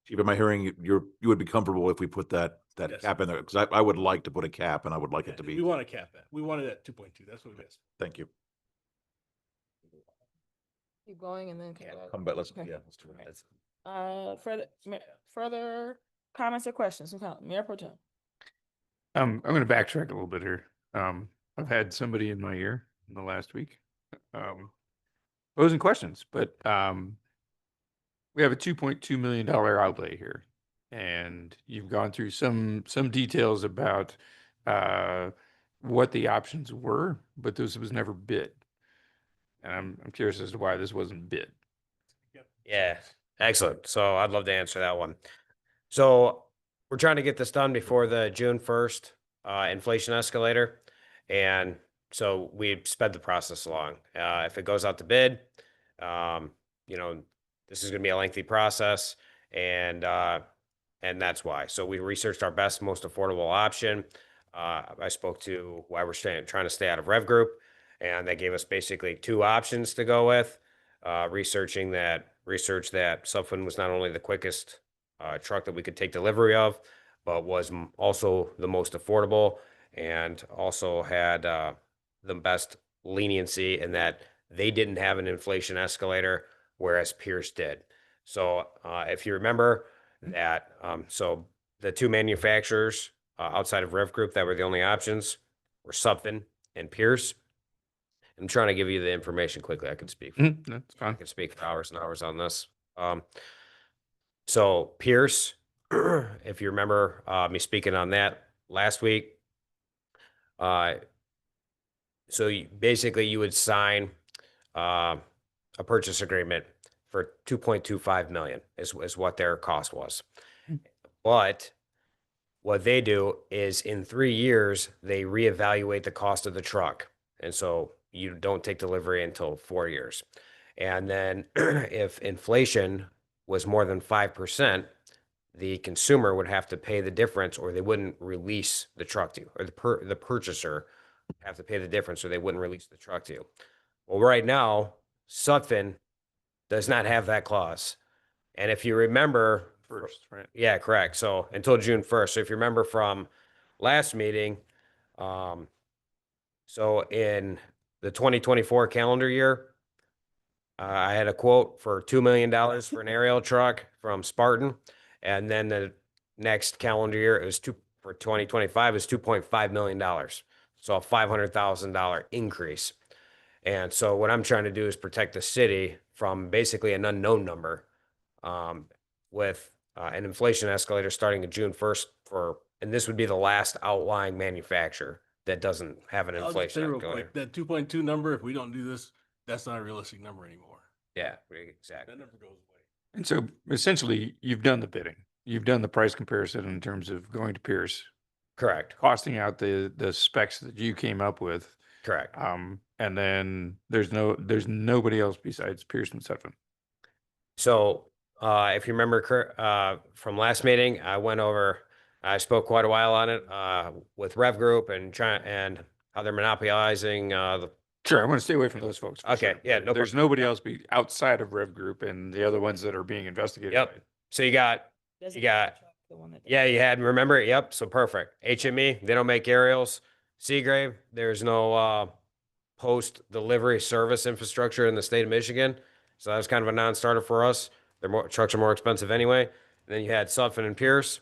Chief, am I hearing you would be comfortable if we put that Yes. cap in there? Because I would like to put a cap, and I would like it to We be. want to cap that. We wanted at 2.2. That's what we asked. Thank you. Keep going and then Come back. Let's, Okay. yeah, let's do that. Further comments or questions from Mayor Pro Tem? I'm going to backtrack a little bit here. I've had somebody in my ear in the last week, posing questions, but we have a $2.2 million outlay here, and you've gone through some details about what the options were, but this was never bid. And I'm curious as to why this wasn't bid. Yeah, excellent. So I'd love to answer that one. So we're trying to get this done before the June 1st inflation escalator. And so we sped the process along. If it goes out to bid, you know, this is going to be a lengthy process, and that's why. So we researched our best, most affordable option. I spoke to why we're trying to stay out of Rev Group, and they gave us basically two options to go with. Research that Sutphen was not only the quickest truck that we could take delivery of, but was also the most affordable, and also had the best leniency in that they didn't have an inflation escalator, whereas Pierce did. So if you remember that, so the two manufacturers outside of Rev Group that were the only options were Sutphen and Pierce. I'm trying to give you the information quickly. I could speak. That's fine. I could speak for hours and hours on this. So Pierce, if you remember me speaking on that last week, so basically you would sign a purchase agreement for 2.25 million is what their cost was. But what they do is in 3 years, they reevaluate the cost of the truck. And so you don't take delivery until 4 years. And then if inflation was more than 5%, the consumer would have to pay the difference, or they wouldn't release the truck to you, or the purchaser have to pay the difference, or they wouldn't release the truck to you. Well, right now, Sutphen does not have that clause. And if you remember, First, right? yeah, correct. So until June 1st. So if you remember from last meeting, so in the 2024 calendar year, I had a quote for $2 million for an aerial truck from Spartan. And then the next calendar year, it was for 2025 is $2.5 million. So a $500,000 increase. And so what I'm trying to do is protect the city from basically an unknown number with an inflation escalator starting in June 1st and this would be the last outlying manufacturer that doesn't have an I'll just inflation say real escalator. quick, that 2.2 number, if we don't do this, that's not a realistic number anymore. Yeah, exactly. That number goes away. And so essentially, you've done the bidding. You've done the price comparison in terms of going to Pierce. Correct. Costing out the specs that you came up with. Correct. And then there's nobody else besides Pierce and Sutphen. So if you remember from last meeting, I went over I spoke quite a while on it with Rev Group and how they're monopolizing the. Sure, I want to stay away from those folks. for Okay, sure. yeah, no There's problem. nobody else outside of Rev Group and the other ones that are being investigated. Yep. So you got, yeah, you had, remember? Yep. So perfect. HME, they don't make aerials. Seagrave, there's no post-delivery service infrastructure in the state of Michigan. So that was kind of a non-starter for us. Trucks are more expensive anyway. And then you had Sutphin and Pierce.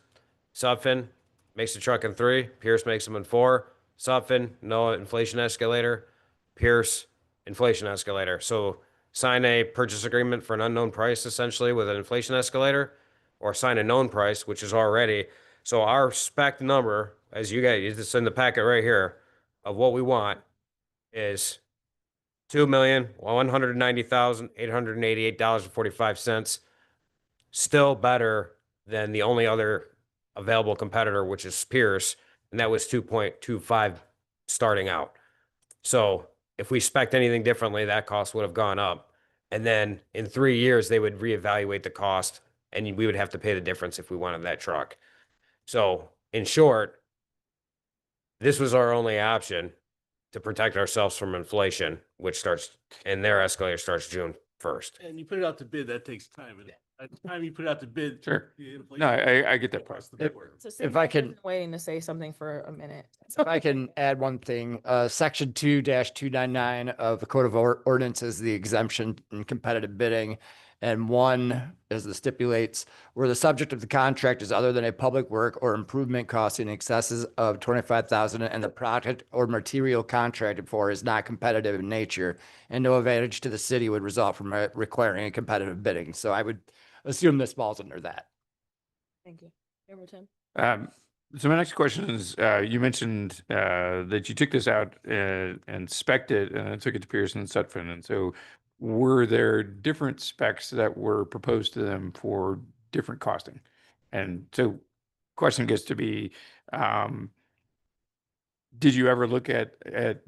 Sutphin makes the truck in 3. Pierce makes them in 4. Sutphin, no inflation escalator. Pierce, inflation escalator. So sign a purchase agreement for an unknown price, essentially, with an inflation escalator, or sign a known price, which is already. So our spec number, as you guys, it's in the packet right here, of what we want is $2,190,888.45. Still better than the only other available competitor, which is Pierce, and that was 2.25 starting out. So if we spec'd anything differently, that cost would have gone up. And then in 3 years, they would reevaluate the cost, and we would have to pay the difference if we wanted that truck. So in short, this was our only option to protect ourselves from inflation, which starts, and their escalator starts June 1st. And you put it out to bid, that takes time. And at the time you put it out to bid. Sure. the inflation No, I get that part. across the board. So If Cindy I has can- been waiting to say something for a minute. If I can add one thing, section 2-299 of the Code of Ordinances, the exemption in competitive bidding. And 1, as it stipulates, where the subject of the contract is other than a public work or improvement costing excesses of 25,000 and the product or material contracted for is not competitive in nature and no advantage to the city would result from requiring a competitive bidding. So I would assume this falls under that. Thank you. Member Tim? So my next question is, you mentioned that you took this out and spec'd it and took it to Pearson and Sutphin. And so were there different specs that were proposed to them for different costing? And so question gets to be, did you ever look at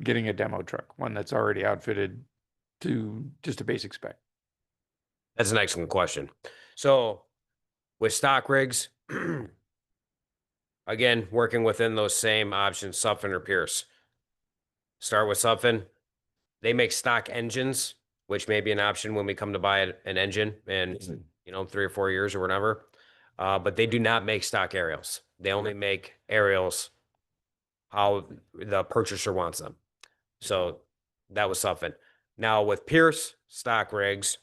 getting a demo truck, one that's already outfitted to just a basic spec? That's an excellent question. So with stock rigs, again, working within those same options, Sutphin or Pierce. Start with Sutphin. They make stock engines, which may be an option when we come to buy an engine in, 3 or 4 years or whatever. But they do not make stock aerials. They only make aerials how the purchaser wants them. So that was Sutphin. Now with Pierce stock rigs,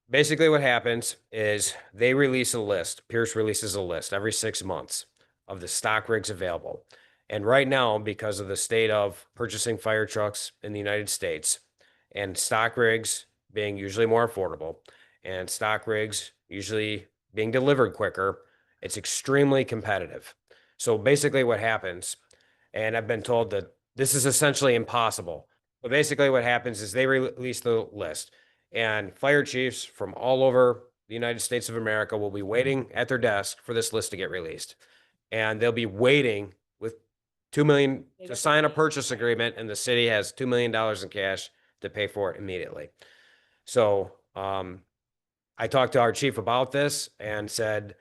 basically what happens is they release a list. Pierce releases a list every 6 months of the stock rigs available. And right now, because of the state of purchasing fire trucks in the United States and stock rigs being usually more affordable and stock rigs usually being delivered quicker, it's extremely competitive. So basically what happens, and I've been told that this is essentially impossible, but basically what happens is they release the list. And fire chiefs from all over the United States of America will be waiting at their desk for this list to get released. And they'll be waiting with $2 million to sign a purchase agreement, and the city has $2 million in cash to pay for it immediately. So I talked to our chief about this and said,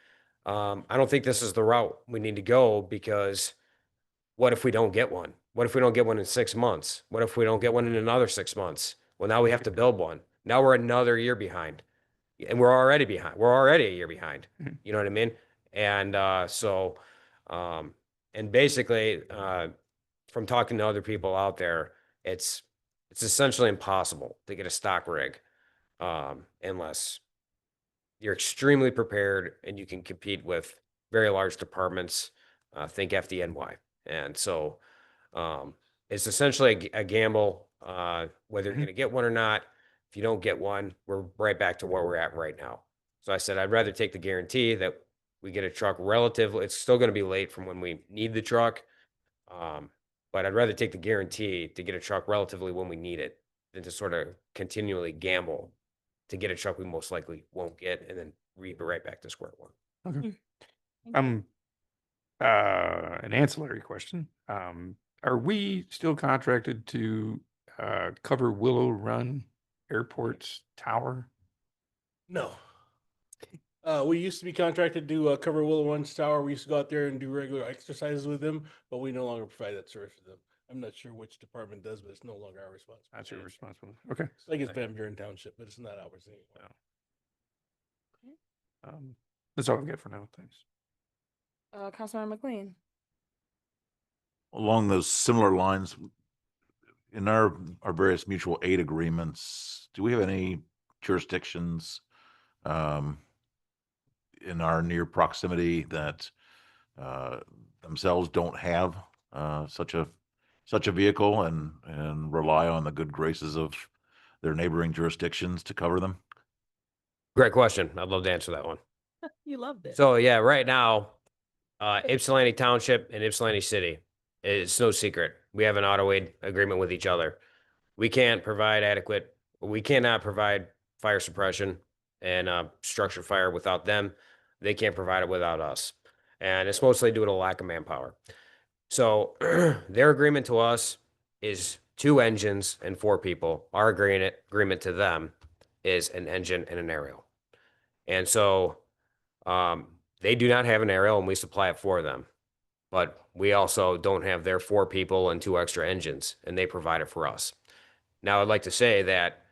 I don't think this is the route we need to go, because what if we don't get one? What if we don't get one in 6 months? What if we don't get one in another 6 months? Well, now we have to build one. Now we're another year behind, and we're already behind. We're already a year behind. You know what I mean? And and basically, from talking to other people out there, it's essentially impossible to get a stock rig unless you're extremely prepared and you can compete with very large departments. Think FDNY, and so it's essentially a gamble whether you're going to get one or not. If you don't get one, we're right back to where we're at right now. So I said, I'd rather take the guarantee that we get a truck relatively, it's still going to be late from when we need the truck. But I'd rather take the guarantee to get a truck relatively when we need it than to sort of continually gamble to get a truck we most likely won't get and then be right back to square one. Okay. An ancillary question. Are we still contracted to cover Willow Run Airport's tower? No. We used to be contracted to cover Willow Run's tower. We used to go out there and do regular exercises with them, but we no longer provide that service for them. I'm not sure which department does, but it's no longer our responsibility. That's your responsibility. Okay. I think it's Van Buren Township, but it's not ours anymore. That's all I've got for now. Thanks. Councilmember McLean. Along those similar lines, in our various mutual aid agreements, do we have any jurisdictions in our near proximity that themselves don't have such a vehicle and rely on the good graces of their neighboring jurisdictions to cover them? Great question. I'd love to answer that one. You loved it. So yeah, right now, Ypsilanti Township and Ypsilanti City, it's no secret. We have an auto aid agreement with each other. We cannot provide fire suppression and structured fire without them. They can't provide it without us. And it's mostly due to lack of manpower. So their agreement to us is 2 engines and 4 people. Our agreement to them is an engine and an aerial. And so they do not have an aerial and we supply it for them. But we also don't have their 4 people and 2 extra engines, and they provide it for us. Now, I'd like to say that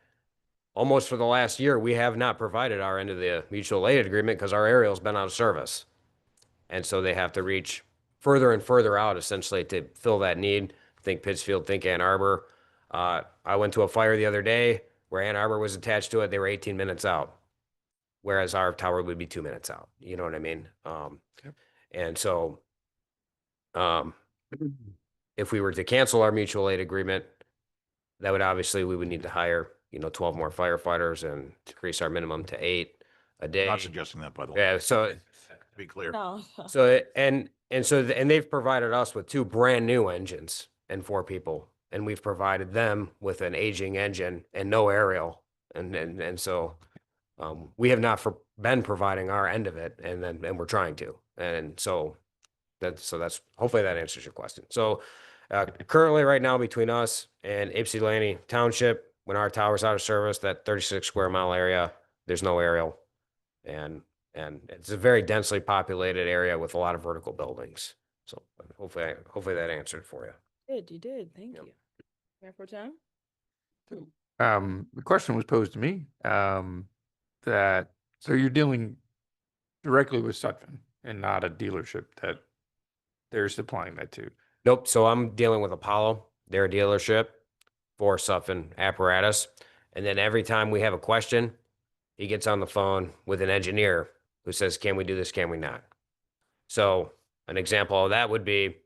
almost for the last year, we have not provided our end of the mutual aid agreement because our aerial's been out of service. And so they have to reach further and further out, essentially, to fill that need. Think Pittsfield, think Ann Arbor. I went to a fire the other day where Ann Arbor was attached to it. They were 18 minutes out, whereas our tower would be 2 minutes out. You know what I mean? And so if we were to cancel our mutual aid agreement, that would obviously, we would need to hire, 12 more firefighters and decrease our minimum to 8 a day. Not suggesting that, by the way. Yeah, so To be clear. No. and they've provided us with 2 brand new engines and 4 people, and we've provided them with an aging engine and no aerial, and so we have not been providing our end of it, and we're trying to, and so that's hopefully that answers your question. So currently, right now, between us and Ypsilanti Township, when our tower's out of service, that 36 square mile area, there's no aerial, and it's a very densely populated area with a lot of vertical buildings. So hopefully that answered it for you. You did. Thank you. Mayor Pro Tem? The question was posed to me, that, so you're dealing directly with Sutphen and not a dealership that they're supplying that to. Nope. So I'm dealing with Apollo, their dealership for Sutphen apparatus. And then every time we have a question, he gets on the phone with an engineer who says, can we do this? Can we not? So an example of that would be,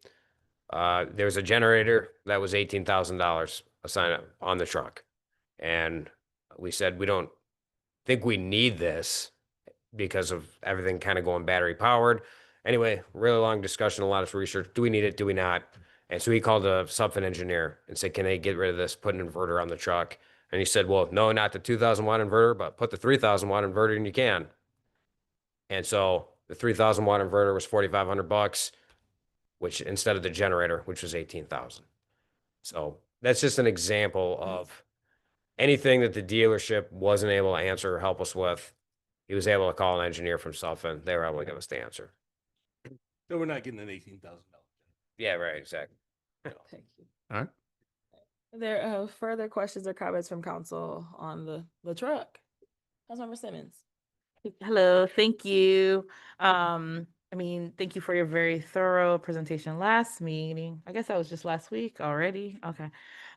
there's a generator that was $18,000 assigned on the truck. And we said, we don't think we need this because of everything kind of going battery powered. Anyway, really long discussion, a lot of research. Do we need it? Do we not? And so he called a Sutphen engineer and said, can they get rid of this, put an inverter on the truck? And he said, well, no, not the 2,000 watt inverter, but put the 3,000 watt inverter and you can. And so the 3,000 watt inverter was $4,500, which instead of the generator, which was 18,000. So that's just an example of anything that the dealership wasn't able to answer or help us with. He was able to call an engineer from Sutphen. They were able to give us the answer. So we're not getting an $18,000. Yeah, right, exactly. Thank you. All right. Are there further questions or comments from council on the truck? Councilmember Simmons. Hello, thank you. Thank you for your very thorough presentation last meeting. I guess that was just last week already. Okay.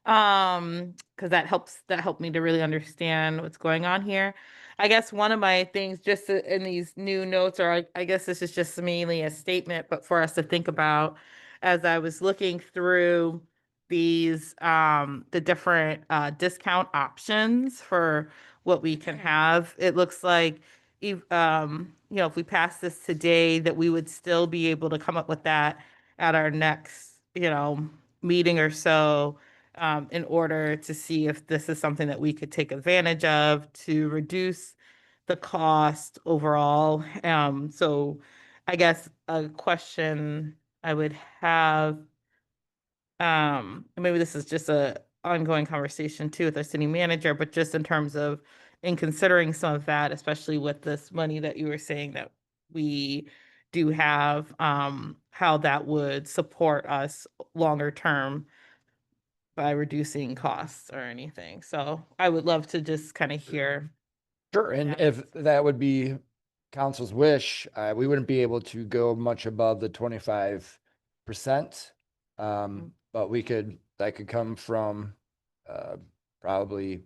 Because that helped me to really understand what's going on here. I guess one of my things just in these new notes, or I guess this is just mainly a statement, but for us to think about as I was looking through these, the different discount options for what we can have, it looks like if we pass this today, that we would still be able to come up with that at our next, meeting or so, in order to see if this is something that we could take advantage of to reduce the cost overall. So I guess a question I would have, maybe this is just a ongoing conversation too with our city manager, but just in terms of in considering some of that, especially with this money that you were saying that we do have, how that would support us longer term by reducing costs or anything. So I would love to just kind of hear. Sure, and if that would be council's wish, we wouldn't be able to go much above the 25%. But that could come from, probably,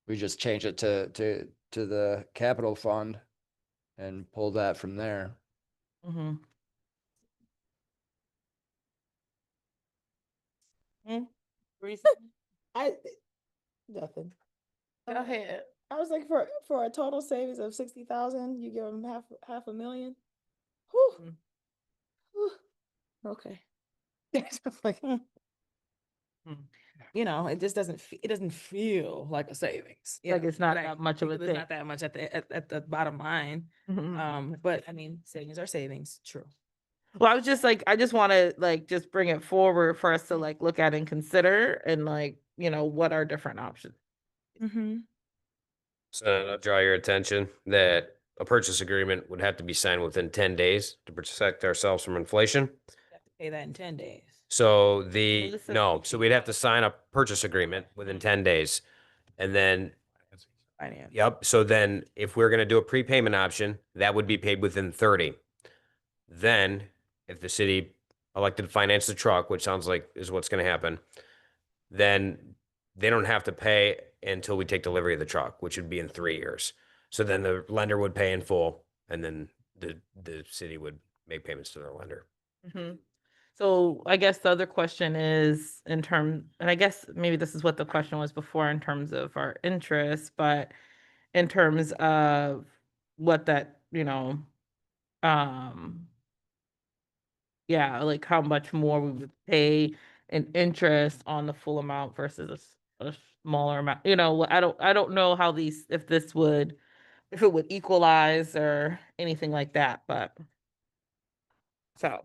we just change it to the capital fund and pull that from there. Mm-hmm. Nothing. Go ahead. I was like, for a total savings of 60,000, you give them half a million. Whew. Whew. Okay. Like, you know, it just it doesn't feel like a savings. Like it's not that much of a It's thing. not that much at the bottom line. But I mean, savings are savings. True. Well, I was just like, I just want to like just bring it forward for us to like look at and consider and like, you know, what are different options. Mm-hmm. So I'll draw your attention that a purchase agreement would have to be signed within 10 days to protect ourselves from inflation. Pay that in 10 days. So so we'd have to sign a purchase agreement within 10 days. And then, Finance. yep. So then if we're going to do a prepayment option, that would be paid within 30. Then if the city elected to finance the truck, which sounds like is what's going to happen, then they don't have to pay until we take delivery of the truck, which would be in 3 years. So then the lender would pay in full, and then the city would make payments to their lender. Mm-hmm. So I guess the other question is and I guess maybe this is what the question was before in terms of our interest, but in terms of what that, you know, yeah, like how much more we would pay in interest on the full amount versus a smaller amount. You know, I don't know how if it would equalize or anything like that, but so.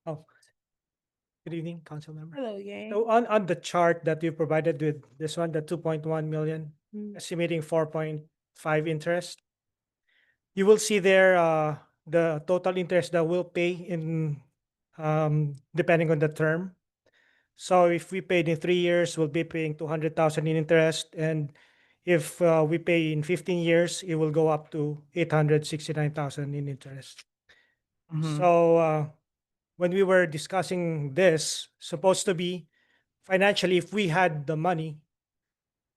Oh, good evening, council member. Hello, Yang. So on the chart that you provided with this one, the 2.1 million, estimating 4.5 interest, you will see there the total interest that we'll pay in depending on the term. So if we paid in 3 years, we'll be paying 200,000 in interest, and if we pay in 15 years, it will go up to 869,000 in interest. So when we were discussing this, supposed to be financially, if we had the money,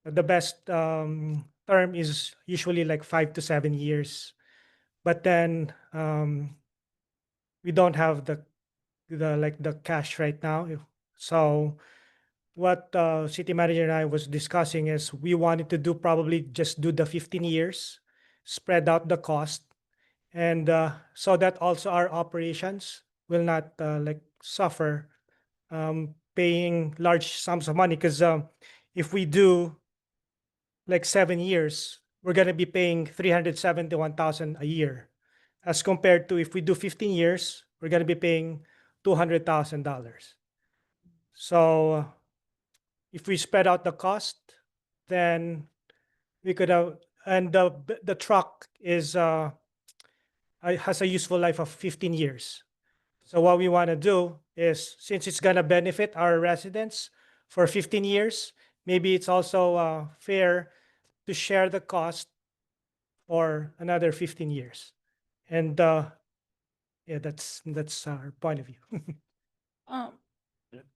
the best term is usually like 5 to 7 years. But then we don't have the cash right now. So what city manager and I was discussing is we wanted to do probably just do the 15 years, spread out the cost, and so that also our operations will not suffer paying large sums of money, because if we do like 7 years, we're going to be paying 371,000 a year, as compared to if we do 15 years, we're going to be paying $200,000. So if we spread out the cost, then we could have, and the truck is has a useful life of 15 years. So what we want to do is, since it's going to benefit our residents for 15 years, maybe it's also fair to share the cost for another 15 years. And yeah, that's our point of view.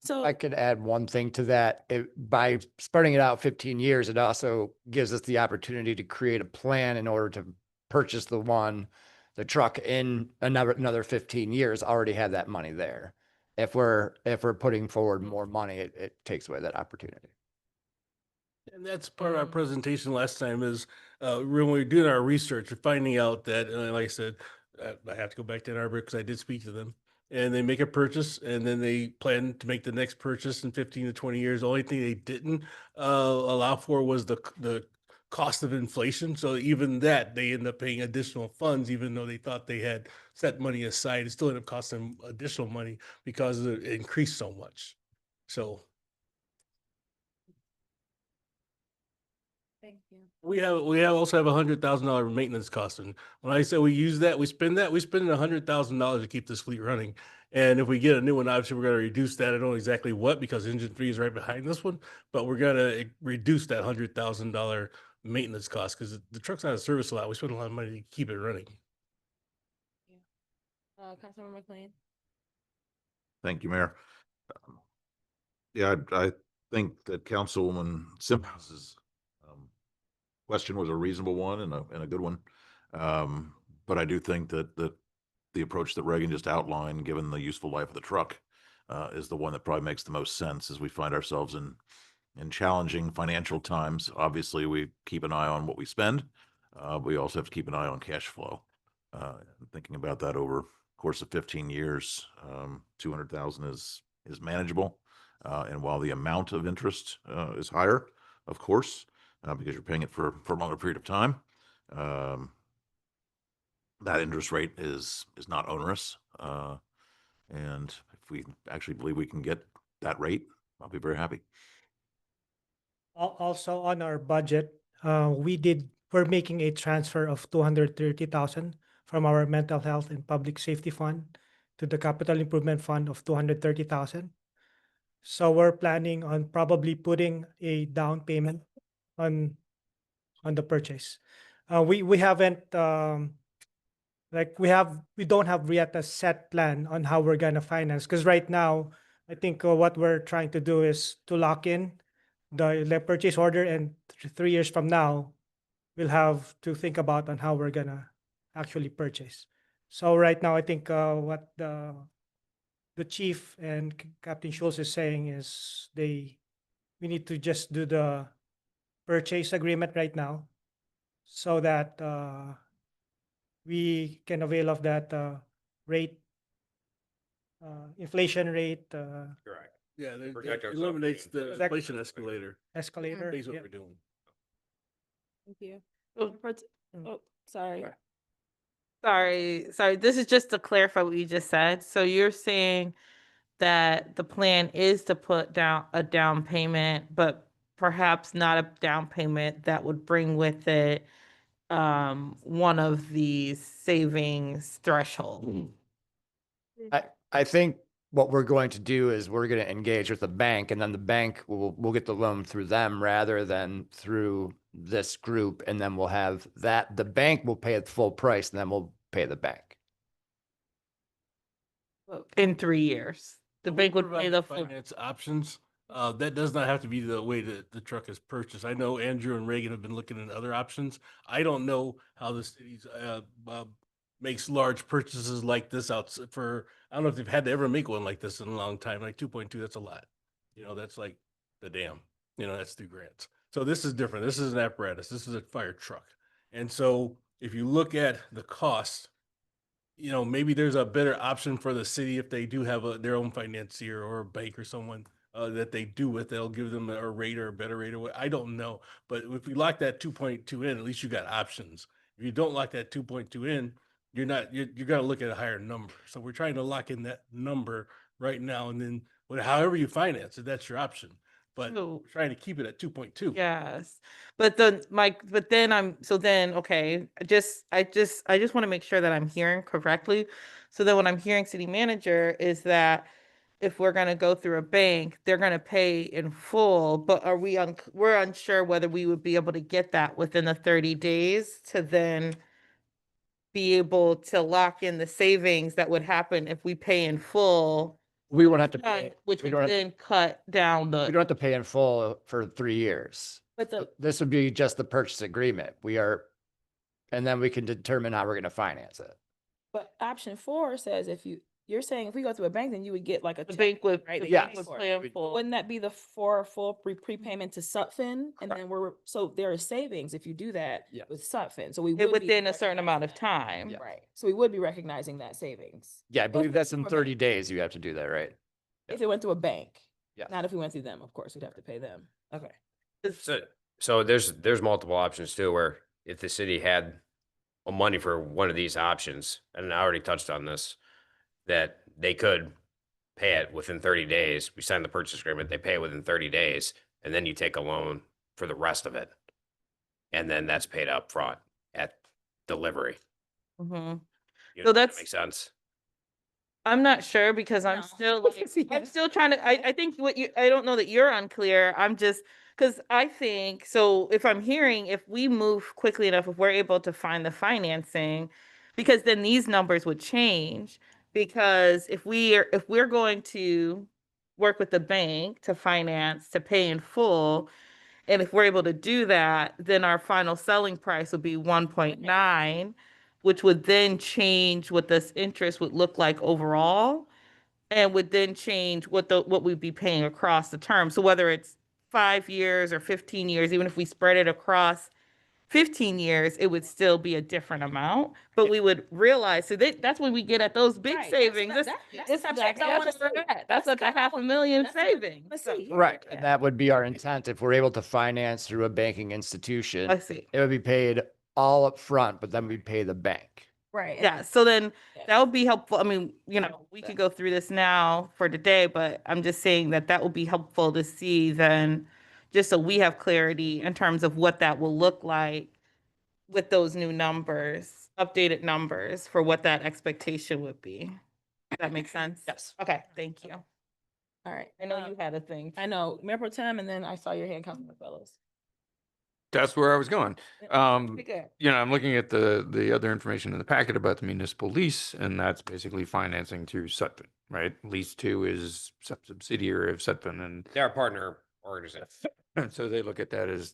So I could add one thing to that. By spreading it out 15 years, it also gives us the opportunity to create a plan in order to purchase the truck in another 15 years, already have that money there. If we're putting forward more money, it takes away that opportunity. And that's part of our presentation last time is when we were doing our research, we're finding out that, and like I said, I have to go back to Ann Arbor because I did speak to them. And they make a purchase, and then they plan to make the next purchase in 15 to 20 years. The only thing they didn't allow for was the cost of inflation. So even that, they end up paying additional funds, even though they thought they had set money aside. It still ended up costing them additional money because it increased so much. So Thank you. We also have $100,000 maintenance cost. And when I say we use that, we spend $100,000 to keep this fleet running. And if we get a new one, obviously we're going to reduce that. I don't know exactly what, because engine 3 is right behind this one, but we're going to reduce that $100,000 maintenance cost because the truck's out of service a lot. We spend a lot of money to keep it running. Councilmember McLean. Thank you, Mayor. Yeah, I think that Councilwoman Simhouse's question was a reasonable one and a good one. But I do think that the approach that Reagan just outlined, given the useful life of the truck, is the one that probably makes the most sense as we find ourselves in challenging financial times. Obviously, we keep an eye on what we spend. We also have to keep an eye on cash flow. Thinking about that over the course of 15 years, 200,000 is manageable. And while the amount of interest is higher, of course, because you're paying it for a longer period of time, that interest rate is not onerous. And if we actually believe we can get that rate, I'll be very happy. Also on our budget, we're making a transfer of 230,000 from our mental health and public safety fund to the capital improvement fund of 230,000. So we're planning on probably putting a down payment on the purchase. We haven't we don't have yet a set plan on how we're gonna finance, because right now I think what we're trying to do is to lock in the purchase order, and 3 years from now we'll have to think about on how we're gonna actually purchase. So right now I think what the chief and Captain Schultz is saying is we need to just do the purchase agreement right now so that we can avail of that rate, inflation rate. Correct. Yeah, that Protect ourselves eliminates being- the Protect- inflation escalator. Escalator. Pays what yeah. we're doing. Thank you. Oh, Sorry. Sorry. This is just to clarify what you just said. So you're saying that the plan is to put down a down payment, but perhaps not a down payment that would bring with it one of these savings thresholds. I think what we're going to do is we're going to engage with the bank, and then the bank will get the loan through them rather than through this group. And then we'll have that, the bank will pay the full price, and then we'll pay the bank. In 3 years. The bank would pay Provide the full. finance options. That does not have to be the way that the truck is purchased. I know Andrew and Reagan have been looking at other options. I don't know how the city's makes large purchases like this out for, I don't know if they've had to ever make one like this in a long time. Like 2.2, that's a lot. That's like the dam. That's through grants. So this is different. This is an apparatus. This is a fire truck. And so if you look at the cost, maybe there's a better option for the city if they do have their own financier or a bank or someone that they do with. They'll give them a rate or a better rate or what. I don't know. But if we lock that 2.2 in, at least you got options. If you don't lock that 2.2 in, you're going to look at a higher number. So we're trying to lock in that number right now. And then however you finance it, that's your option. But we're trying to keep it at 2.2. Yes. But then okay, I just want to make sure that I'm hearing correctly. So then what I'm hearing city manager is that if we're going to go through a bank, they're going to pay in full, but we're unsure whether we would be able to get that within the 30 days to then be able to lock in the savings that would happen if we pay in full. We won't have to pay. Which we would don't have- then cut down We don't have to pay in full for 3 years. But This would be just the purchase agreement. And then we can determine how we're going to finance it. But option 4 says you're saying if we go through a bank, then you would get like a The check, bank would, right? the that Yeah. you bank pay would for. pay in full. Wouldn't that be the full prepayment to Sutphen? And then so there is savings if you do that Yeah. with Sutphen. So we would be Within a certain amount of recognizing time. that, right? So we would be recognizing that savings Yeah, I believe that's in for 30 days. You have to do that, right? if it went through a bank. Yeah. Not if we went through them, of course, we'd have to pay them. Okay. So there's multiple options too, where if the city had money for one of these options, and I already touched on this, that they could pay it within 30 days. We sign the purchase agreement, they pay it within 30 days, and then you take a loan for the rest of it. And then that's paid up front at delivery. Mhm. You So know, that that's- makes sense. I'm not sure because I'm still like, I'm still trying to, I think I don't know that you're unclear. I'm just, because I think, so if I'm hearing, if we move quickly enough, if we're able to find the financing, because then these numbers would change. Because if we're going to work with the bank to finance, to pay in full, and if we're able to do that, then our final selling price would be 1.9, which would then change what this interest would look like overall, and would then change what we'd be paying across the term. So whether it's 5 years or 15 years, even if we spread it across 15 years, it would still be a different amount, but we would realize, so that's when we get at those big Right, savings. that's the type of checks I wanna see. That's at the $500,000 savings. So- Right, and that would be our intent if we're able to finance through a banking institution. I see. It would be paid all up front, but then we pay the bank. Right. Yeah, so then that would be helpful. I mean, we could go through this now for today, but I'm just saying that will be helpful to see then, just so we have clarity in terms of what that will look like with those new numbers, updated numbers for what that expectation would be. Does that make sense? Yes. Okay, thank you. All right. I know you had a thing. I know, Mayor Pro Tem, and then I saw your hand, Councilman Fellows. That's where I was going. Pretty good. I'm looking at the other information in the packet about the municipal lease, and that's basically financing through Sutphen, right? Lease 2 is subsidiary of Sutphen, and They're a partner organization. so they look at that as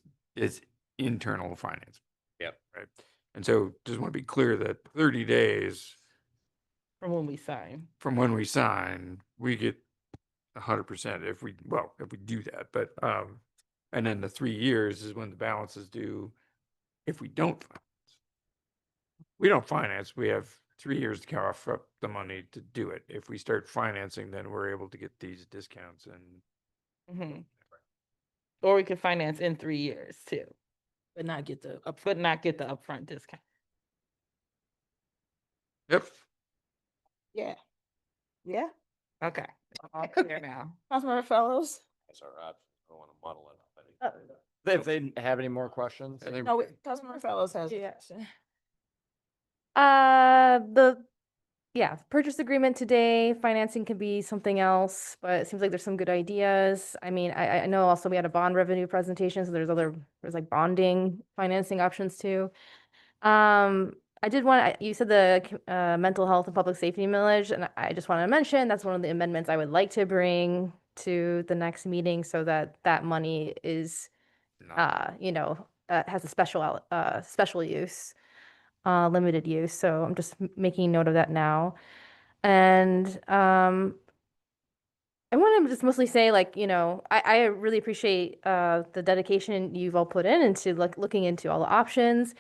internal finance. Yep. Right. And so just want to be clear that 30 days From when we sign. from when we sign, we get 100% if we do that. But, and then the 3 years is when the balance is due if we don't finance. We don't finance, we have 3 years to cough up the money to do it. If we start financing, then we're able to get these discounts and Mhm. Or we could finance in 3 years too, But not get the but not get the upfront discount. Yep. Yeah. Yeah. Okay, all clear now. Councilmember Fellows? That's our option. I don't want to muddle it up. If they have any more questions. No, Councilmember Fellows has a Yeah. question. Yeah, purchase agreement today, financing can be something else, but it seems like there's some good ideas. I mean, I know also we had a bond revenue presentation, so there's like bonding financing options too. I did want, you said the mental health and public safety millage, and I just want to mention, that's one of the amendments I would like to bring to the next meeting so that that money is, has a special use, limited use. So I'm just making note of that now. And I want to just mostly say, I really appreciate the dedication you've all put in into looking into all the options.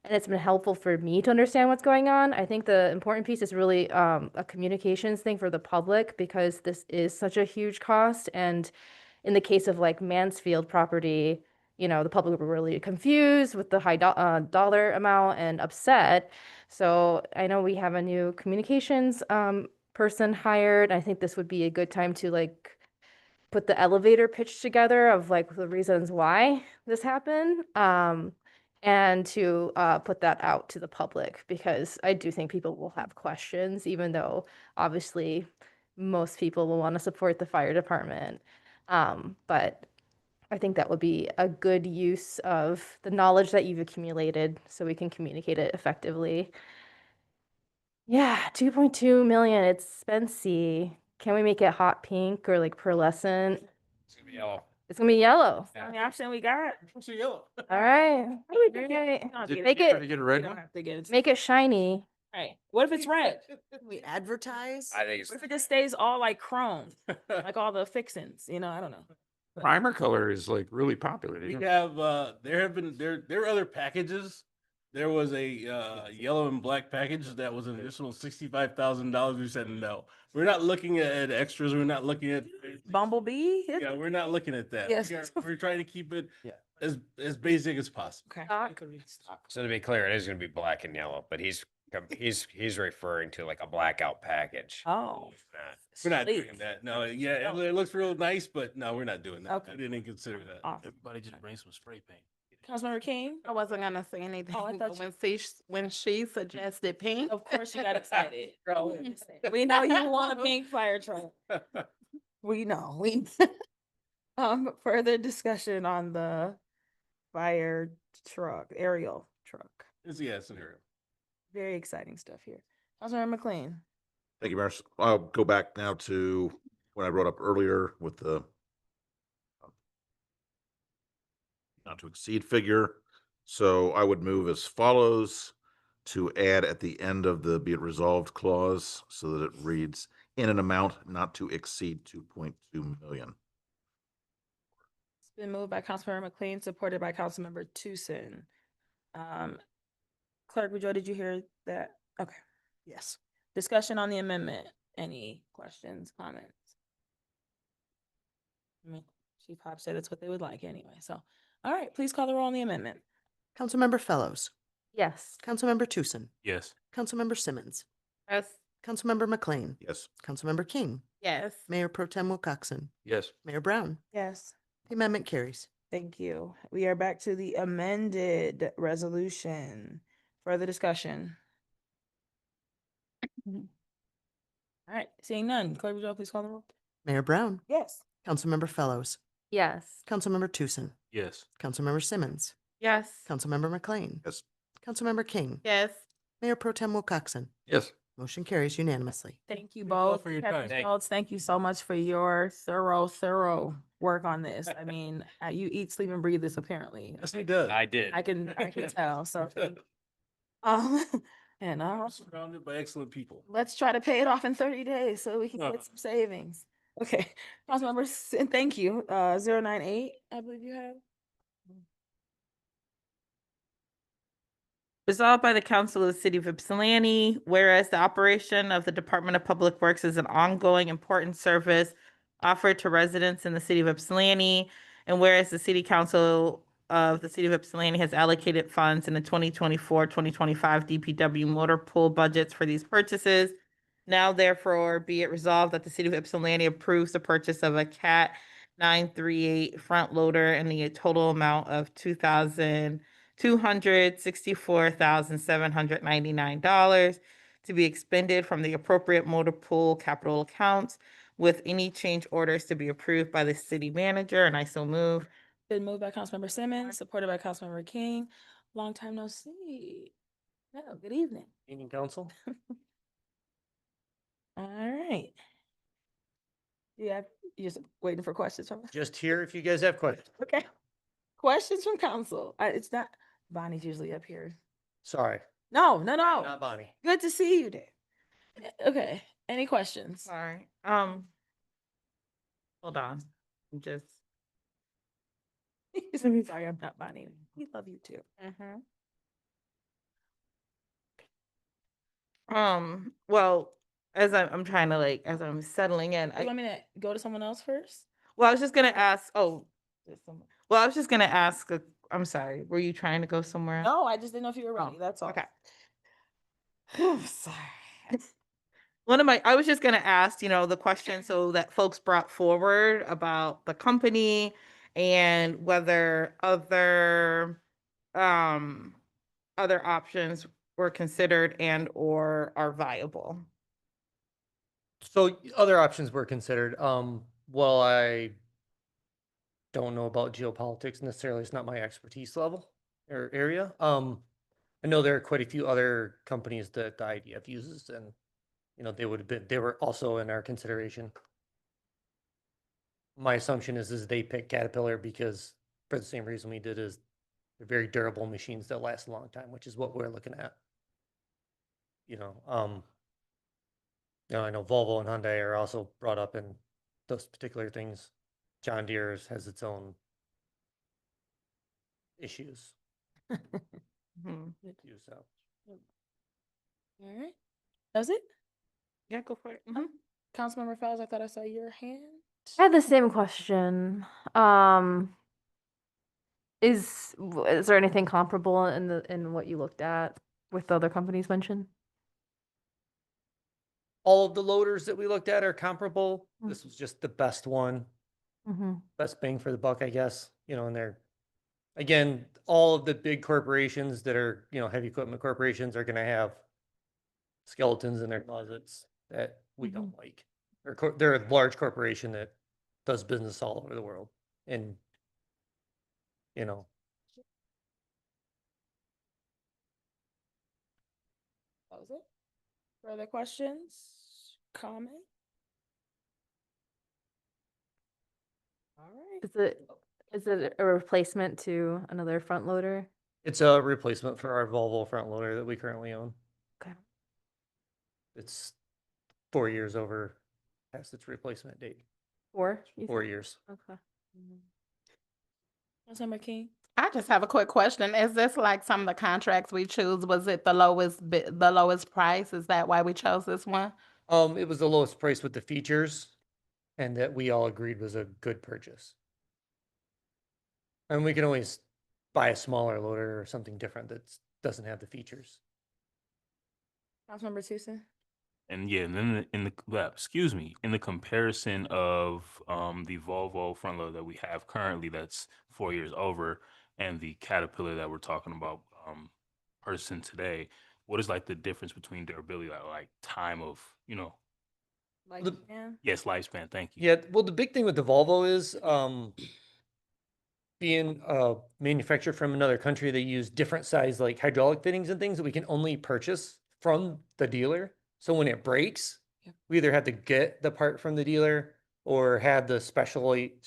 And it's been helpful for me to understand what's going on. I think the important piece is really a communications thing for the public because this is such a huge cost. And in the case of like Mansfield property, the public were really confused with the high dollar amount and upset. So I know we have a new communications person hired. I think this would be a good time to put the elevator pitch together of the reasons why this happened. And to put that out to the public because I do think people will have questions, even though obviously most people will want to support the fire department. But I think that would be a good use of the knowledge that you've accumulated so we can communicate it effectively. Yeah, 2.2 million, it's expensive. Can we make it hot pink or pearlescent? It's gonna be yellow. It's gonna be yellow. The only option we got. What's the yellow? All right. Make Make it get a red You don't one? have to get it. make it shiny. Right. What if it's red? We advertise? I think it's What if it just stays all chrome, like all the fixins? I don't know. Primer color is really popular. We have there are other packages. There was a yellow and black package that was an additional $65,000. We said no. We're not looking at extras. We're not looking at Bumblebee? yeah. We're not looking at that. Yes. We're trying to keep it as basic as possible. Okay. So to be clear, it is going to be black and yellow, but he's referring to like a blackout package. Oh. We're not Sleek. doing that. No, yeah, it looks real nice, but no, we're not doing that. Okay. I didn't consider that. Awesome. Everybody just bring some spray paint. Councilmember King? I wasn't gonna say anything, Oh, I thought but when she suggested pink. Of course you got excited. We know you want a pink fire truck. We know, further discussion on the fire truck, aerial truck. Yeah, scenario. Very exciting stuff here. Councilmember McLean. Thank you, Mayor. I'll go back now to what I brought up earlier with the not to exceed figure. So I would move as follows to add at the end of the be it resolved clause so that it reads in an amount not to exceed 2.2 million. It's been moved by Councilmember McLean, supported by Councilmember Tucson. Clerk Rejoice, did you hear that? Okay, yes. Discussion on the amendment. Any questions, comments? Chief Hobbs said that's what they would like anyway, so. All right, please call the roll on the amendment. Councilmember Fellows, Yes. Councilmember Tucson, Yes. Councilmember Simmons, Yes. Councilmember McLean, Yes. Councilmember King, Yes. Mayor Pro Tem Wilcoxen, Yes. Mayor Brown. Yes. The amendment carries. Thank you. We are back to the amended resolution. Further discussion. All right, seeing none, Clerk Rejoice, please call the roll. Mayor Brown, Yes. Councilmember Fellows, Yes. Councilmember Tucson, Yes. Councilmember Simmons, Yes. Councilmember McLean, Yes. Councilmember King, Yes. Mayor Pro Tem Wilcoxen. Yes. Motion carries unanimously. Thank you Thank you all both. for your Captain time. Schultz, thank you so much for your thorough work on this. I mean, you eat, sleep, and breathe this apparently. Yes, he does. I did. I can tell, so. And Surrounded by excellent people. let's try to pay it off in 30 days so we can Uh-huh. get some savings. Okay, Councilmember, thank you. 098, I believe you have. Resolved by the Council of the City of Ypsilanti, whereas the operation of the Department of Public Works is an ongoing important service offered to residents in the City of Ypsilanti, and whereas the City Council of the City of Ypsilanti has allocated funds in the 2024-2025 DPW motor pool budgets for these purchases. Now therefore be it resolved that the City of Ypsilanti approves the purchase of a CAT 938 front loader in the total amount of $264,799 to be expended from the appropriate motor pool capital accounts, with any change orders to be approved by the city manager, and I so move. Been moved by Councilmember Simmons, supported by Councilmember King. Long time no see. No, good evening. Evening, council. All right. Yeah, you're just waiting for questions from us? Just here if you guys have questions. Okay. Questions from council. It's not, Bonnie's usually up here. Sorry, No. not Bonnie. Good to see you there. Okay, any questions? Sorry. Hold on. I'm just. Sorry, I'm not Bonnie. We love you too. Well, as I'm trying to as I'm settling in, You want me to go to someone else first? well, I was just gonna ask, there's someone. Well, I was just gonna ask, I'm sorry, were you trying to go somewhere else? No, I just didn't know if you were ready. That's all. Okay. Sorry. I was just gonna ask, the question so that folks brought forward about the company and whether other options were considered and or are viable. So other options were considered. Well, I don't know about geopolitics necessarily. It's not my expertise level or area. I know there are quite a few other companies that the IDF uses, and they were also in our consideration. My assumption is they picked Caterpillar because for the same reason we did, is they're very durable machines that last a long time, which is what we're looking at. I know Volvo and Hyundai are also brought up in those particular things. John Deere has its own issues too, so. All right. That was it? Yeah, go for it. Councilmember Fells, I thought I saw your hand. I had the same question. Is there anything comparable in what you looked at with the other companies mentioned? All of the loaders that we looked at are comparable. This was just the best one, Mm-hmm. best bang for the buck, I guess, and they're Again, all of the big corporations that are, you know, heavy equipment corporations are gonna have skeletons in their closets that we don't like. They're a large corporation that does business all over the world, and, you know, That was it. Further questions? Comment? All right. Is it a replacement to another front loader? it's a replacement for our Volvo front loader that we currently own. Okay. It's 4 years over past its replacement date. 4? You 4 said? years. Okay. Councilmember King? I just have a quick question. Is this like some of the contracts we choose? Was it the lowest price? Is that why we chose this one? It was the lowest price with the features, and that we all agreed was a good purchase. And we can always buy a smaller loader or something different that doesn't have the features. Councilmember Tucson? And yeah, and then excuse me, in the comparison of the Volvo front loader that we have currently that's 4 years over and the Caterpillar that we're talking about purchasing today, what is like the difference between durability, like time of, you know, Lifespan? yes, lifespan, thank you. Yeah, well, the big thing with the Volvo is being manufactured from another country, they use different size like hydraulic fittings and things that we can only purchase from the dealer. So when it breaks, we either have to get the part from the dealer or have the specialty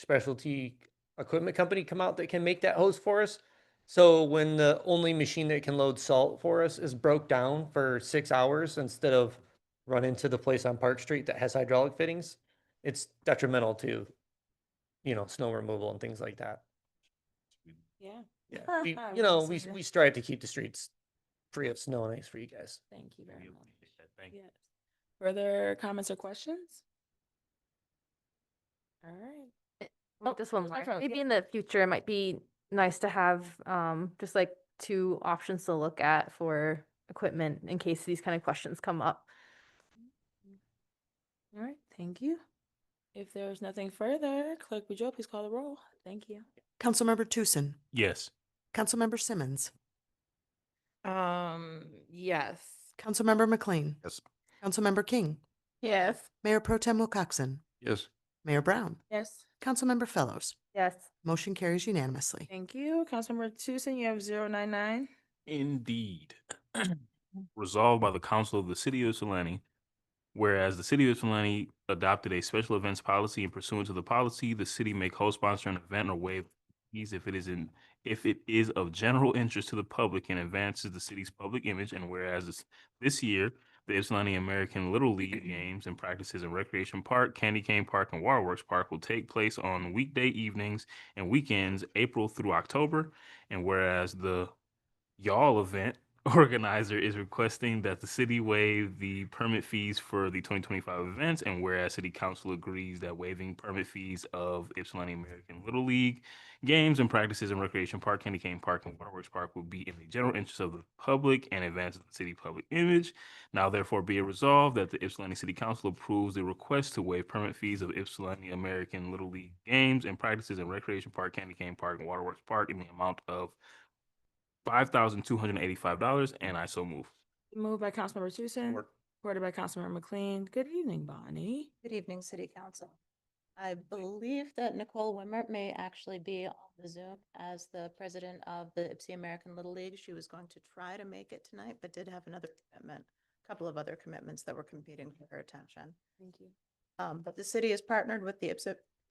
equipment company come out that can make that hose for us. So when the only machine that can load salt for us is broke down for 6 hours instead of running to the place on Park Street that has hydraulic fittings, it's detrimental to, you know, snow removal and things like that. Yeah. Yeah, I you know, will we say that. we strive to keep the streets free of snow and ice for you guys. Thank you very We much. appreciate that. Thank you. Yes. Further comments or questions? All right. Just one more. sorry, Maybe yeah. in the future, it might be nice to have just like 2 options to look at for equipment in case these kind of questions come up. All right, thank you. If there's nothing further, Clerk Bujoe, please call the roll. Thank you. Councilmember Tucson, Yes. Councilmember Simmons, Yes. Councilmember McLean, Yes. Councilmember King, Yes. Mayor Pro Tem Wilcoxen, Yes. Mayor Brown, Yes. Councilmember Fellows. Yes. Motion carries unanimously. Thank you. Councilmember Tucson, you have 099. Indeed. Resolved by the Council of the City of Ypsilanti, whereas the City of Ypsilanti adopted a special events policy, and pursuant to the policy, the city may co-sponsor an event or waive fees if it is of general interest to the public and advances the city's public image. And whereas this year, the Ypsilanti American Little League games and practices in Recreation Park, Candy Cane Park, and Waterworks Park will take place on weekday evenings and weekends, April through October. And whereas the Y'all event organizer is requesting that the city waive the permit fees for the 2025 events, and whereas City Council agrees that waiving permit fees of Ypsilanti American Little League games and practices in Recreation Park, Candy Cane Park, and Waterworks Park will be in the general interest of the public and advances the city public image. Now therefore be it resolved that the Ypsilanti City Council approves the request to waive permit fees of Ypsilanti American Little League games and practices in Recreation Park, Candy Cane Park, and Waterworks Park in the amount of $5,285, and I so move. Moved by Councilmember Tucson, supported by Councilmember McLean. Good evening, Bonnie. Good evening, City Council. I believe that Nicole Wimmer may actually be on the Zoom as the president of the Ypsi American Little League. She was going to try to make it tonight, but did have another commitment, a couple of other commitments that were competing for her attention. Thank you. But the city has partnered with the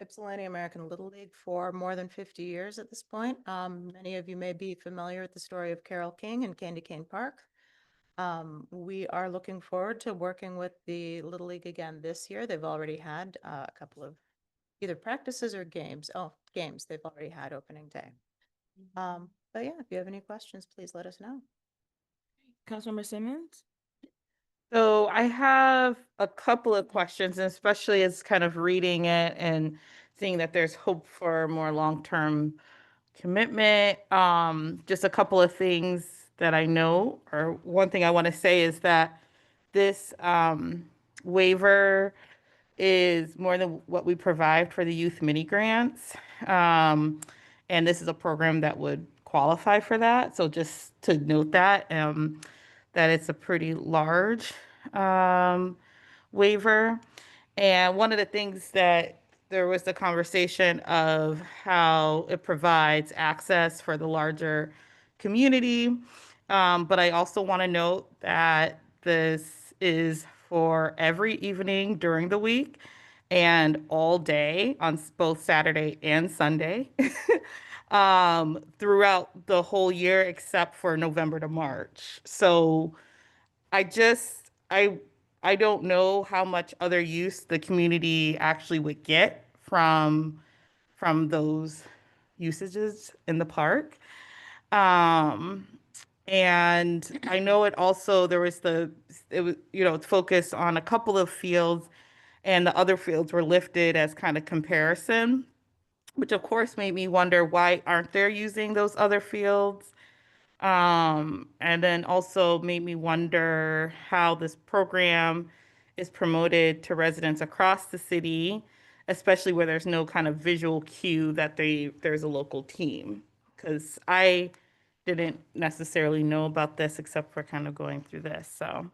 Ypsilanti American Little League for more than 50 years at this point. Many of you may be familiar with the story of Carole King and Candy Cane Park. We are looking forward to working with the Little League again this year. They've already had a couple of either practices or games. Oh, games. They've already had opening day. But yeah, if you have any questions, please let us know. Councilmember Simmons? So I have a couple of questions, and especially as kind of reading it and seeing that there's hope for more long-term commitment. Just a couple of things that I know, or one thing I want to say is that this waiver is more than what we provide for the youth mini grants. And this is a program that would qualify for that. So just to note that, that it's a pretty large waiver. And one of the things that there was the conversation of how it provides access for the larger community. But I also want to note that this is for every evening during the week and all day on both Saturday and Sunday throughout the whole year except for November to March. So I don't know how much other use the community actually would get from those usages in the park. And I know it also there was it was focused on a couple of fields, and the other fields were lifted as kind of comparison, which of course made me wonder why aren't they using those other fields? And then also made me wonder how this program is promoted to residents across the city, especially where there's no kind of visual cue that there's a local team. Because I didn't necessarily know about this except for kind of going through this. So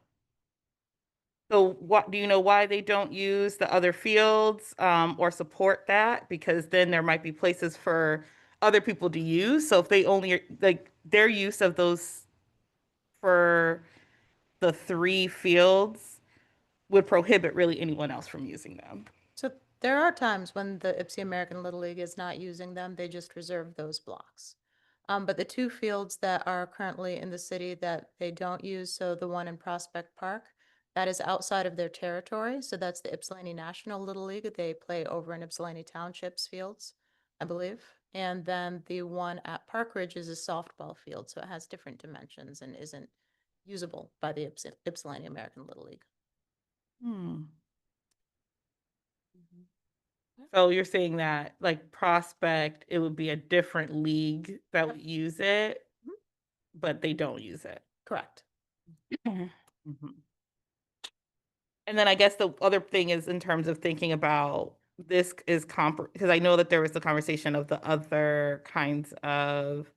what do you know why they don't use the other fields or support that? Because then there might be places for other people to use. So if they only like their use of those for the 3 fields would prohibit really anyone else from using them. So there are times when the Ypsi American Little League is not using them. They just reserve those blocks. But the 2 fields that are currently in the city that they don't use, so the one in Prospect Park, that is outside of their territory. So that's the Ypsilanti National Little League. They play over in Ypsilanti Township's fields, I believe. And then the one at Park Ridge is a softball field, so it has different dimensions and isn't usable by the Ypsilanti American Little League. So you're saying that like Prospect, it would be a different league that would use it, but they don't use it. Correct. Mhm. And then I guess the other thing is in terms of thinking about this is because I know that there was the conversation of the other kinds of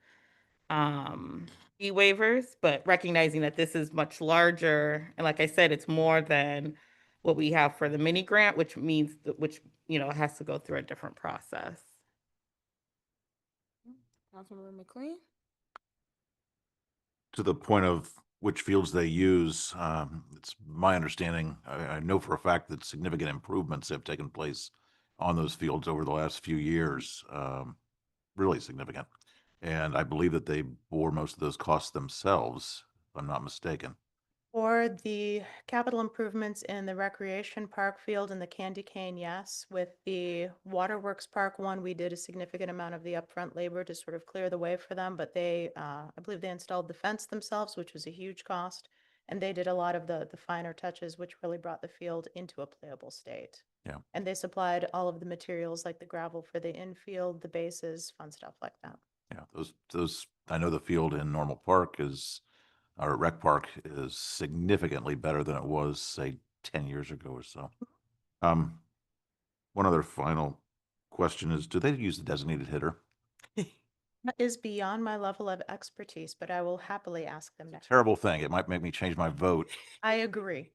fee waivers, but recognizing that this is much larger, and like I said, it's more than what we have for the mini grant, which means which has to go through a different process. Councilmember McLean? To the point of which fields they use, it's my understanding, I know for a fact that significant improvements have taken place on those fields over the last few years, really significant. And I believe that they bore most of those costs themselves, if I'm not mistaken. For the capital improvements in the Recreation Park field and the Candy Cane, yes. With the Waterworks Park one, we did a significant amount of the upfront labor to sort of clear the way for them, but they, I believe they installed the fence themselves, which was a huge cost. And they did a lot of the finer touches, which really brought the field into a playable state. Yeah. And they supplied all of the materials like the gravel for the infield, the bases, fun stuff like that. Yeah, those, I know the field in Normal Park or Rec Park is significantly better than it was, say, 10 years ago or so. One other final question is, do they use the designated hitter? That is beyond my level of expertise, but I will happily ask them next. Terrible thing. It might make me change my vote. I agree.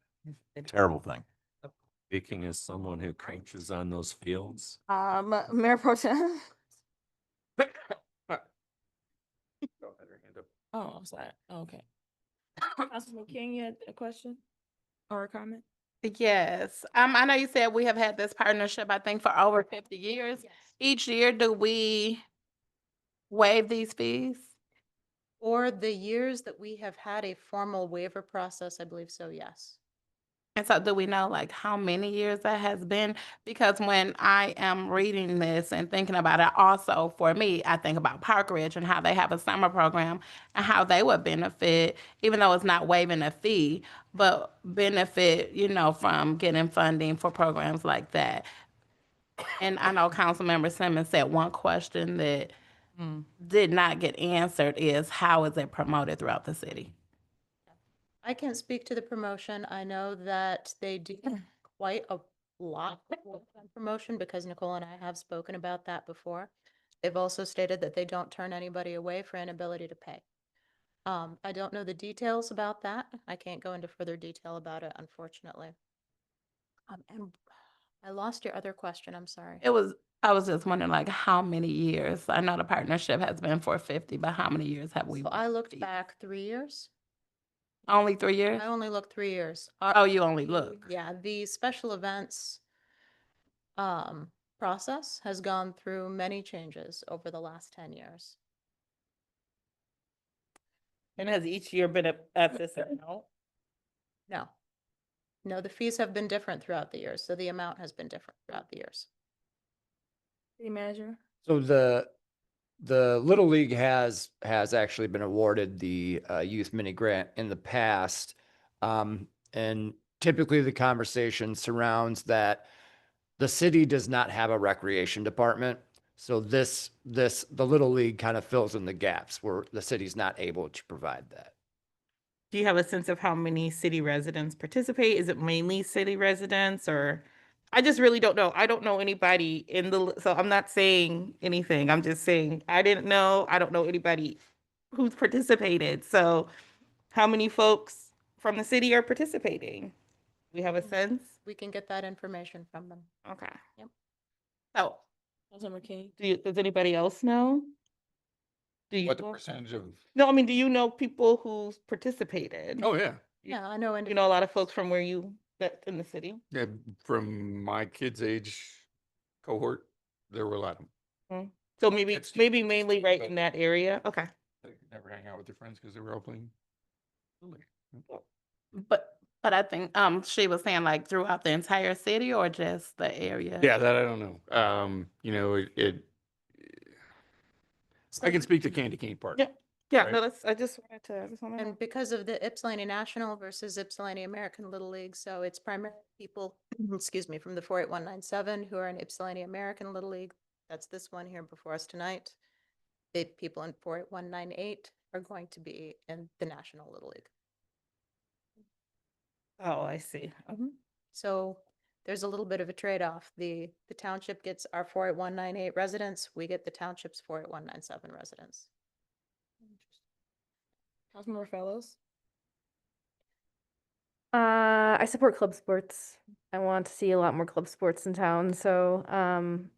Terrible thing. Speaking as someone who coaches on those fields. Mayor Pro Tem? Oh, I'm sorry. Okay. Councilman King, you had a question or a comment? Yes. I know you said we have had this partnership, I think, for over 50 years. Each year, do we waive these fees? For the years that we have had a formal waiver process, I believe so, yes. And so do we know like how many years that has been? Because when I am reading this and thinking about it, also for me, I think about Park Ridge and how they have a summer program and how they would benefit, even though it's not waiving a fee, but benefit, from getting funding for programs like that. And I know Councilmember Simmons said one question that did not get answered is how is it promoted throughout the city? I can't speak to the promotion. I know that they do quite a lot of work on promotion because Nicole and I have spoken about that before. They've also stated that they don't turn anybody away for inability to pay. I don't know the details about that. I can't go into further detail about it, unfortunately. And I lost your other question. I'm sorry. I was just wondering like how many years? I know the partnership has been for 50, but how many years have we? So I looked back 3 years. Only 3 years? I only looked 3 years. Oh, you only look. Yeah, the special events process has gone through many changes over the last 10 years. And has each year been at this amount? No. No, the fees have been different throughout the years, so the amount has been different throughout the years. City manager? So the Little League has actually been awarded the youth mini grant in the past. And typically the conversation surrounds that the city does not have a recreation department. So the Little League kind of fills in the gaps where the city's not able to provide that. Do you have a sense of how many city residents participate? Is it mainly city residents or? I just really don't know. I don't know anybody so I'm not saying anything. I'm just saying I didn't know. I don't know anybody who's participated. So how many folks from the city are participating? We have a sense? We can get that information from them. Okay. Yep. Oh, Councilmember King? does anybody else know? Do you What the know? percentage of? No, I mean, do you know people who's participated? Oh, yeah. Yeah, I know. You know a lot of folks from where that in the city? Yeah, from my kids' age cohort, there were a lot of them. So maybe mainly right in that area. Okay. They could never hang out with their friends because they were all playing. Little League. But I think she was saying like throughout the entire city or just the area? Yeah, that I don't know. You know, I can speak to Candy Cane Park. Yeah. Yeah, Right. no, I just wanted to. And because of the Ypsilanti National versus Ypsilanti American Little League, so it's primarily people, excuse me, from the 48197 who are in Ypsilanti American Little League. That's this one here before us tonight. The people in 48198 are going to be in the National Little League. Oh, I see. So there's a little bit of a trade-off. The township gets our 48198 residents, we get the township's 48197 residents. Councilmember Fellows? I support club sports. I want to see a lot more club sports in town, so I'm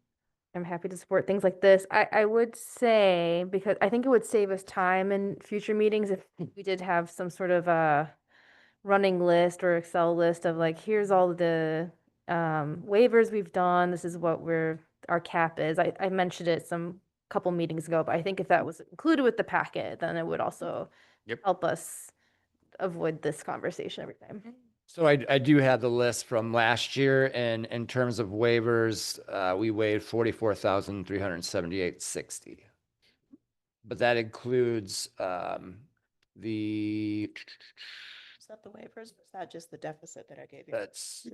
happy to support things like this. I would say, because I think it would save us time in future meetings if we did have some sort of a running list or Excel list of like, here's all the waivers we've done, this is what our cap is. I mentioned it couple meetings ago, but I think if that was included with the packet, then it would also help us avoid this conversation every time. So I do have the list from last year, and in terms of waivers, we waived 44,378.60. But that includes the. Is that the waivers? Or is that just the deficit that I gave you? That's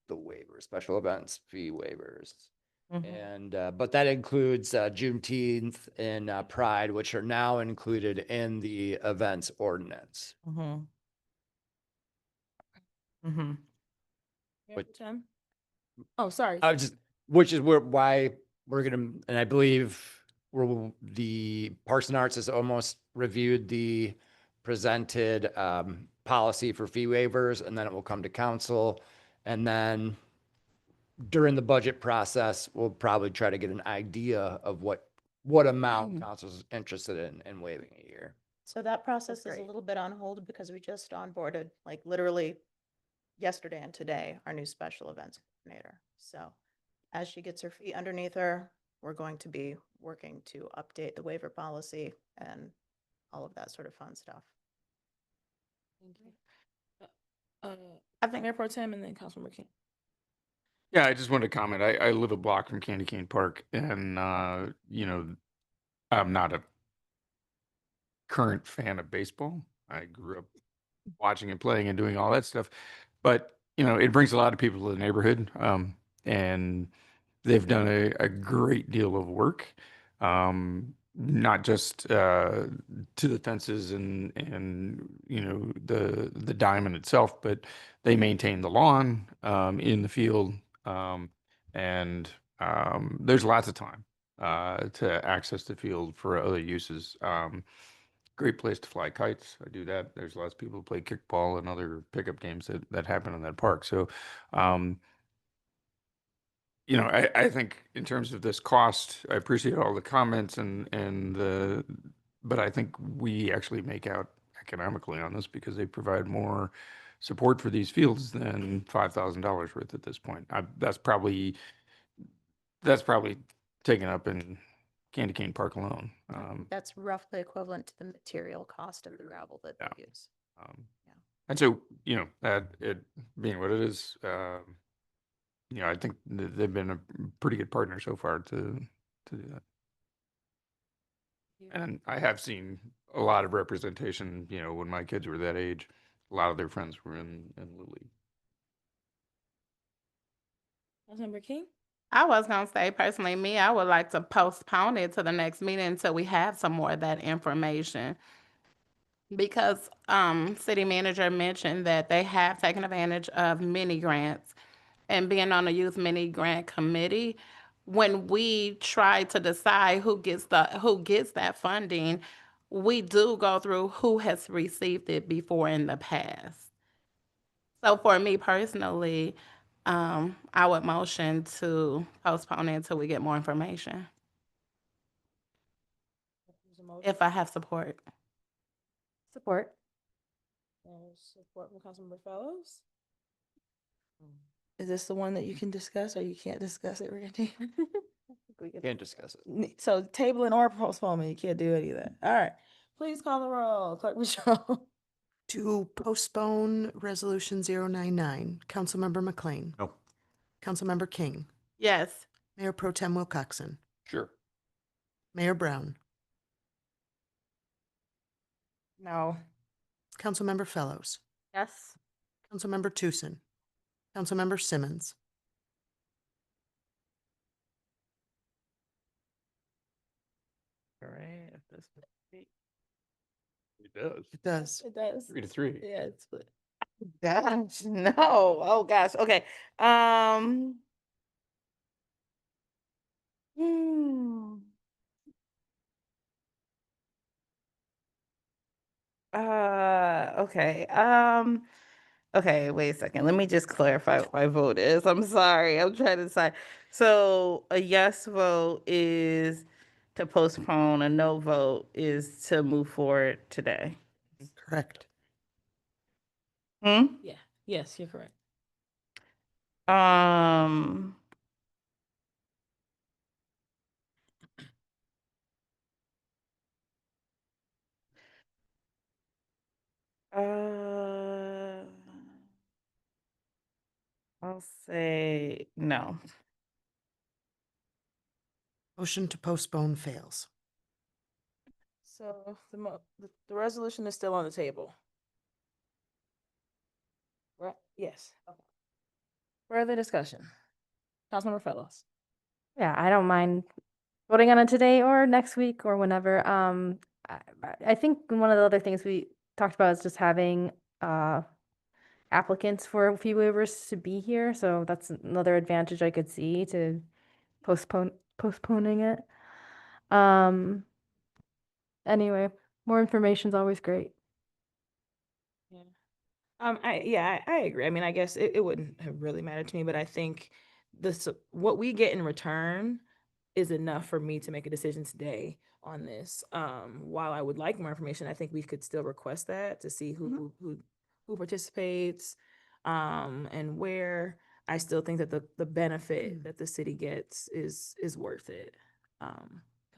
the waiver, special events fee waivers. And but that includes Juneteenth and Pride, which are now included in the events ordinance. Oh, sorry. Which is why we're gonna, and I believe the Parks and Arts has almost reviewed the presented policy for fee waivers, and then it will come to council, and then during the budget process, we'll probably try to get an idea of what amount council's interested in waiving a year. So that process is a little bit on hold because we just onboarded, like literally yesterday and today, our new special events coordinator. So as she gets her feet underneath her, we're going to be working to update the waiver policy and all of that sort of fun stuff. I think Mayor Pro Tem and then Councilmember King. Yeah, I just wanted to comment. I live a block from Candy Cane Park, and you know, I'm not a current fan of baseball. I grew up watching and playing and doing all that stuff, but you know, it brings a lot of people to the neighborhood, and they've done a great deal of work, not just to the fences and you know the diamond itself, but they maintain the lawn in the field. And there's lots of time to access the field for other uses. Great place to fly kites. I do that. There's lots of people who play kickball and other pickup games that happen in that park. So, I think in terms of this cost, I appreciate all the comments but I think we actually make out economically on this because they provide more support for these fields than $5,000 worth at this point. That's probably taken up in Candy Cane Park alone. That's roughly equivalent to the material cost of the gravel that they use. And so, that it being what it is, I think they've been a pretty good partner so far to do that. And I have seen a lot of representation, when my kids were that age, a lot of their friends were in Little League. Councilmember King? I was gonna say personally, me, I would like to postpone it to the next meeting until we have some more of that information. Because city manager mentioned that they have taken advantage of mini grants. And being on the youth mini grant committee, when we try to decide who gets that funding, we do go through who has received it before in the past. So for me personally, I would motion to postpone it until we get more information. If I have support. Support. Support from Councilmember Fellows? Is this the one that you can discuss or you can't discuss it, Randy? Can't discuss it. So tabling or postponement, you can't do any of that. All right. Please call the roll. Clerk Michelle. To postpone Resolution 099, Councilmember McLean. No. Councilmember King. Yes. Mayor Pro Tem Wilcoxen. Sure. Mayor Brown. No. Councilmember Fellows. Yes. Councilmember Tucson. Councilmember Simmons. All right. It does. It does. It does. 3-3. Yeah, it's split. Gosh, no. Oh gosh. Okay. Hmm. Okay. Okay, wait a second. Let me just clarify what my vote is. I'm sorry. I'm trying to decide. So a yes vote is to postpone, a no vote is to move forward today. Correct. Hmm? Yeah. Yes, you're correct. Um, uh, I'll say no. Motion to postpone fails. So the resolution is still on the table. Right? Yes. Okay. Further discussion. Councilmember Fellows. Yeah, I don't mind voting on it today or next week or whenever. I think one of the other things we talked about is just having applicants for fee waivers to be here. So that's another advantage I could see to postponing it. Anyway, more information is always great. Yeah. I agree. I mean, I guess it wouldn't have really mattered to me, but I think what we get in return is enough for me to make a decision today on this. While I would like more information, I think we could still request that to see who participates, and where. I still think that the benefit that the city gets is worth it.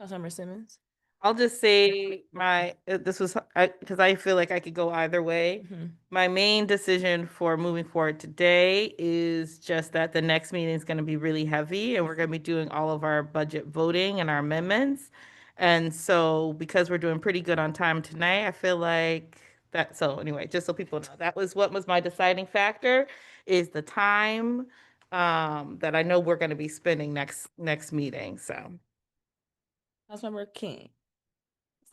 Councilmember Simmons. I'll just say because I feel like I could go either way. My main decision for moving forward today is just that the next meeting is going to be really heavy and we're going to be doing all of our budget voting and our amendments. And so because we're doing pretty good on time tonight, I feel like that. So anyway, just so people know, that was what was my deciding factor is the time that I know we're going to be spending next meeting. So. Councilmember King.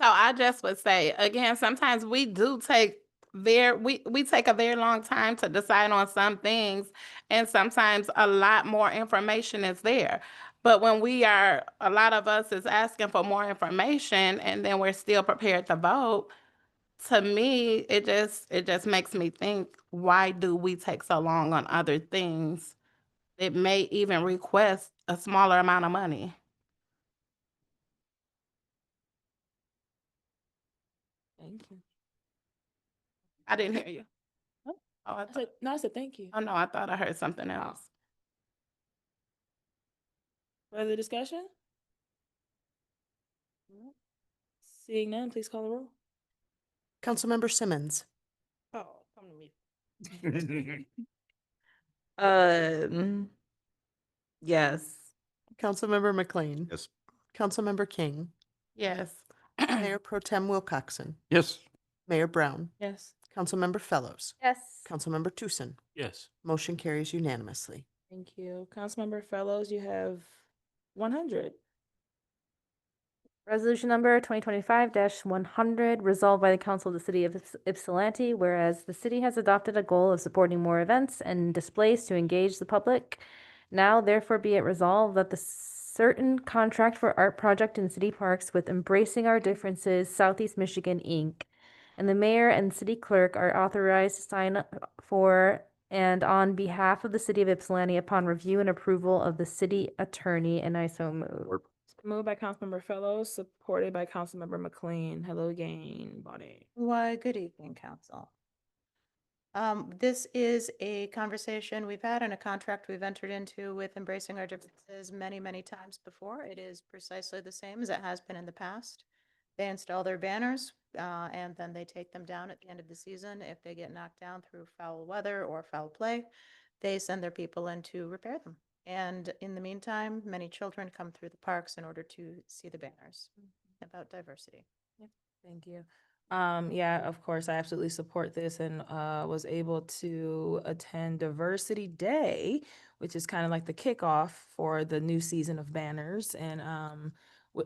So I just would say, again, sometimes we do take we take a very long time to decide on some things, and sometimes a lot more information is there. But when a lot of us is asking for more information and then we're still prepared to vote, to me, it just makes me think, why do we take so long on other things? It may even request a smaller amount of money. Thank you. I didn't hear you. Oh, Oh, I said, no, I said thank you. oh no, I thought I heard something else. Further discussion? No. Seeing none, please call the roll. Councilmember Simmons, Oh, come to me. Yes. Councilmember McLean, Yes. Councilmember King, Yes. Mayor Pro Tem Wilcoxen, Yes. Mayor Brown, Yes. Councilmember Fellows, Yes. Councilmember Tucson. Yes. Motion carries unanimously. Thank you. Councilmember Fellows, you have 100. Resolution number 2025-100, resolved by the Council of the City of Ypsilanti, whereas the city has adopted a goal of supporting more events and displays to engage the public. Now therefore be it resolved that the certain contract for art project in city parks with Embracing Our Differences Southeast Michigan, Inc. and the mayor and city clerk are authorized to sign for and on behalf of the city of Ypsilanti upon review and approval of the city attorney, and I so move. Moved by Councilmember Fellows, supported by Councilmember McLean. Hello again, Bonnie. Why, good evening, council. This is a conversation we've had and a contract we've entered into with Embracing Our Differences many, many times before. It is precisely the same as it has been in the past. They install their banners, and then they take them down at the end of the season. If they get knocked down through foul weather or foul play, they send their people in to repair them. And in the meantime, many children come through the parks in order to see the banners about diversity. Thank you. Yeah, of course, I absolutely support this and was able to attend Diversity Day, which is kind of like the kickoff for the new season of banners, and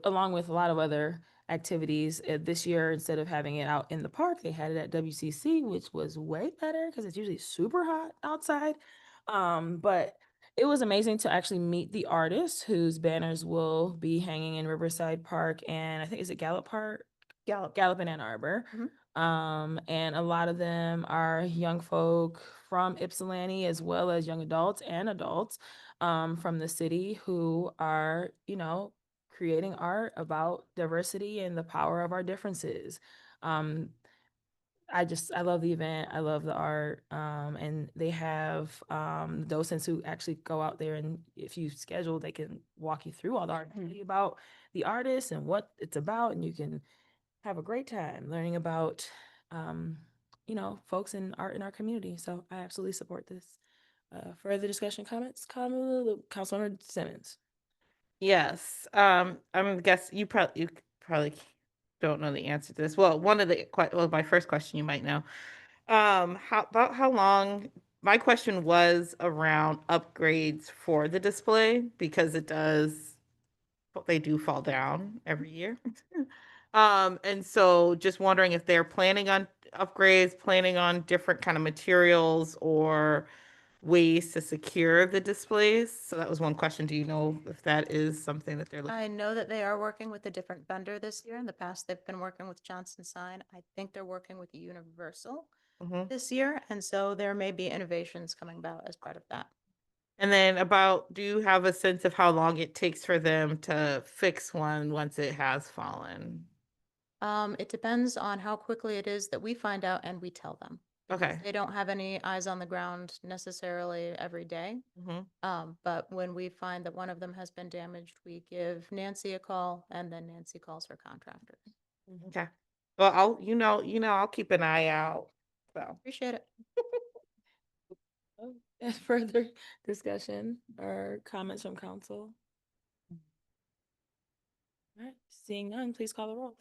along with a lot of other activities. This year, instead of having it out in the park, they had it at WCC, which was way better because it's usually super hot outside. But it was amazing to actually meet the artists whose banners will be hanging in Riverside Park and I think, is it Gallup Park? Gallup in Ann Arbor. And a lot of them are young folk from Ypsilanti, as well as young adults and adults from the city who are, creating art about diversity and the power of our differences. I love the event. I love the art. And they have docents who actually go out there, and if you schedule, they can walk you through all the art about the artist and what it's about. And you can have a great time learning about, folks in art in our community. So I absolutely support this. Further discussion, comments? Councilmember Simmons. Yes. I'm guess you probably don't know the answer to this. Well, my first question you might know. How long? My question was around upgrades for the display because they do fall down every year. And so just wondering if they're planning on upgrades, planning on different kind of materials or ways to secure the displays. So that was one question. Do you know if that is something that they're looking? I know that they are working with a different vendor this year. In the past, they've been working with Johnson Sign. I think they're working with Universal this year. And so there may be innovations coming about as part of that. And then do you have a sense of how long it takes for them to fix one once it has fallen? It depends on how quickly it is that we find out and we tell them. Okay. They don't have any eyes on the ground necessarily every day. But when we find that one of them has been damaged, we give Nancy a call, and then Nancy calls her contractor. Okay. Well, I'll keep an eye out. So Appreciate it. Further discussion or comments from council? All right, seeing none, please call the roll.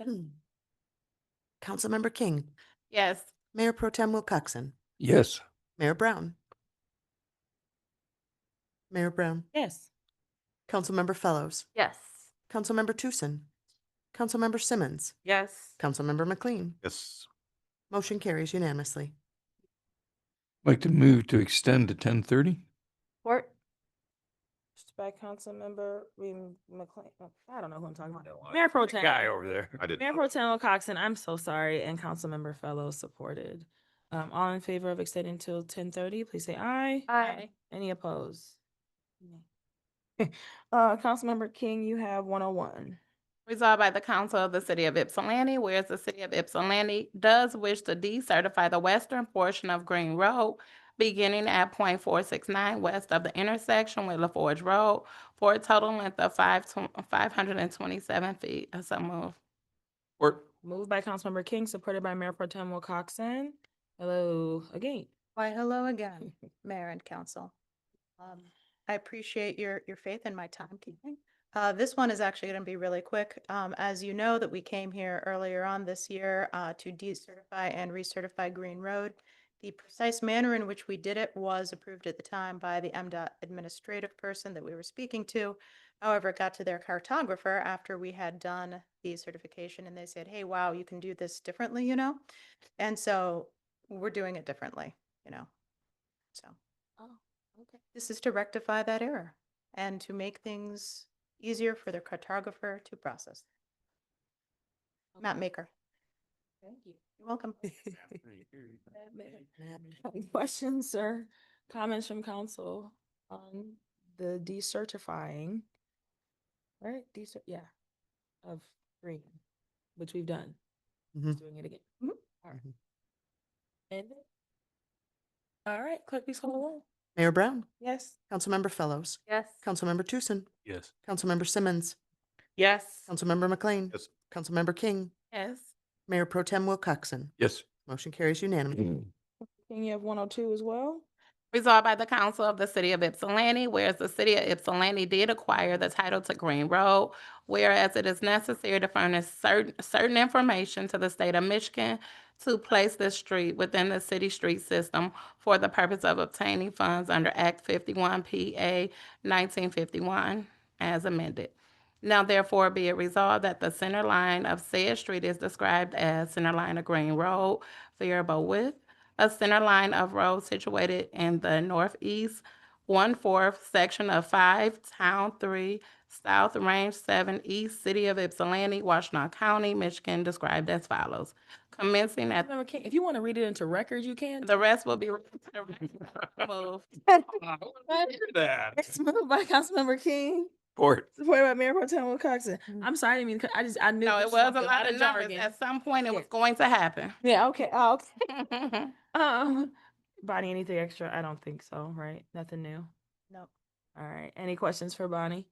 Councilmember King, Yes. Mayor Pro Tem Wilcoxen, Yes. Mayor Brown. Mayor Brown, Yes. Councilmember Fellows, Yes. Councilmember Tucson, Councilmember Simmons, yes. Councilmember McLean. Yes. Motion carries unanimously. Like to move to extend to 10:30. Support. by Councilmember McLean. I don't know who I'm talking about. Mayor Pro Tem. Guy over there. I did. Mayor Pro Tem Coxon, I'm so sorry, and Councilmember Fellows supported. All in favor of extending till 10:30, please say aye. Aye. Any opposed? Councilmember King, you have 101. Resolved by the Council of the City of Ypsilanti, whereas the City of Ypsilanti does wish to decertify the western portion of Green Road, beginning at .469 west of the intersection with LaForge Road, for a total length of 527 feet. So move. Or Moved by Councilmember King, supported by Mayor Pro Tem Wilcoxen. Hello again. Why, hello again, Mayor and Council. I appreciate your faith in my timekeeping. This one is actually going to be really quick. As you know, that we came here earlier on this year to decertify and recertify Green Road. The precise manner in which we did it was approved at the time by the MDOT administrative person that we were speaking to. However, it got to their cartographer after we had done the certification, and they said, hey, wow, you can do this differently, you know? And so we're doing it differently, you know? So. Oh, okay. This is to rectify that error and to make things easier for the cartographer to process. Map maker. Thank you. You're welcome. Questions or comments from council on the decertifying? Right, yeah, of green, which we've done. Just doing it again. All right. And all right, clerk, please call the roll. Mayor Brown, Yes. Councilmember Fellows, Yes. Councilmember Tucson, Yes. Councilmember Simmons, Yes. Councilmember McLean. Yes. Councilmember King, Yes. Mayor Pro Tem Wilcoxen. yes. Motion carries unanimously. King, you have 102 as well. Resolved by the Council of the City of Ypsilanti, whereas the City of Ypsilanti did acquire the title to Green Road, whereas it is necessary to furnish certain information to the state of Michigan to place this street within the city street system for the purpose of obtaining funds under Act 51 PA 1951 as amended. Now therefore be it resolved that the center line of said street is described as center line of Green Road, variable width, a center line of road situated in the northeast 1/4 section of 5, Town 3, South Range 7, East, City of Ypsilanti, Washtenaw County, Michigan, described as follows. Commencing at, Councilmember King, if you want to read it into record, you can. the rest will be moved. That. It's moved by Councilmember King, Court. supported by Mayor Pro Tem Wilcoxen. I'm sorry, I mean, I knew. No, this it was gonna a be lot of numbers. jargon. At some point, it was going to happen. Yeah, okay, oh, okay. Bonnie, anything extra? I don't think so, right? Nothing new? No. All right, any questions for Bonnie?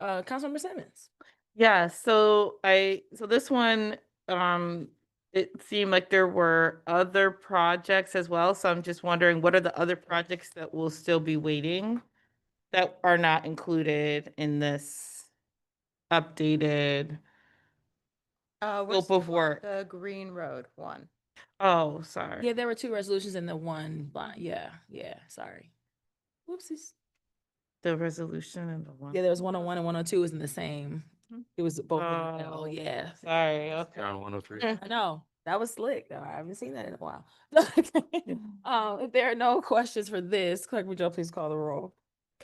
Councilmember Simmons. Yeah, so this one, it seemed like there were other projects as well, so I'm just wondering, what are the other projects that will still be waiting that are not included in this updated We're scope still of on work? the Green Road one. Oh, sorry. Yeah, there were two resolutions in the one line. Yeah, sorry. Whoopsies. The resolution and the one. Yeah, there was 101 and 102 is in the same. It was both. in the L, Oh, yeah. Sorry, okay. You're on 103. I know. That was slick, though. I haven't seen that in a while. If there are no questions for this, Clerk, would you please call the roll?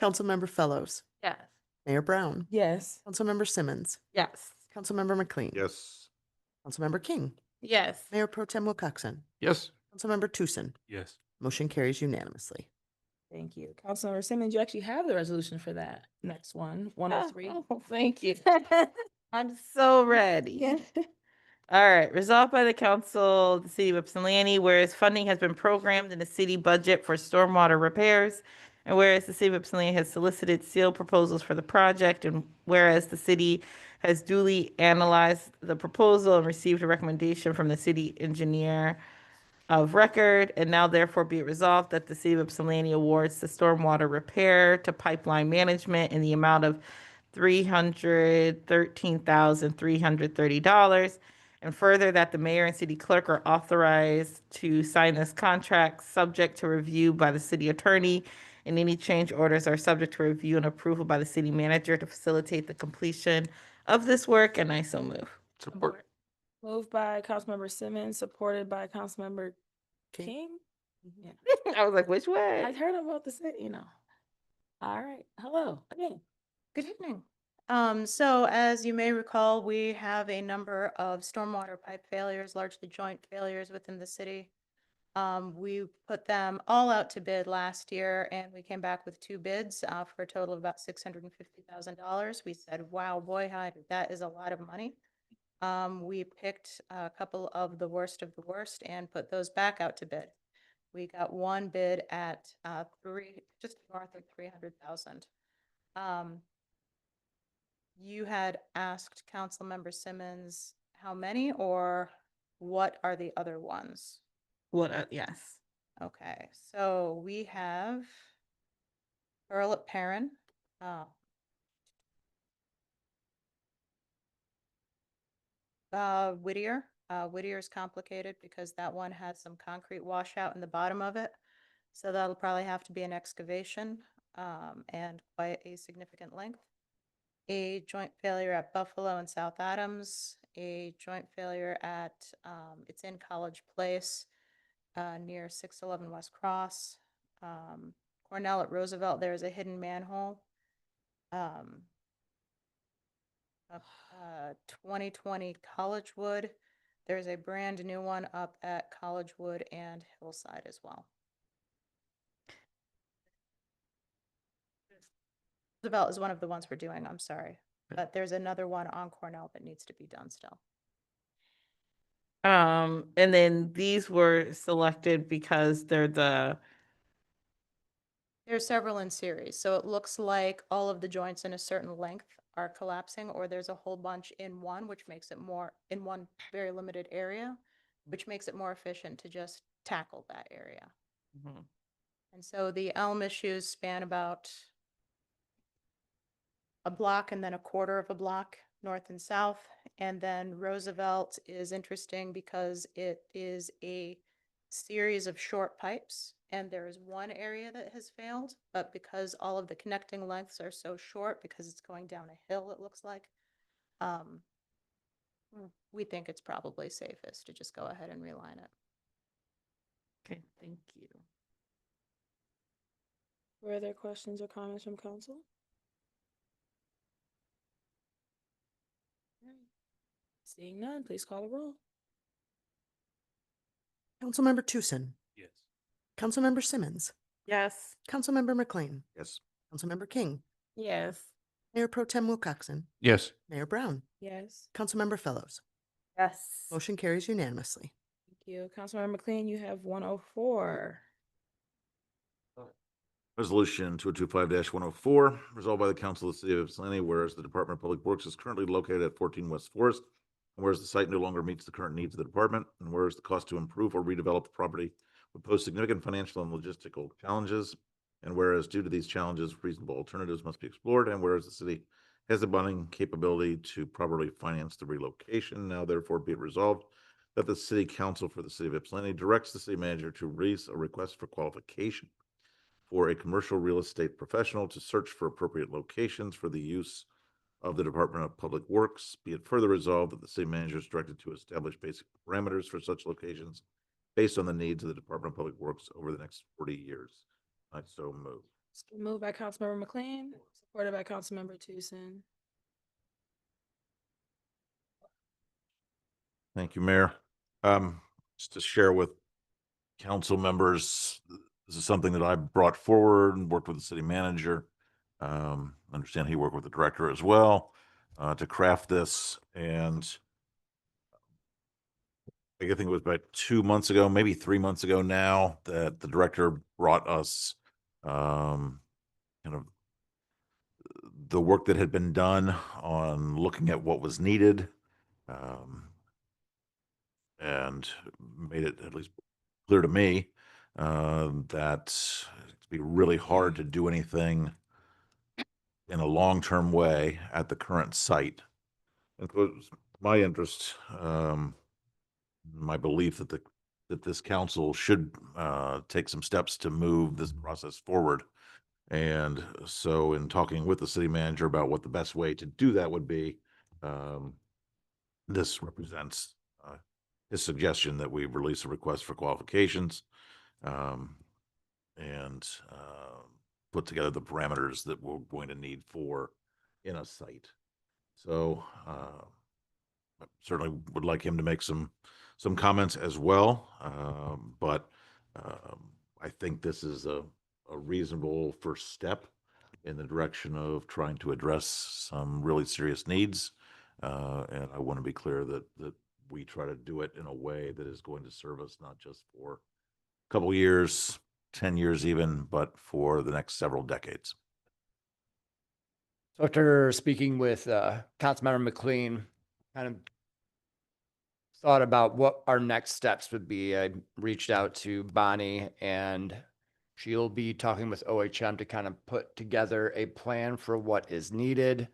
Councilmember Fellows, Yes. Mayor Brown, Yes. Councilmember Simmons, Yes. Councilmember McLean. Yes. Councilmember King, Yes. Mayor Pro Tem Wilcoxen, Yes. Councilmember Tucson. Yes. Motion carries unanimously. Thank you. Councilmember Simmons, you actually have the resolution for that next one, 103. Oh, thank you. I'm so ready. Yeah. All right, resolved by the council, of the city of Ypsilanti, whereas funding has been programmed in the city budget for stormwater repairs, and whereas the city of Ypsilanti has solicited sealed proposals for the project, and whereas the city has duly analyzed the proposal and received a recommendation from the city engineer of record, and now therefore be it resolved that the city of Ypsilanti awards the stormwater repair to pipeline management in the amount of $313,330. And further, that the mayor and city clerk are authorized to sign this contract, subject to review by the city attorney, and any change orders are subject to review and approval by the city manager to facilitate the completion of this work, and I so move. Support. Moved by Councilmember Simmons, supported by Councilmember King. Yeah. I was like, which I way? heard about the city, you know. All right. Hello again. Good evening. So as you may recall, we have a number of stormwater pipe failures, largely joint failures within the city. We put them all out to bid last year and we came back with 2 bids, for a total of about $650,000. We said, wow, boy, that is a lot of money. We picked a couple of the worst and put those back out to bid. We got one bid at, just north of 300,000. You had asked Councilmember Simmons how many or what are the other ones? Yes. Okay, so we have Earl at Perrin. Whittier. Whittier is complicated because that one has some concrete washout in the bottom of it. So that'll probably have to be an excavation, and quite a significant length. A joint failure at Buffalo and South Adams, a joint failure at, it's in College Place, near 611 West Cross. Cornell at Roosevelt, there's a hidden manhole. 2020 Collegewood, there's a brand new one up at Collegewood and Hillside as well. Roosevelt is one of the ones we're doing, I'm sorry. But there's another one on Cornell that needs to be done still. And then these were selected because they're There's several in series, so it looks like all of the joints in a certain length are collapsing, or there's a whole bunch in one, which makes it more, in one very limited area, which makes it more efficient to just tackle that area. And so the elm issues span about a block and then a quarter of a block north and south. And then Roosevelt is interesting because it is a series of short pipes and there is one area that has failed, but because all of the connecting lengths are so short, because it's going down a hill, it looks like, we think it's probably safest to just go ahead and reline it. Okay, thank you. Further questions or comments from council? Seeing none, please call the roll. Councilmember Tucson, Yes. Councilmember Simmons, Yes. Councilmember McLean, Yes. Councilmember King, Yes. Mayor Pro Tem Wilcoxen, Yes. Mayor Brown, Yes. Councilmember Fellows. Yes. Motion carries unanimously. Thank you. Councilmember McLean, you have 104. Resolution 2025-104, resolved by the Council of the City of Ypsilanti, whereas the Department of Public Works is currently located at 14 West Forest, and whereas the site no longer meets the current needs of the department, and whereas the cost to improve or redevelop the property would pose significant financial and logistical challenges, and whereas due to these challenges, reasonable alternatives must be explored, and whereas the city has the bonding capability to properly finance the relocation, now therefore be it resolved that the City Council for the City of Ypsilanti directs the city manager to release a request for qualification for a commercial real estate professional to search for appropriate locations for the use of the Department of Public Works. Be it further resolved that the city manager is directed to establish basic parameters for such locations based on the needs of the Department of Public Works over the next 40 years. I so move. It's been moved by Councilmember McLean, supported by Councilmember Tucson. Thank you, Mayor. Just to share with council members, this is something that I brought forward and worked with the city manager. Understand he worked with the director as well, to craft this. And I think it was about 2 months ago, maybe 3 months ago now, that the director brought us, kind of the work that had been done on looking at what was needed, and made it at least clear to me that it'd be really hard to do anything in a long-term way at the current site. Includes my interest, my belief that this council should take some steps to move this process forward. And so in talking with the city manager about what the best way to do that would be, this represents his suggestion that we release a request for qualifications. And put together the parameters that we're going to need for in a site. So, I certainly would like him to make some comments as well. But I think this is a reasonable first step in the direction of trying to address some really serious needs. And I want to be clear that we try to do it in a way that is going to serve us not just for a couple years, 10 years even, but for the next several decades. So after speaking with Councilmember McLean, kind of thought about what our next steps would be. I reached out to Bonnie, and she'll be talking with OHM to kind of put together a plan for what is needed.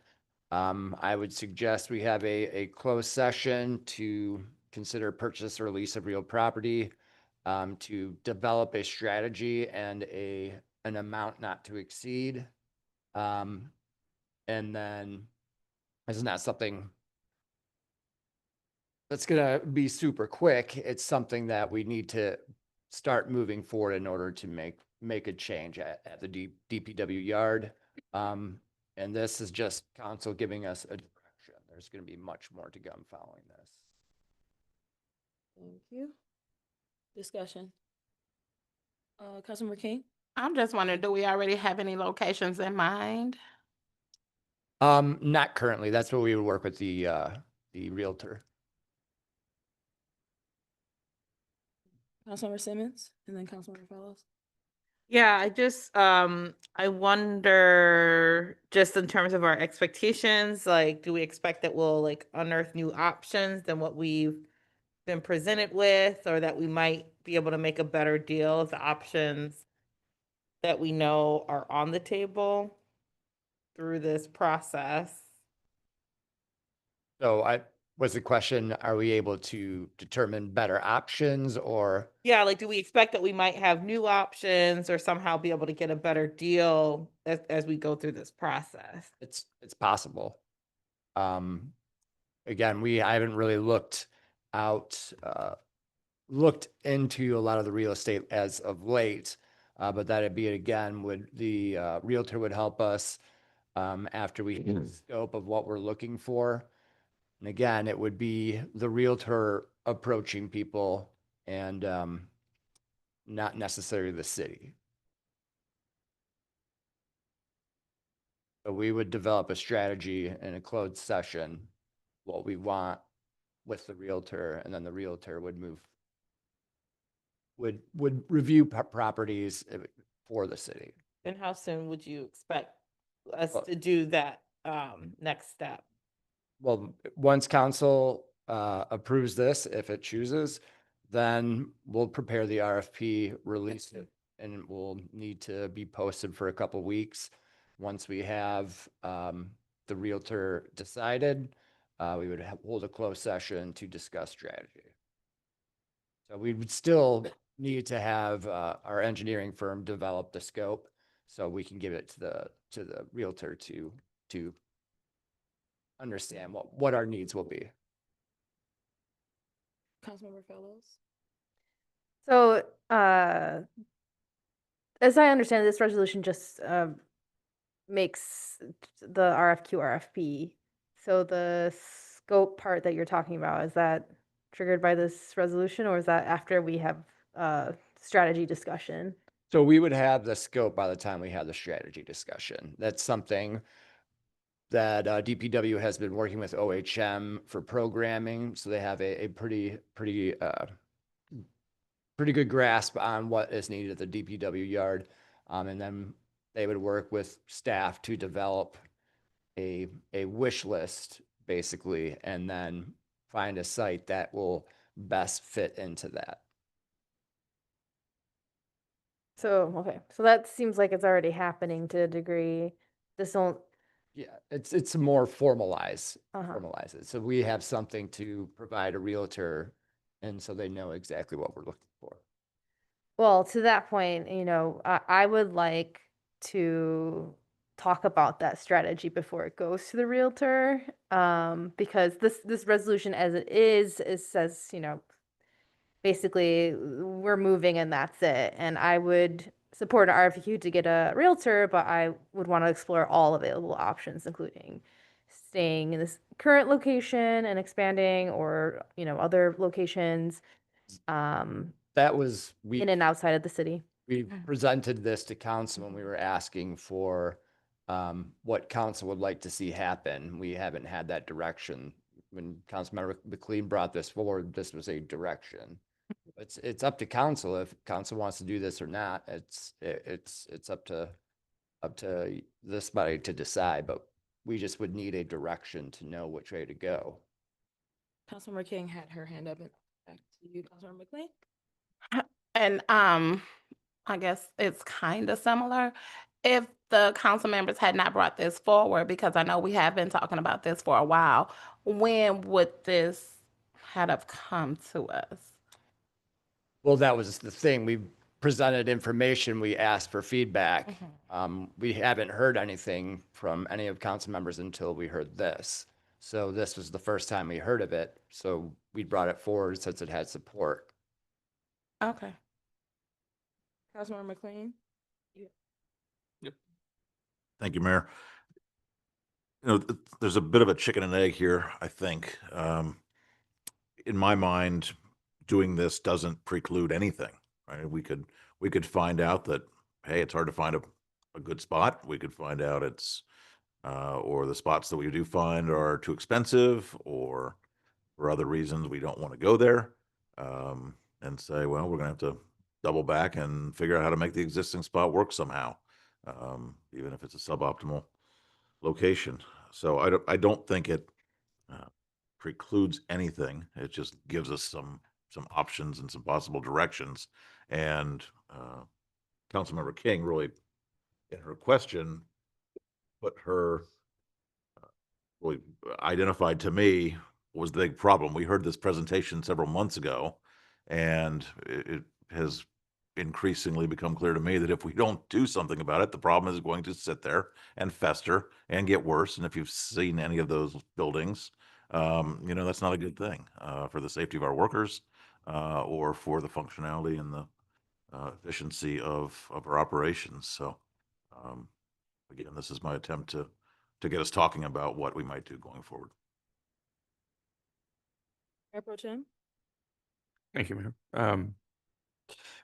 I would suggest we have a closed session to consider purchase or lease of real property, to develop a strategy and an amount not to exceed. And then it's not something that's gonna be super quick. It's something that we need to start moving forward in order to make a change at the DPW yard. And this is just council giving us a direction. There's gonna be much more to come following this. Thank you. Discussion. Councilmember King? I'm just wondering, do we already have any locations in mind? Not currently. That's what we would work with the realtor. Councilmember Simmons, and then Councilmember Fellows. Yeah, I just I wonder, just in terms of our expectations, like, do we expect that we'll like unearth new options than what we've been presented with, or that we might be able to make a better deal of the options that we know are on the table through this process? So was the question, are we able to determine better options, or? Yeah, like, do we expect that we might have new options or somehow be able to get a better deal as we go through this process? It's possible. Again, I haven't really looked into a lot of the real estate as of late, but that'd be, again, the realtor would help us after we hit the scope of what we're looking for. And again, it would be the realtor approaching people and not necessarily the city. So we would develop a strategy in a closed session, what we want with the realtor, and then the realtor would review properties for the city. And how soon would you expect us Well- to do that next step? Well, once council approves this, if it chooses, then we'll prepare the RFP, release it, and it will need to be posted for a couple weeks. Once we have the realtor decided, we would hold a closed session to discuss strategy. So we would still need to have our engineering firm develop the scope so we can give it to the realtor to understand what our needs will be. Councilmember Fellows? So, as I understand, this resolution just makes the RFQ RFP. So the scope part that you're talking about, is that triggered by this resolution, or is that after we have strategy discussion? So we would have the scope by the time we have the strategy discussion. That's something that DPW has been working with OHM for programming. So they have a pretty good grasp on what is needed at the DPW yard. And then they would work with staff to develop a wish list, basically, and then find a site that will best fit into that. So, okay, so that seems like it's already happening to a degree. This won't. Yeah, it's more formalize Uh-huh. it. So we have something to provide a realtor, and so they know exactly what we're looking for. Well, to that point, I would like to talk about that strategy before it goes to the realtor, because this resolution as it says, basically we're moving and that's it. And I would support an RFQ to get a realtor, but I would want to explore all available options, including staying in this current location and expanding, or, you know, other locations, That was, we. in and outside of the city. We presented this to council when we were asking for what council would like to see happen. We haven't had that direction. When Councilmember McLean brought this forward, this was a direction. It's up to council if council wants to do this or not. It's up to this body to decide, but we just would need a direction to know which way to go. Councilmember King had her hand up. Back to you, Councilmember McLean. And I guess it's kind of similar. If the council members had not brought this forward, because I know we have been talking about this for a while, when would this have come to us? Well, that was the thing. We presented information. We asked for feedback. We haven't heard anything from any of council members until we heard this. So this was the first time we heard of it. So we brought it forward since it had support. Okay. Councilmember McLean. Thank you, Mayor. You know, there's a bit of a chicken and egg here, I think. In my mind, doing this doesn't preclude anything, right? We could find out that, hey, it's hard to find a good spot. We could find out it's, or the spots that we do find are too expensive, or for other reasons we don't want to go there, and say, well, we're gonna have to double back and figure out how to make the existing spot work somehow, even if it's a suboptimal location. So I don't think it precludes anything. It just gives us some options and some possible directions. And Councilmember King really, in her question, put her really identified to me was the big problem. We heard this presentation several months ago, and it has increasingly become clear to me that if we don't do something about it, the problem is going to sit there and fester and get worse. And if you've seen any of those buildings, you know, that's not a good thing for the safety of our workers or for the functionality and the efficiency of our operations. So again, this is my attempt to get us talking about what we might do going forward. Mayor Pro Tem. Thank you, Mayor.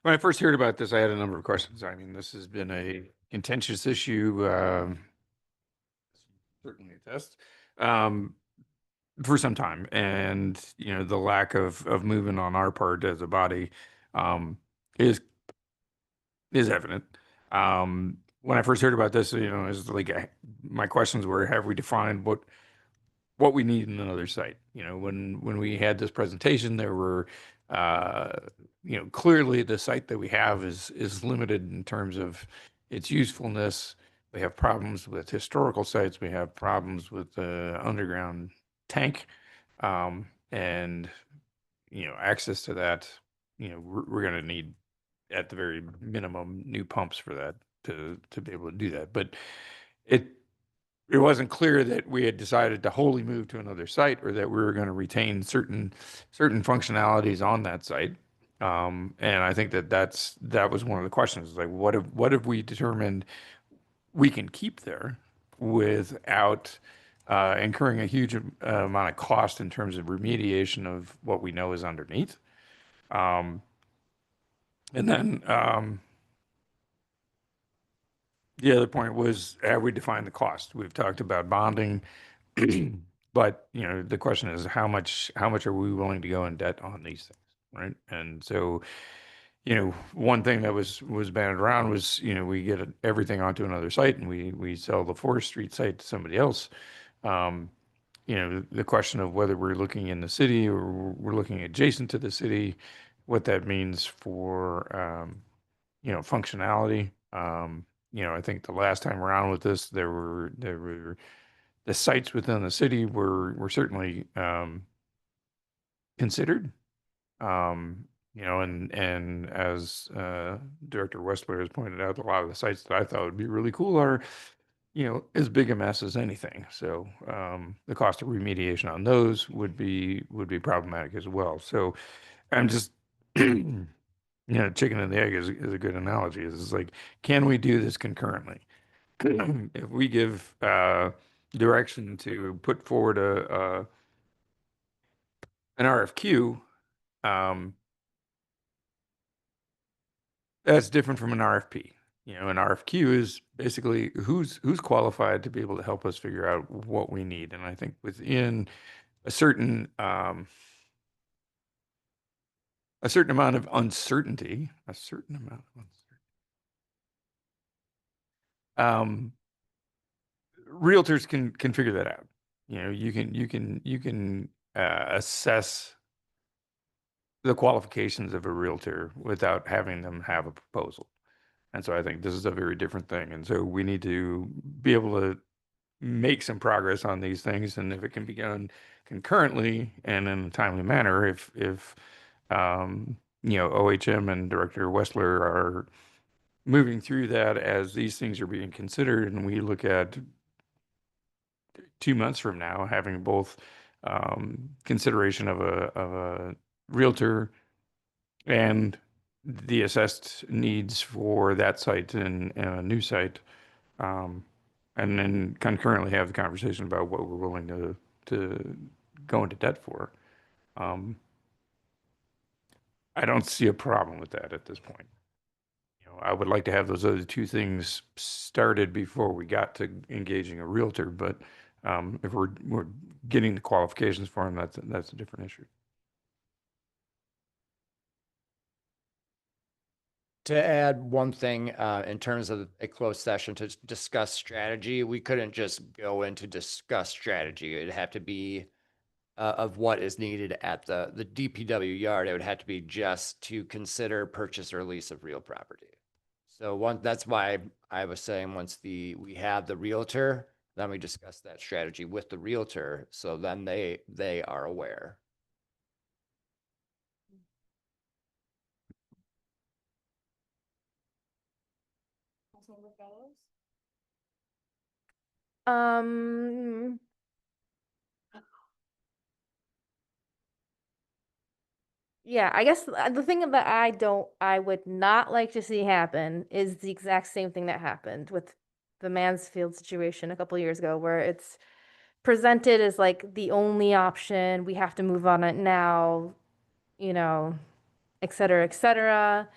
When I first heard about this, I had a number of questions. I mean, this has been a contentious issue, certainly a test, for some time. And, you know, the lack of movement on our part as a body is evident. When I first heard about this, you know, it's like my questions were, have we defined what we need in another site? You know, when we had this presentation, there were you know, clearly the site that we have is limited in terms of its usefulness. We have problems with historical sites. We have problems with the underground tank, and you know, access to that. You know, we're going to need, at the very minimum, new pumps for that to be able to do that. But it wasn't clear that we had decided to wholly move to another site, or that we were going to retain certain functionalities on that site. And I think that was one of the questions, like what have we determined we can keep there without incurring a huge amount of cost in terms of remediation of what we know is underneath. And then the other point was, have we defined the cost? We've talked about bonding, but you know, the question is how much are we willing to go in debt on these things, right? And so, you know, one thing that was banded around was, you know, we get everything onto another site and we sell the 4th Street site to somebody else. You know, the question of whether we're looking in the city or we're looking adjacent to the city, what that means for, you know, functionality. You know, I think the last time around with this, there were the sites within the city were certainly considered. You know, and as Director Westler has pointed out, a lot of the sites that I thought would be really cool are, you know, as big a mess as anything. So the cost of remediation on those would be problematic as well. So I'm just chicken and the egg is a good analogy. It's like, can we do this concurrently? If we give direction to put forward an RFQ, that's different from an RFP. An RFQ is basically who's qualified to be able to help us figure out what we need. And I think within a certain amount of uncertainty, realtors can figure that out. You can assess the qualifications of a realtor without having them have a proposal. And so I think this is a very different thing. And so we need to be able to make some progress on these things. And if it can be done concurrently and in a timely manner, if OHM and Director Westler are moving through that as these things are being considered, and we look at 2 months from now having both consideration of a realtor and the assessed needs for that site and a new site, and then concurrently have the conversation about what we're willing to go into debt for. I don't see a problem with that at this point. I would like to have those other two things started before we got to engaging a realtor, but if we're getting the qualifications for them, that's a different issue. To add one thing, in terms of a closed session to discuss strategy, we couldn't just go in to discuss strategy. It'd have to be of what is needed at the DPW yard. It would have to be just to consider purchase or lease of real property. So that's why I was saying once we have the realtor, then we discuss that strategy with the realtor. So then they are aware. Um, yeah, I guess the thing that I would not like to see happen is the exact same thing that happened with the Mansfield situation a couple years ago, where it's presented as like the only option, we have to move on it now, et cetera, et cetera.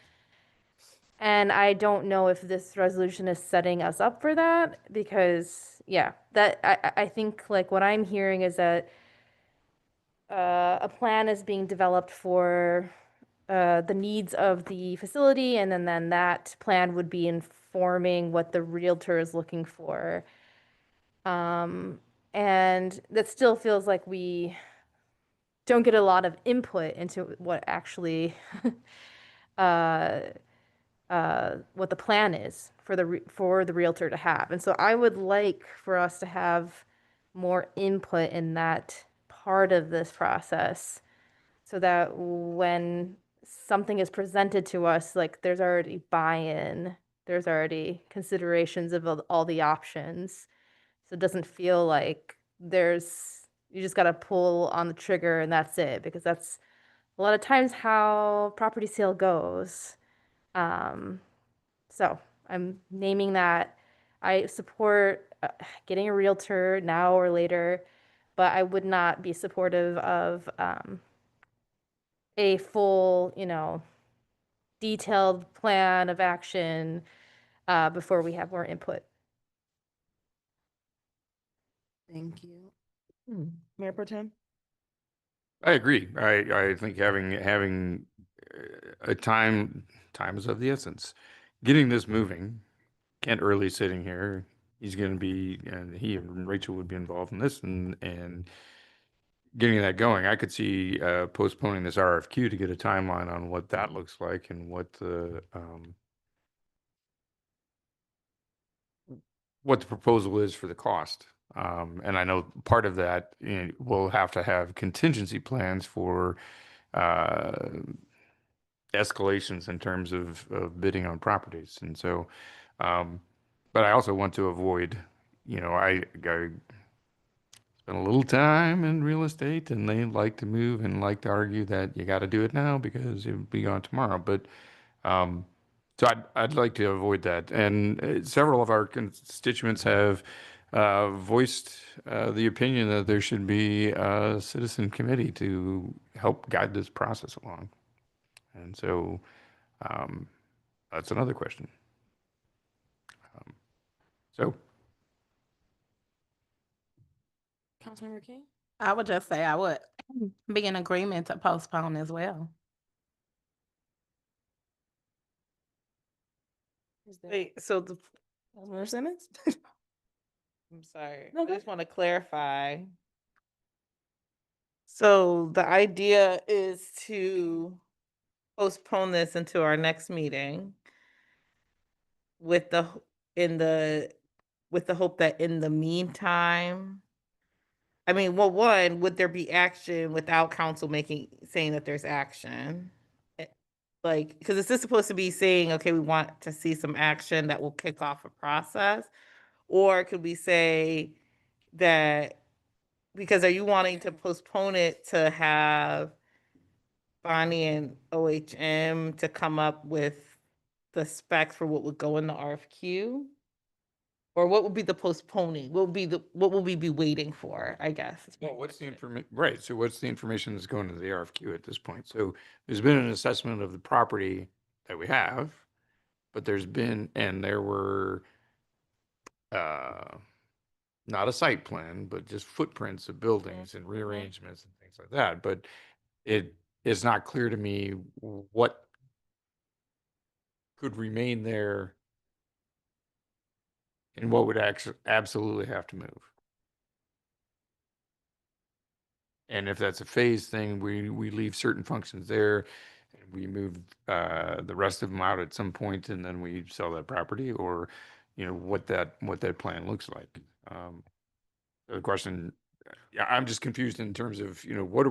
And I don't know if this resolution is setting us up for that, because I think like what I'm hearing is that a plan is being developed for the needs of the facility, and then that plan would be informing what the realtor is looking for. And that still feels like we don't get a lot of input into what actually what the plan is for the realtor to have. And so I would like for us to have more input in that part of this process, so that when something is presented to us, like there's already buy-in, there's already considerations of all the options. So it doesn't feel like you just got to pull on the trigger and that's it, because that's a lot of times how property sale goes. So I'm naming that. I support getting a realtor now or later, but I would not be supportive of a full, detailed plan of action before we have more input. Thank you. Mayor Pro Tem? I agree. I think having a time is of the essence. Getting this moving. Kent Early sitting here, he's going to be, and he and Rachel would be involved in this, and getting that going. I could see postponing this RFQ to get a timeline on what that looks like and what the proposal is for the cost. And I know part of that we'll have to have contingency plans for escalations in terms of bidding on properties. And so, but I also want to avoid, I spent a little time in real estate, and they like to move and like to argue that you got to do it now because it'll be gone tomorrow. But So I'd like to avoid that. And several of our constituents have voiced the opinion that there should be a citizen committee to help guide this process along. And so that's another question. So Councilmember King? I would just say I would be in agreement to postpone as well. Wait, so the, Councilmember Simmons? I'm sorry, No, I go just want to clarify. So the idea is to postpone this into our next meeting with the, with the hope that in the meantime, I mean, well, one, would there be action without council saying that there's action? Like, because is this supposed to be saying, okay, we want to see some action that will kick off a process? Or could we say that, because are you wanting to postpone it to have Bonnie and OHM to come up with the specs for what would go in the RFQ? Or what would be the postponing? What will we be waiting for, I guess? well, what's the information? Right. So what's the information that's going to the RFQ at this point? So there's been an assessment of the property that we have, but there were not a site plan, but just footprints of buildings and rearrangements and things like that. But it is not clear to me what could remain there and what would absolutely have to move. And if that's a phase thing, we leave certain functions there and we move the rest of them out at some point and then we sell that property, or, what that plan looks like. The question, yeah, I'm just confused in terms of, what are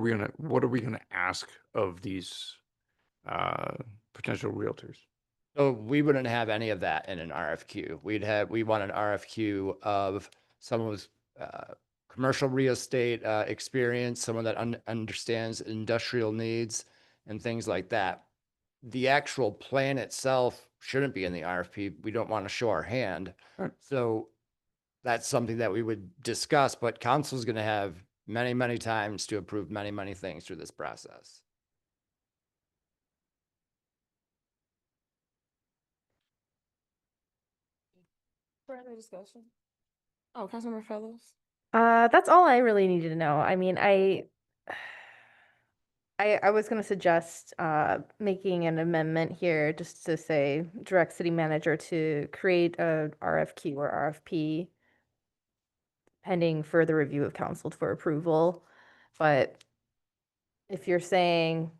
we gonna ask of these potential realtors? So we wouldn't have any of that in an RFQ. We want an RFQ of someone's commercial real estate experience, someone that understands industrial needs and things like that. The actual plan itself shouldn't be in the RFP. We don't want to show our hand. Right. So that's something that we would discuss, but council's going to have many, many times to approve many, many things through this process. Further discussion? Oh, Councilmember Fellows? That's all I really needed to know. I mean, I was gonna suggest making an amendment here just to say direct city manager to create a RFQ or RFP pending further review of council for approval. But if you're saying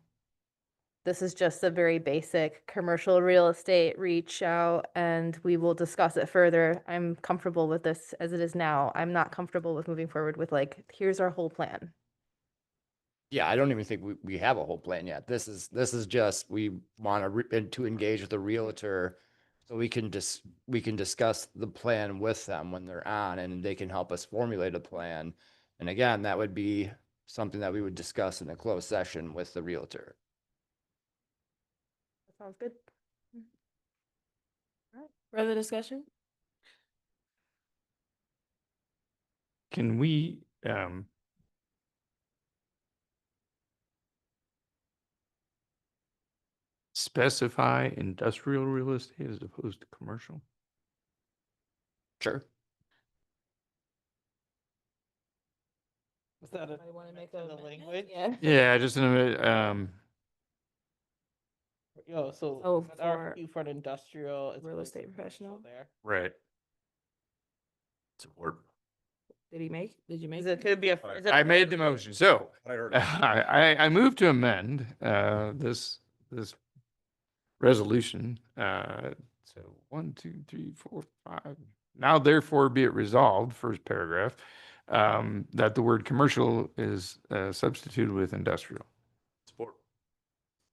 this is just a very basic commercial real estate reach out and we will discuss it further, I'm comfortable with this as it is now. I'm not comfortable with moving forward with like, here's our whole plan. Yeah, I don't even think we have a whole plan yet. This is just, we want to engage with the realtor so we can discuss the plan with them when they're on and they can help us formulate a plan. And again, that would be something that we would discuss in a closed session with the realtor. That sounds good. All right, further discussion? Can we, specify industrial real estate as opposed to commercial? Sure. Is that Anybody want to make a language? Yeah. Yeah, just in a minute, So Oh, an for RFQ for an industrial. as real opposed to estate professional? there. right. Support. Did you make Is it, could it be a? is it I a- made the motion. So I move to amend this resolution. So 1, 2, 3, 4, 5. Now therefore be it resolved, first paragraph, that the word commercial is substituted with industrial. Support.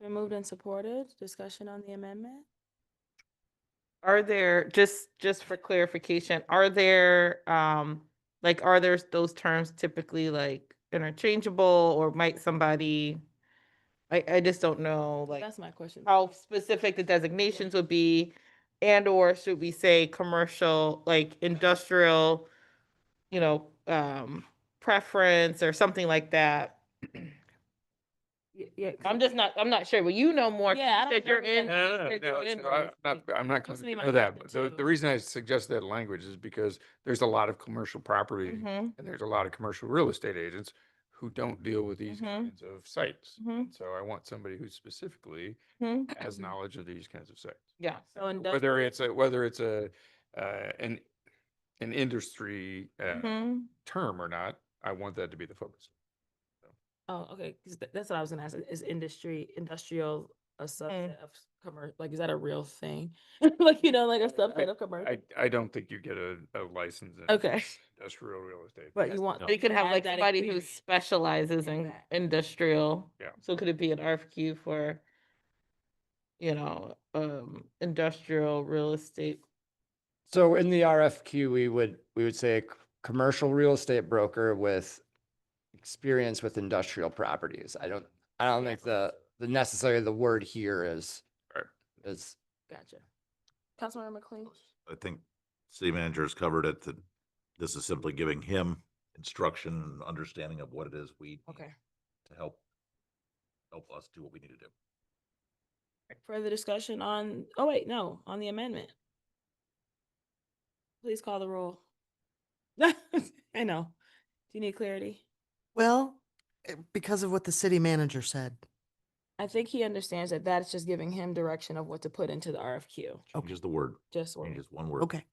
been moved and supported? Discussion on the amendment? Are there, just for clarification, are there, are there those terms typically like interchangeable, or might somebody I just don't know, like, That's my question. how specific the designations would be, and or should we say commercial, like industrial, preference or something like that. Yeah, I'm not sure, but you know more. Yeah, I don't that you're know in. No, that no, you're in so on this. I'm not Used to going be to my know that. captain, But the too. reason I suggest that language is because there's a lot of commercial property Mhm. and there's a lot of commercial real estate agents who don't deal with these Mhm. kinds of sites. Mhm. And so I want somebody who specifically Mhm. has knowledge of these kinds of sites. Yeah. So Whether it's an industry Mhm. term or not, I want that to be the focus. Oh, okay. 'Cause that's what I was gonna ask. Is industrial a subset of commercial? Like, is that a real thing? Like, like a subset of commercial? I don't think you get a license in Okay. industrial real estate. But you want. But you could have have like that somebody who experience. specializes in industrial. Yeah. So could it be an RFQ for, industrial real estate? So in the RFQ, we would say commercial real estate broker with experience with industrial properties. I don't think the necessarily the word here is Gotcha. Councilmember McLean? I think city manager has covered it, that this is simply giving him instruction and understanding of what it is we need Okay. to help us do what we need to do. Further discussion on, on the amendment. Please call the roll. I know. Do you need clarity? Well, because of what the city manager said. I think he understands that that's just giving him direction of what to put into the RFQ. Changes the word. Just word. Changes one word. Okay.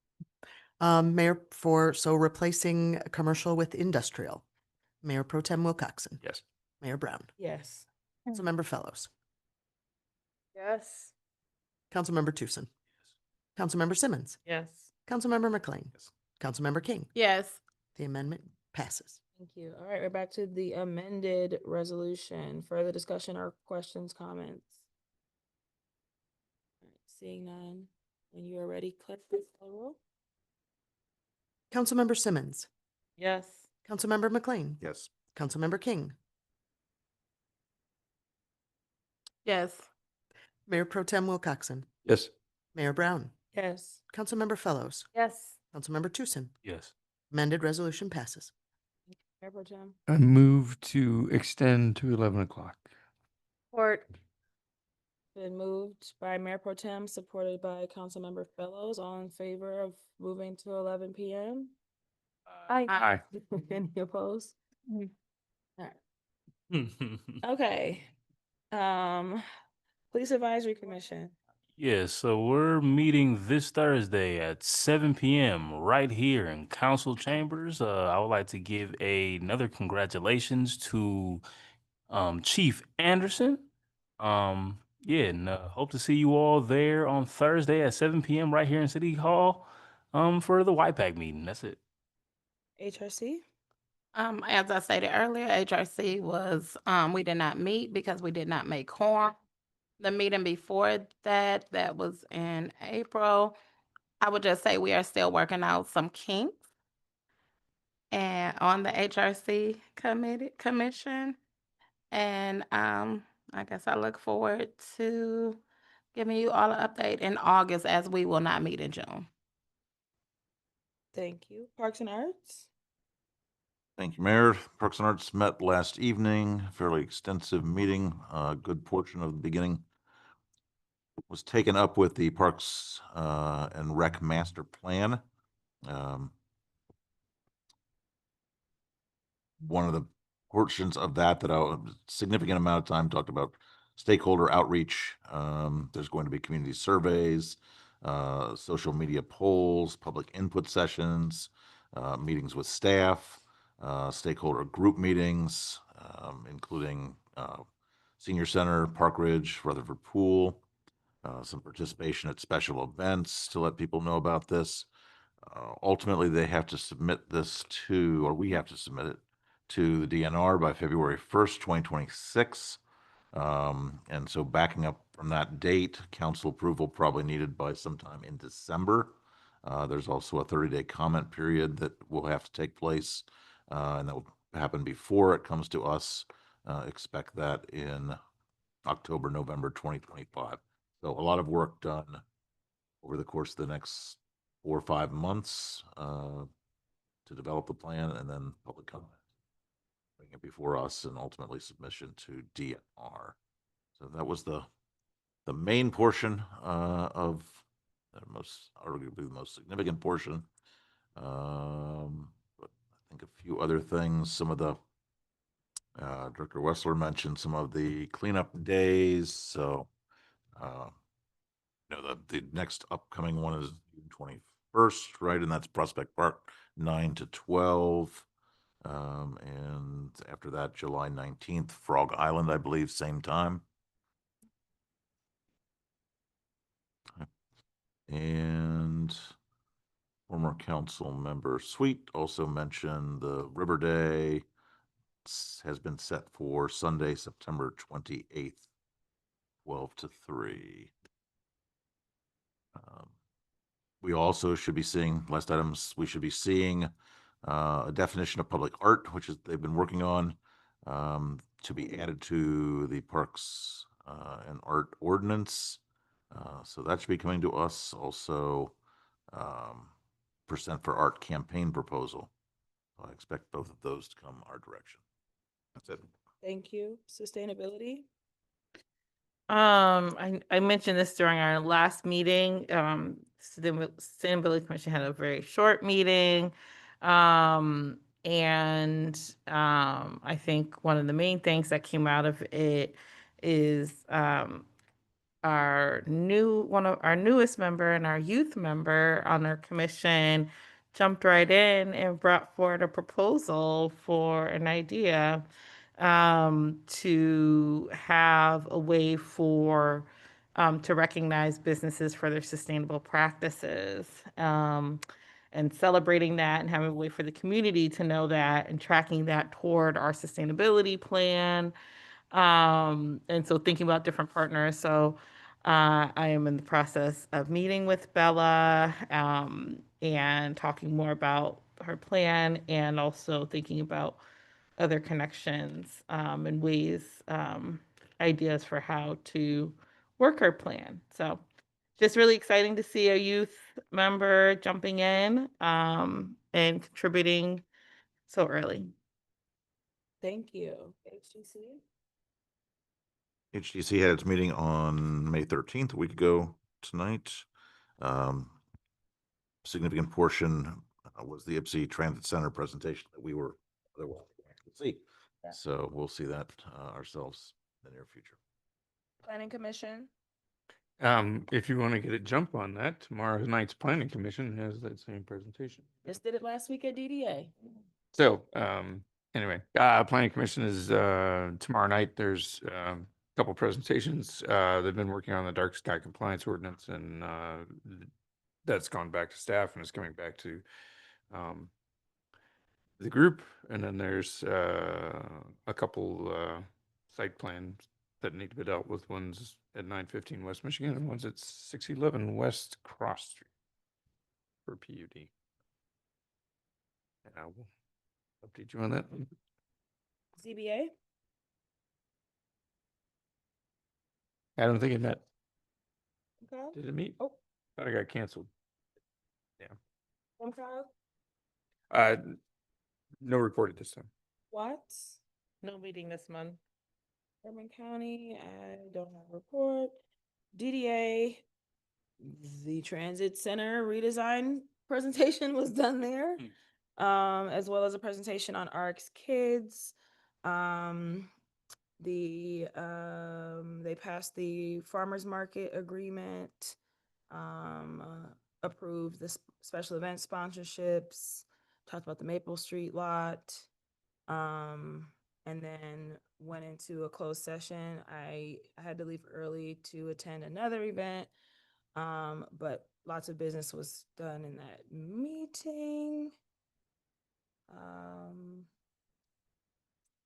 Mayor, so replacing commercial with industrial. Mayor Pro Tem Wilcoxen. Yes. Mayor Brown. Yes. Councilmember Fellows. Yes. Councilmember Tucson. Councilmember Simmons. Yes. Councilmember McLean. Councilmember King. Yes. The amendment passes. Thank you. All right, we're back to the amended resolution. Further discussion or questions, comments? All right, seeing none, when you are ready, click the roll. Councilmember Simmons. Yes. Councilmember McLean. Yes. Councilmember King. Yes. Mayor Pro Tem Wilcoxen. Yes. Mayor Brown. Yes. Councilmember Fellows. Yes. Councilmember Tucson. Yes. Amended resolution passes. Mayor Pro Tem. I move to extend to 11 o'clock. Support. Been moved by Mayor Pro Tem, supported by Councilmember Fellows. All in favor of moving to 11 p.m.? Aye. Aye. Any opposed? All right. Okay. Police Advisory Commission. Yeah, so we're meeting this Thursday at 7 p.m. right here in council chambers. I would like to give another congratulations to Chief Anderson. And hope to see you all there on Thursday at 7 p.m. right here in City Hall for the White Pack meeting. That's it. HRC? As I stated earlier, HRC was, we did not meet because we did not make quorum. The meeting before that, that was in April. I would just say we are still working out some kinks and on the HRC commission. And I guess I look forward to giving you all an update in August, as we will not meet in June. Thank you. Parks and Arts? Thank you, Mayor. Parks and Arts met last evening, fairly extensive meeting. A good portion of the beginning was taken up with the Parks and Rec Master Plan. One of the portions of that a significant amount of time talked about stakeholder outreach. There's going to be community surveys, social media polls, public input sessions, meetings with staff, stakeholder group meetings, including Senior Center, Park Ridge, Rutherford Pool, some participation at special events to let people know about this. Ultimately, they have to submit this to, or we have to submit it to the DNR by February 1st, 2026. And so backing up from that date, council approval probably needed by sometime in December. There's also a 30-day comment period that will have to take place, and that will happen before it comes to us. Expect that in October, November 2025. So a lot of work done over the course of the next 4 or 5 months to develop the plan and then public comment. Bring it before us and ultimately submission to DNR. So that was the main portion of the arguably the most significant portion. But I think a few other things, some of the Director Wessler mentioned some of the cleanup days. So, the next upcoming one is June 21st, right? And that's Prospect Park, 9 to 12. And after that, July 19th, Frog Island, I believe, same time. And former council member Sweet also mentioned the River Day has been set for Sunday, September 28th, 12 to 3. We also should be seeing, last items, we should be seeing a definition of public art, which is they've been working on, to be added to the Parks and Art Ordinance. So that should be coming to us. Also, Percent for Art campaign proposal. I expect both of those to come our direction. That's it. Thank you. Sustainability. I mentioned this during our last meeting. Sustainability Commission had a very short meeting. I think one of the main things that came out of it is one of our newest member and our youth member on our commission jumped right in and brought forward a proposal for an idea to have a way for to recognize businesses for their sustainable practices, and celebrating that and having a way for the community to know that and tracking that toward our sustainability plan. And so thinking about different partners. So I am in the process of meeting with Bella and talking more about her plan, and also thinking about other connections and ways, ideas for how to work our plan. So just really exciting to see a youth member jumping in and contributing so early. Thank you. HGC. HDC had its meeting on May 13th, a week ago tonight. Significant portion was the Ypsi Transit Center presentation that we were otherwise to see. So we'll see that ourselves in the near future. Planning Commission. If you want to get a jump on that, tomorrow night's planning commission has that same presentation. Just did it last week at DDA. So, anyway, planning commission is, tomorrow night. There's, couple presentations. They've been working on the dark sky compliance ordinance, and, that's gone back to staff and is coming back to, the group. And then there's, a couple, site plans that need to be dealt with. One's at 915 West Michigan and one's at 611 West Cross Street for PUD. And I will update you on that. ZBA. I don't think it met. Okay. Did it meet? Oh. Thought I got canceled. Yeah. No report at this time. What? No meeting this month. Sherman County, I don't have a report. DDA, the transit center redesign presentation was done there, as well as a presentation on ARC's Kids. They passed the farmers market agreement, approved the special event sponsorships, talked about the Maple Street lot, and then went into a closed session. I had to leave early to attend another event, but lots of business was done in that meeting.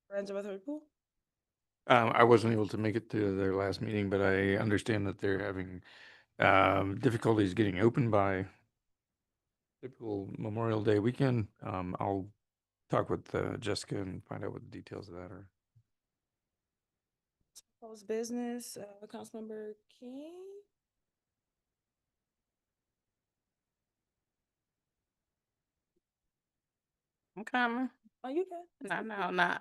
Friends of Rutherford Pool? I wasn't able to make it to their last meeting, but I understand that they're having difficulties getting open by typical Memorial Day weekend. I'll talk with Jessica and find out what the details of that are. Closed business, Councilmember King. I'm coming. Oh, you can. No.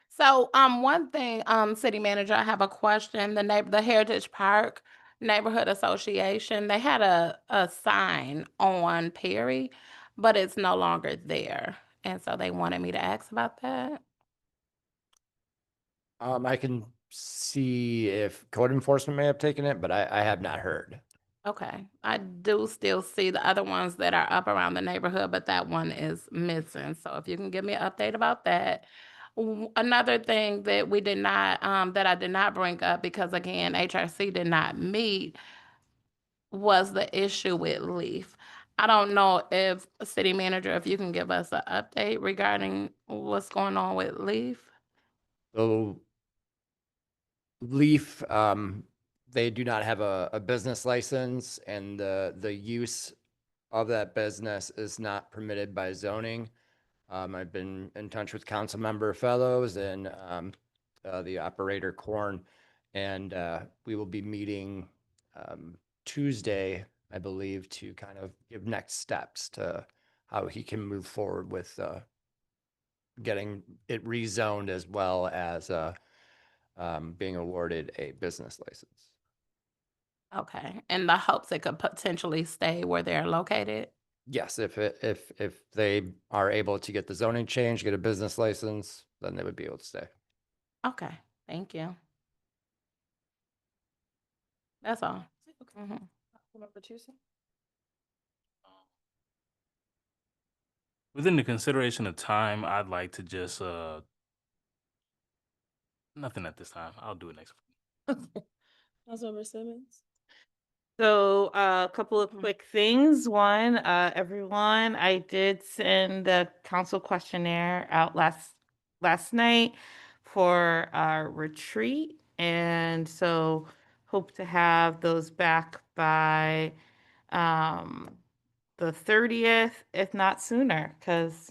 So, one thing, city manager, I have a question. The Heritage Park Neighborhood Association, they had a sign on Perry, but it's no longer there. And so they wanted me to ask about that. I can see if code enforcement may have taken it, but I have not heard. Okay, I do still see the other ones that are up around the neighborhood, but that one is missing. So if you can give me an update about that. Another thing that we did not, that I did not bring up because again, HRC did not meet was the issue with Leaf. I don't know if city manager, if you can give us an update regarding what's going on with Leaf. So Leaf, they do not have a business license, and the use of that business is not permitted by zoning. I've been in touch with Councilmember Fellows and the operator Corn, and we will be meeting Tuesday, I believe, to kind of give next steps to how he can move forward with getting it rezoned as well as being awarded a business license. Okay, and the hopes it could potentially stay where they're located? Yes, if they are able to get the zoning change, get a business license, then they would be able to stay. Okay, thank you. That's all. Mhm. Councilmember Tucson. Within the consideration of time, I'd like to just nothing at this time. I'll do it next week. Councilmember Simmons. So a couple of quick things. One, everyone, I did send the council questionnaire out last night for our retreat. And so hope to have those back by the 30th, if not sooner, because,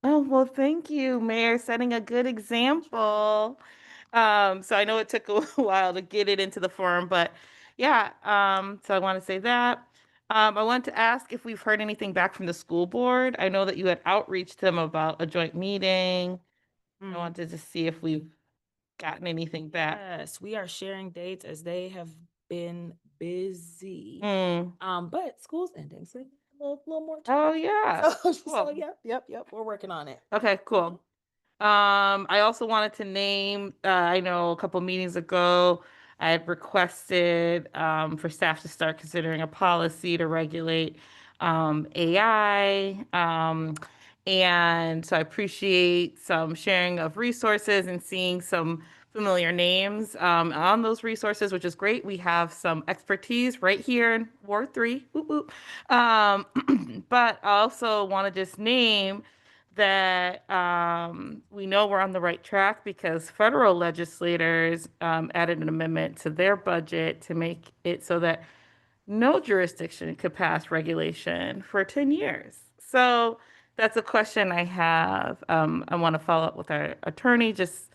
Oh, well, thank you, Mayor, setting a good example. So I know it took a while to get it into the forum, but yeah, so I want to say that. I want to ask if we've heard anything back from the school board. I know that you had outreached them about a joint meeting. I wanted to see if we've gotten anything back. Yes, we are sharing dates as they have been busy. Mm. But school's ending, so a little more Oh, time. yeah. So Cool. yep, we're working on it. Okay, cool. I also wanted to name, I know a couple meetings ago, I had requested for staff to start considering a policy to regulate AI. And so I appreciate some sharing of resources and seeing some familiar names on those resources, which is great. We have some expertise right here in Ward 3. Whoop, whoop. But I also want to just name that we know we're on the right track because federal legislators added an amendment to their budget to make it so that no jurisdiction could pass regulation for 10 years. So that's a question I have. I want to follow up with our attorney just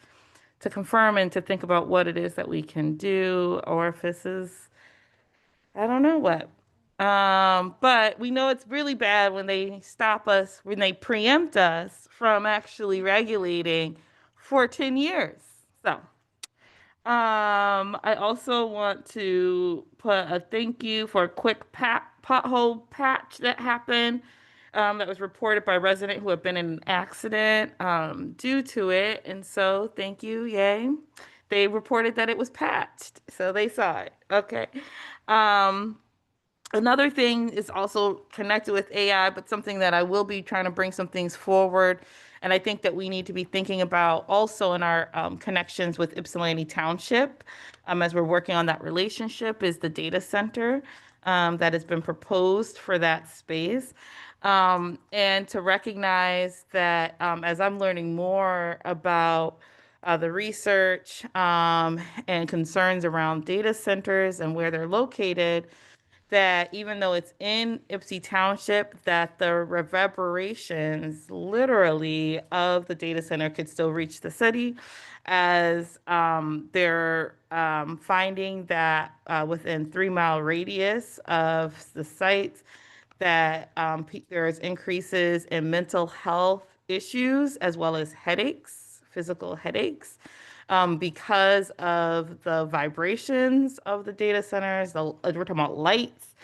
to confirm and to think about what it is that we can do, or if this is, I don't know what. But we know it's really bad when they stop us, when they preempt us from actually regulating for 10 years. So, I also want to put a thank you for a quick pothole patch that happened. That was reported by a resident who had been in an accident due to it. And so thank you, yay. They reported that it was patched, so they saw it. Okay. Another thing is also connected with AI, but something that I will be trying to bring some things forward. And I think that we need to be thinking about also in our connections with Ypsilanti Township, as we're working on that relationship, is the data center that has been proposed for that space. And to recognize that as I'm learning more about the research and concerns around data centers and where they're located, that even though it's in Ypsi Township, that the reverberations literally of the data center could still reach the city, as they're finding that within 3 mile radius of the site, that there's increases in mental health issues as well as headaches, physical headaches, because of the vibrations of the data centers. We're talking about lights,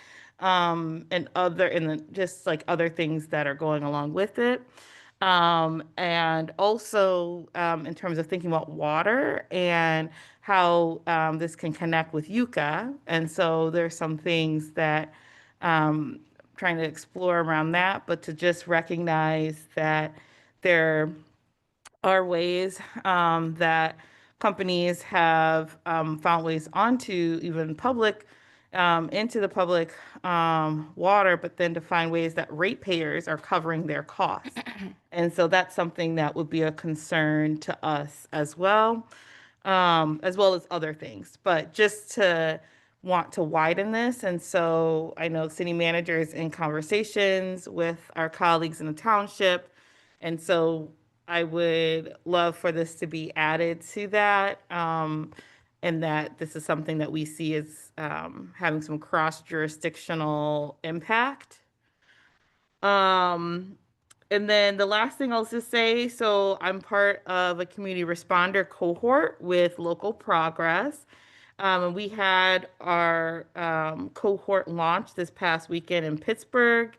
just like other things that are going along with it. And also in terms of thinking about water and how this can connect with Yucca. And so there's some things that trying to explore around that, but to just recognize that there are ways that companies have found ways onto even public, into the public water, but then to find ways that ratepayers are covering their costs. And so that's something that would be a concern to us as well as other things. But just to want to widen this. And so I know city managers in conversations with our colleagues in the township. And so I would love for this to be added to that, and that this is something that we see as having some cross-jurisdictional impact. And then the last thing I'll just say, so I'm part of a community responder cohort with Local Progress. And we had our cohort launch this past weekend in Pittsburgh.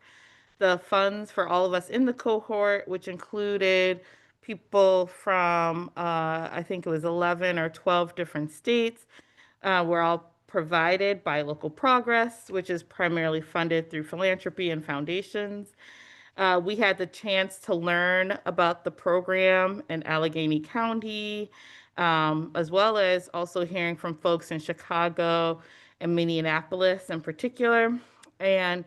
The funds for all of us in the cohort, which included people from, I think it was 11 or 12 different states, were all provided by Local Progress, which is primarily funded through philanthropy and foundations. We had the chance to learn about the program in Allegheny County, as well as also hearing from folks in Chicago and Minneapolis in particular. And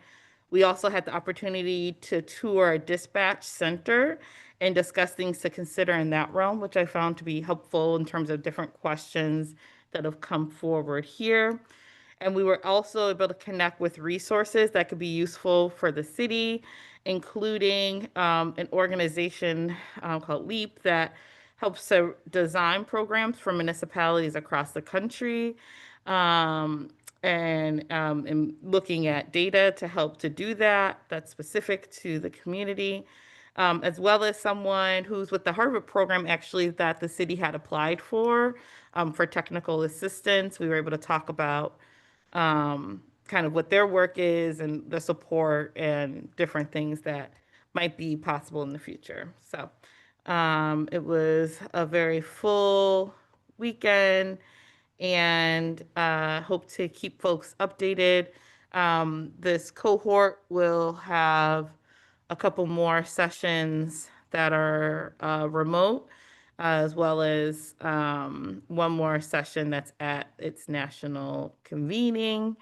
we also had the opportunity to tour a dispatch center and discuss things to consider in that realm, which I found to be helpful in terms of different questions that have come forward here. And we were also able to connect with resources that could be useful for the city, including an organization called LEAP that helps to design programs for municipalities across the country, and looking at data to help to do that, that's specific to the community, as well as someone who's with the Harvard program, actually, that the city had applied for technical assistance. We were able to talk about kind of what their work is and the support and different things that might be possible in the future. So it was a very full weekend, and hope to keep folks updated. This cohort will have a couple more sessions that are remote, as well as one more session that's at its national convening.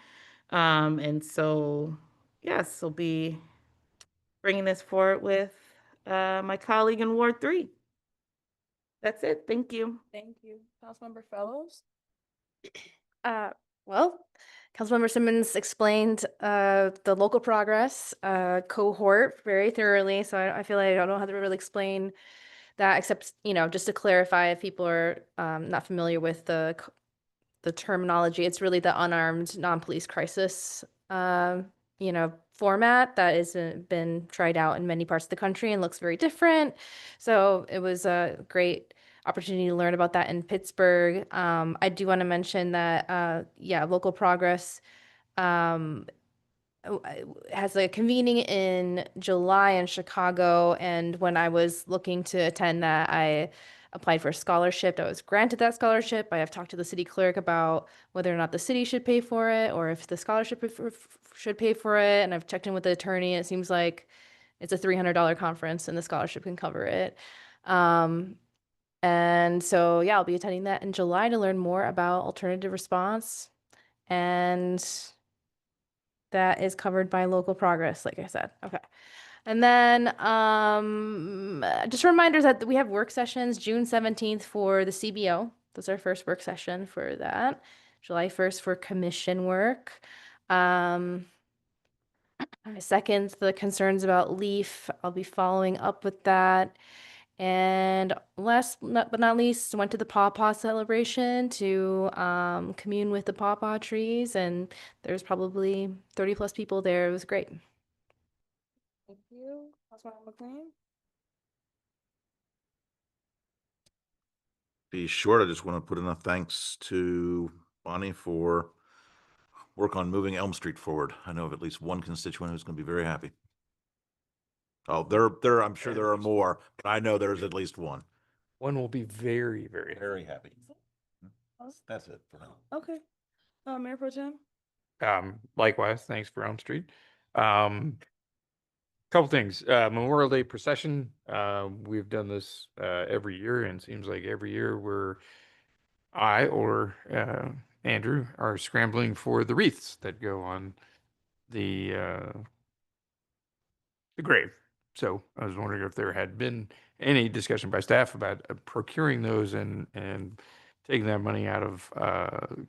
And so, yes, I'll be bringing this forward with my colleague in Ward 3. That's it. Thank you. Thank you. Councilmember Fellows? Well, Councilmember Simmons explained the Local Progress cohort very thoroughly, so I feel like I don't have to really explain that, except, just to clarify if people are not familiar with the terminology. It's really the unarmed non-police crisis, format that has been tried out in many parts of the country and looks very different. So it was a great opportunity to learn about that in Pittsburgh. I do want to mention that, Local Progress has a convening in July in Chicago. And when I was looking to attend that, I applied for a scholarship. I was granted that scholarship. I have talked to the city clerk about whether or not the city should pay for it or if the scholarship should pay for it. And I've checked in with the attorney. It seems like it's a $300 conference and the scholarship can cover it. And so, I'll be attending that in July to learn more about alternative response. And that is covered by Local Progress, like I said. Okay. And then just reminders that we have work sessions June 17th for the CBO. That's our first work session for that. July 1st for commission work. I second the concerns about LEAF. I'll be following up with that. And but not least, went to the pawpaw celebration to commune with the pawpaw trees, and there's probably 30 plus people there. It was great. Thank you. Councilmember McLean? Be short, I just want to put in a thanks to Bonnie for work on moving Elm Street forward. I know of at least one constituent who's going to be very happy. Oh, I'm sure there are more, but I know there's at least one. One will be very, very Very happy. That's it for now. Okay. Mayor Pro Tem? Likewise, thanks for Elm Street. Couple things. Memorial Day procession. We've done this every year, and it seems like every year I or Andrew are scrambling for the wreaths that go on the grave. So I was wondering if there had been any discussion by staff about procuring those and taking that money out of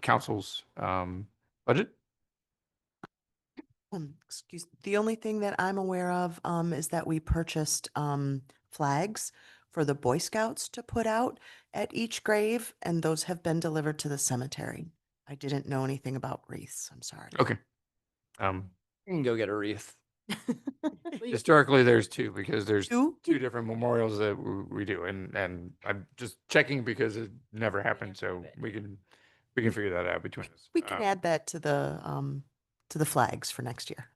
council's budget. The only thing that I'm aware of is that we purchased flags for the Boy Scouts to put out at each grave, and those have been delivered to the cemetery. I didn't know anything about wreaths. I'm sorry. Okay. You can go get a wreath. Historically, there's two because there's Two? two different memorials that we do, and I'm just checking because it never happened, so we can figure that out between us. We can add that to the flags for next year.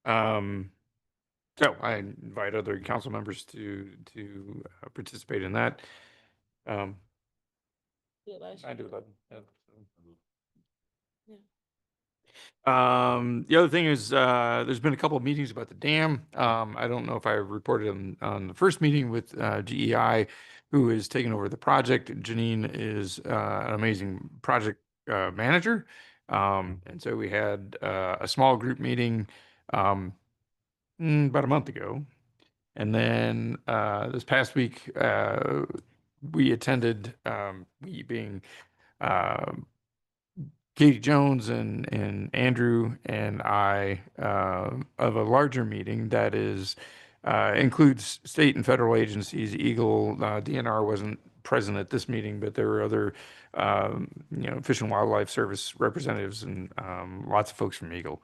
So I invite other council members to participate in that. I do 11. Yeah. The other thing is, there's been a couple of meetings about the dam. I don't know if I reported on the first meeting with GEI, who is taking over the project. Janine is an amazing project manager. And so we had a small group meeting about a month ago. And then this past week, we attended, we being Katie Jones and Andrew and I, of a larger meeting that includes state and federal agencies. Eagle, DNR wasn't present at this meeting, but there were other, Fish and Wildlife Service representatives and lots of folks from Eagle.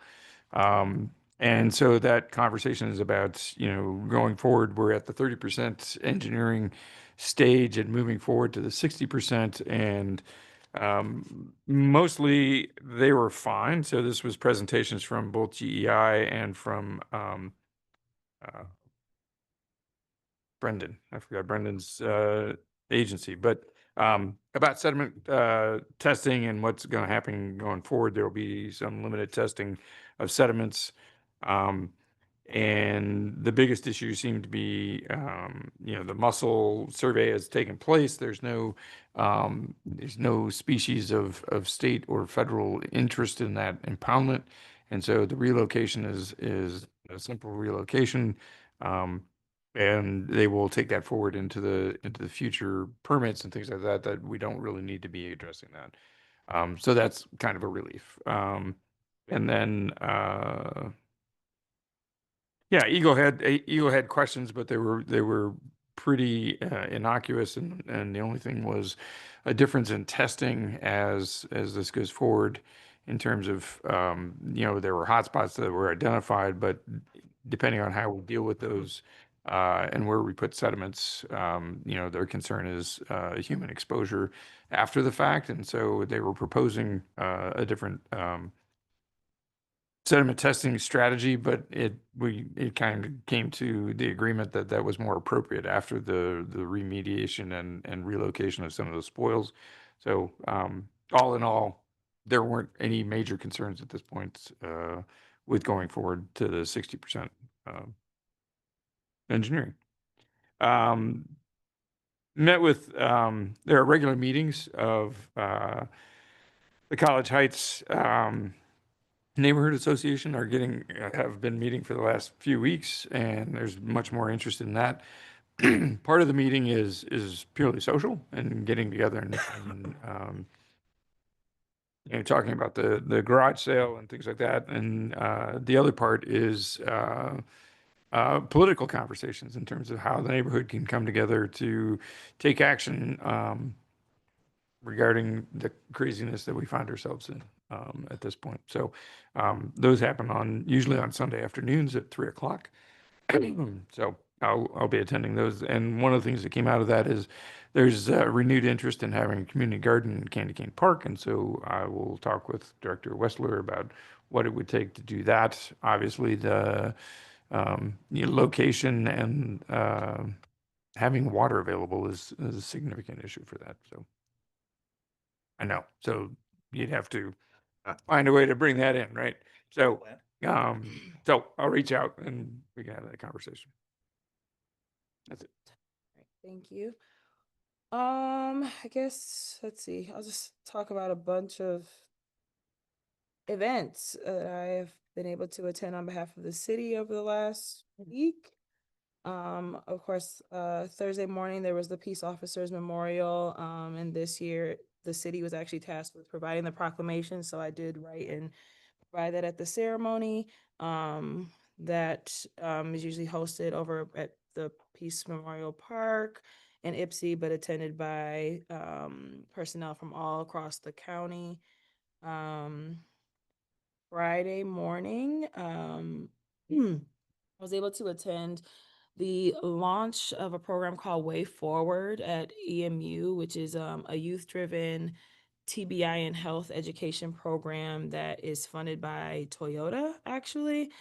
And so that conversation is about, going forward, we're at the 30% engineering stage and moving forward to the 60%. And mostly they were fine. So this was presentations from both GEI and from Brendan. I forgot Brendan's agency, but about sediment testing and what's going to happen going forward. There will be some limited testing of sediments. And the biggest issue seemed to be, the mussel survey has taken place. There's no species of state or federal interest in that impoundment. And so the relocation is a simple relocation. And they will take that forward into the future permits and things like that we don't really need to be addressing that. So that's kind of a relief. And then, Eagle had questions, but they were pretty innocuous, and the only thing was a difference in testing as this goes forward in terms of there were hotspots that were identified, but depending on how we deal with those and where we put sediments, their concern is human exposure after the fact, and so they were proposing a different sediment testing strategy, but it kind of came to the agreement that was more appropriate after the remediation and relocation of some of those spoils. So all in all, there weren't any major concerns at this point with going forward to the 60% engineering. Met with there are regular meetings of the College Heights Neighborhood Association have been meeting for the last few weeks, and there's much more interest in that. Part of the meeting is purely social and getting together and talking about the garage sale and things like that. And the other part is political conversations in terms of how the neighborhood can come together to take action regarding the craziness that we find ourselves in at this point. So those happen usually on Sunday afternoons at 3:00. So I'll be attending those. And one of the things that came out of that is there's renewed interest in having a community garden in Candy Cane Park. And so I will talk with Director Westler about what it would take to do that. Obviously, the location and having water available is a significant issue for that. So I know. So you'd have to find a way to bring that in, right? So, so I'll reach out and we can have that conversation. That's it. Thank you. I guess, let's see, I'll just talk about a bunch of events that I have been able to attend on behalf of the city over the last week. Of course, Thursday morning, there was the Peace Officers Memorial, and this year, the city was actually tasked with providing the proclamation, so I did write and provide that at the ceremony. That is usually hosted over at the Peace Memorial Park in Ypsi, but attended by personnel from all across the county. Friday morning, I was able to attend the launch of a program called Way Forward at EMU, which is a youth-driven TBI and health education program that is funded by Toyota, actually.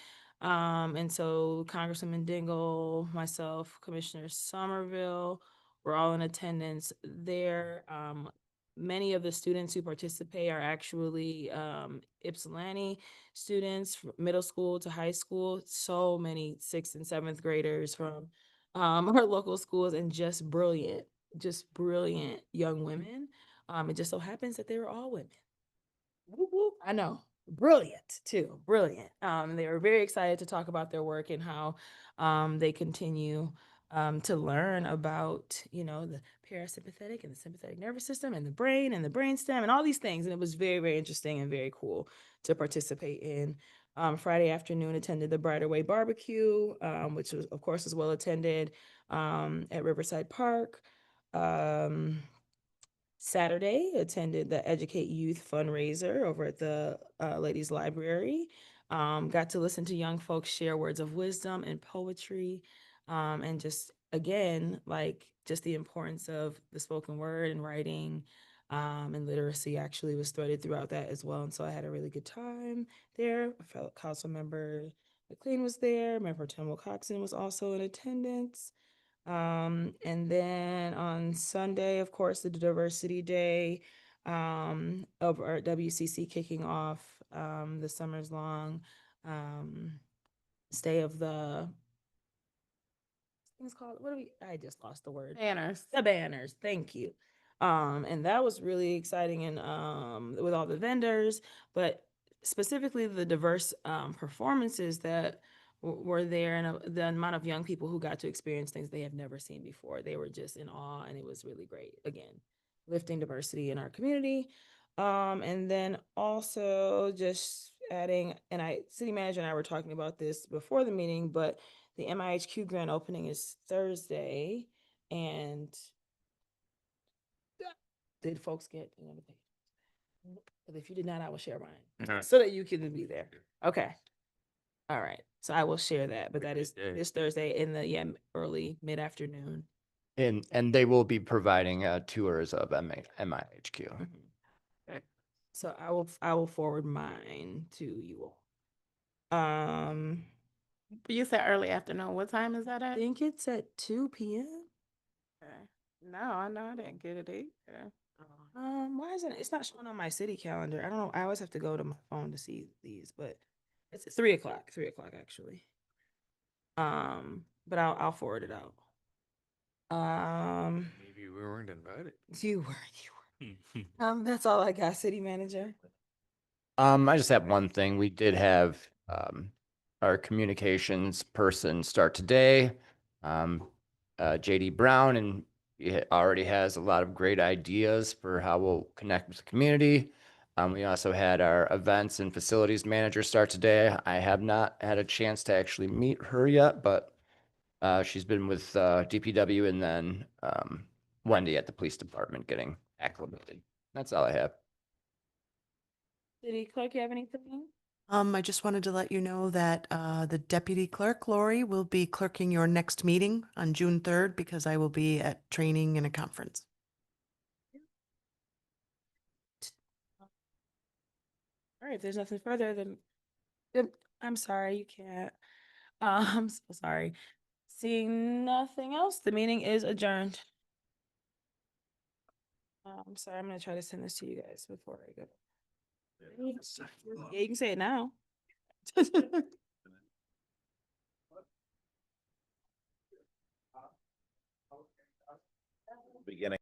And so Congresswoman Dingell, myself, Commissioner Somerville, we're all in attendance there. Many of the students who participate are actually Ypsilanti students, from middle school to high school. So many 6th and 7th graders from our local schools, and just brilliant young women. It just so happens that they were all women. Whoop, whoop. I know. Brilliant too. Brilliant. They were very excited to talk about their work and how they continue to learn about, the parasympathetic and the sympathetic nervous system and the brain and the brainstem and all these things. And it was very, very interesting and very cool to participate in. Friday afternoon, attended the Brighter Way Barbecue, which was, of course, as well attended at Riverside Park. Saturday, attended the Educate Youth fundraiser over at the Ladies Library. Got to listen to young folks share words of wisdom and poetry, and just, again, just the importance of the spoken word and writing, and literacy actually was threaded throughout that as well. And so I had a really good time there. A fellow council member McLean was there. Member Tim Wilcoxon was also in attendance. And then on Sunday, of course, the Diversity Day over at WCC, kicking off the summer's long stay of the, it's called, I just lost the word. Banners. The banners, thank you. And that was really exciting, and with all the vendors, but specifically the diverse performances that were there, and the amount of young people who got to experience things they have never seen before. They were just in awe, and it was really great. Again, lifting diversity in our community. And then also just adding, and city manager and I were talking about this before the meeting, but the MIHQ grand opening is Thursday. And did folks get an invitation? But if you did not, I will share mine so that you can be there. Okay. All right. So I will share that, but that is this Thursday in the early mid-afternoon. And they will be providing tours of MIHQ. Okay. So I will forward mine to you all. You said early afternoon. What time is that I at? think it's at 2 p.m. Okay. No, I know I didn't get it either. Why isn't it's not showing on my city calendar? I don't know. I always have to go to my phone to see these, but it's at 3 o'clock. 3 o'clock actually. But I'll forward it out. Maybe we weren't invited. You were. That's all I got, city manager. I just have one thing. We did have our communications person start today. JD Brown, and he already has a lot of great ideas for how we'll connect with the community. We also had our events and facilities manager start today. I have not had a chance to actually meet her yet, but she's been with DPW and then Wendy at the police department getting acclimated. That's all I have. City Clerk, you have anything? I just wanted to let you know that the deputy clerk, Lori, will be clerking your next meeting on June 3rd because I will be at training in a conference. All right, if there's nothing further, then I'm sorry, you can't. I'm so sorry. Seeing nothing else, the meeting is adjourned. I'm sorry, I'm gonna try to send this to you guys before I go. Yeah, you can say it now. Beginning.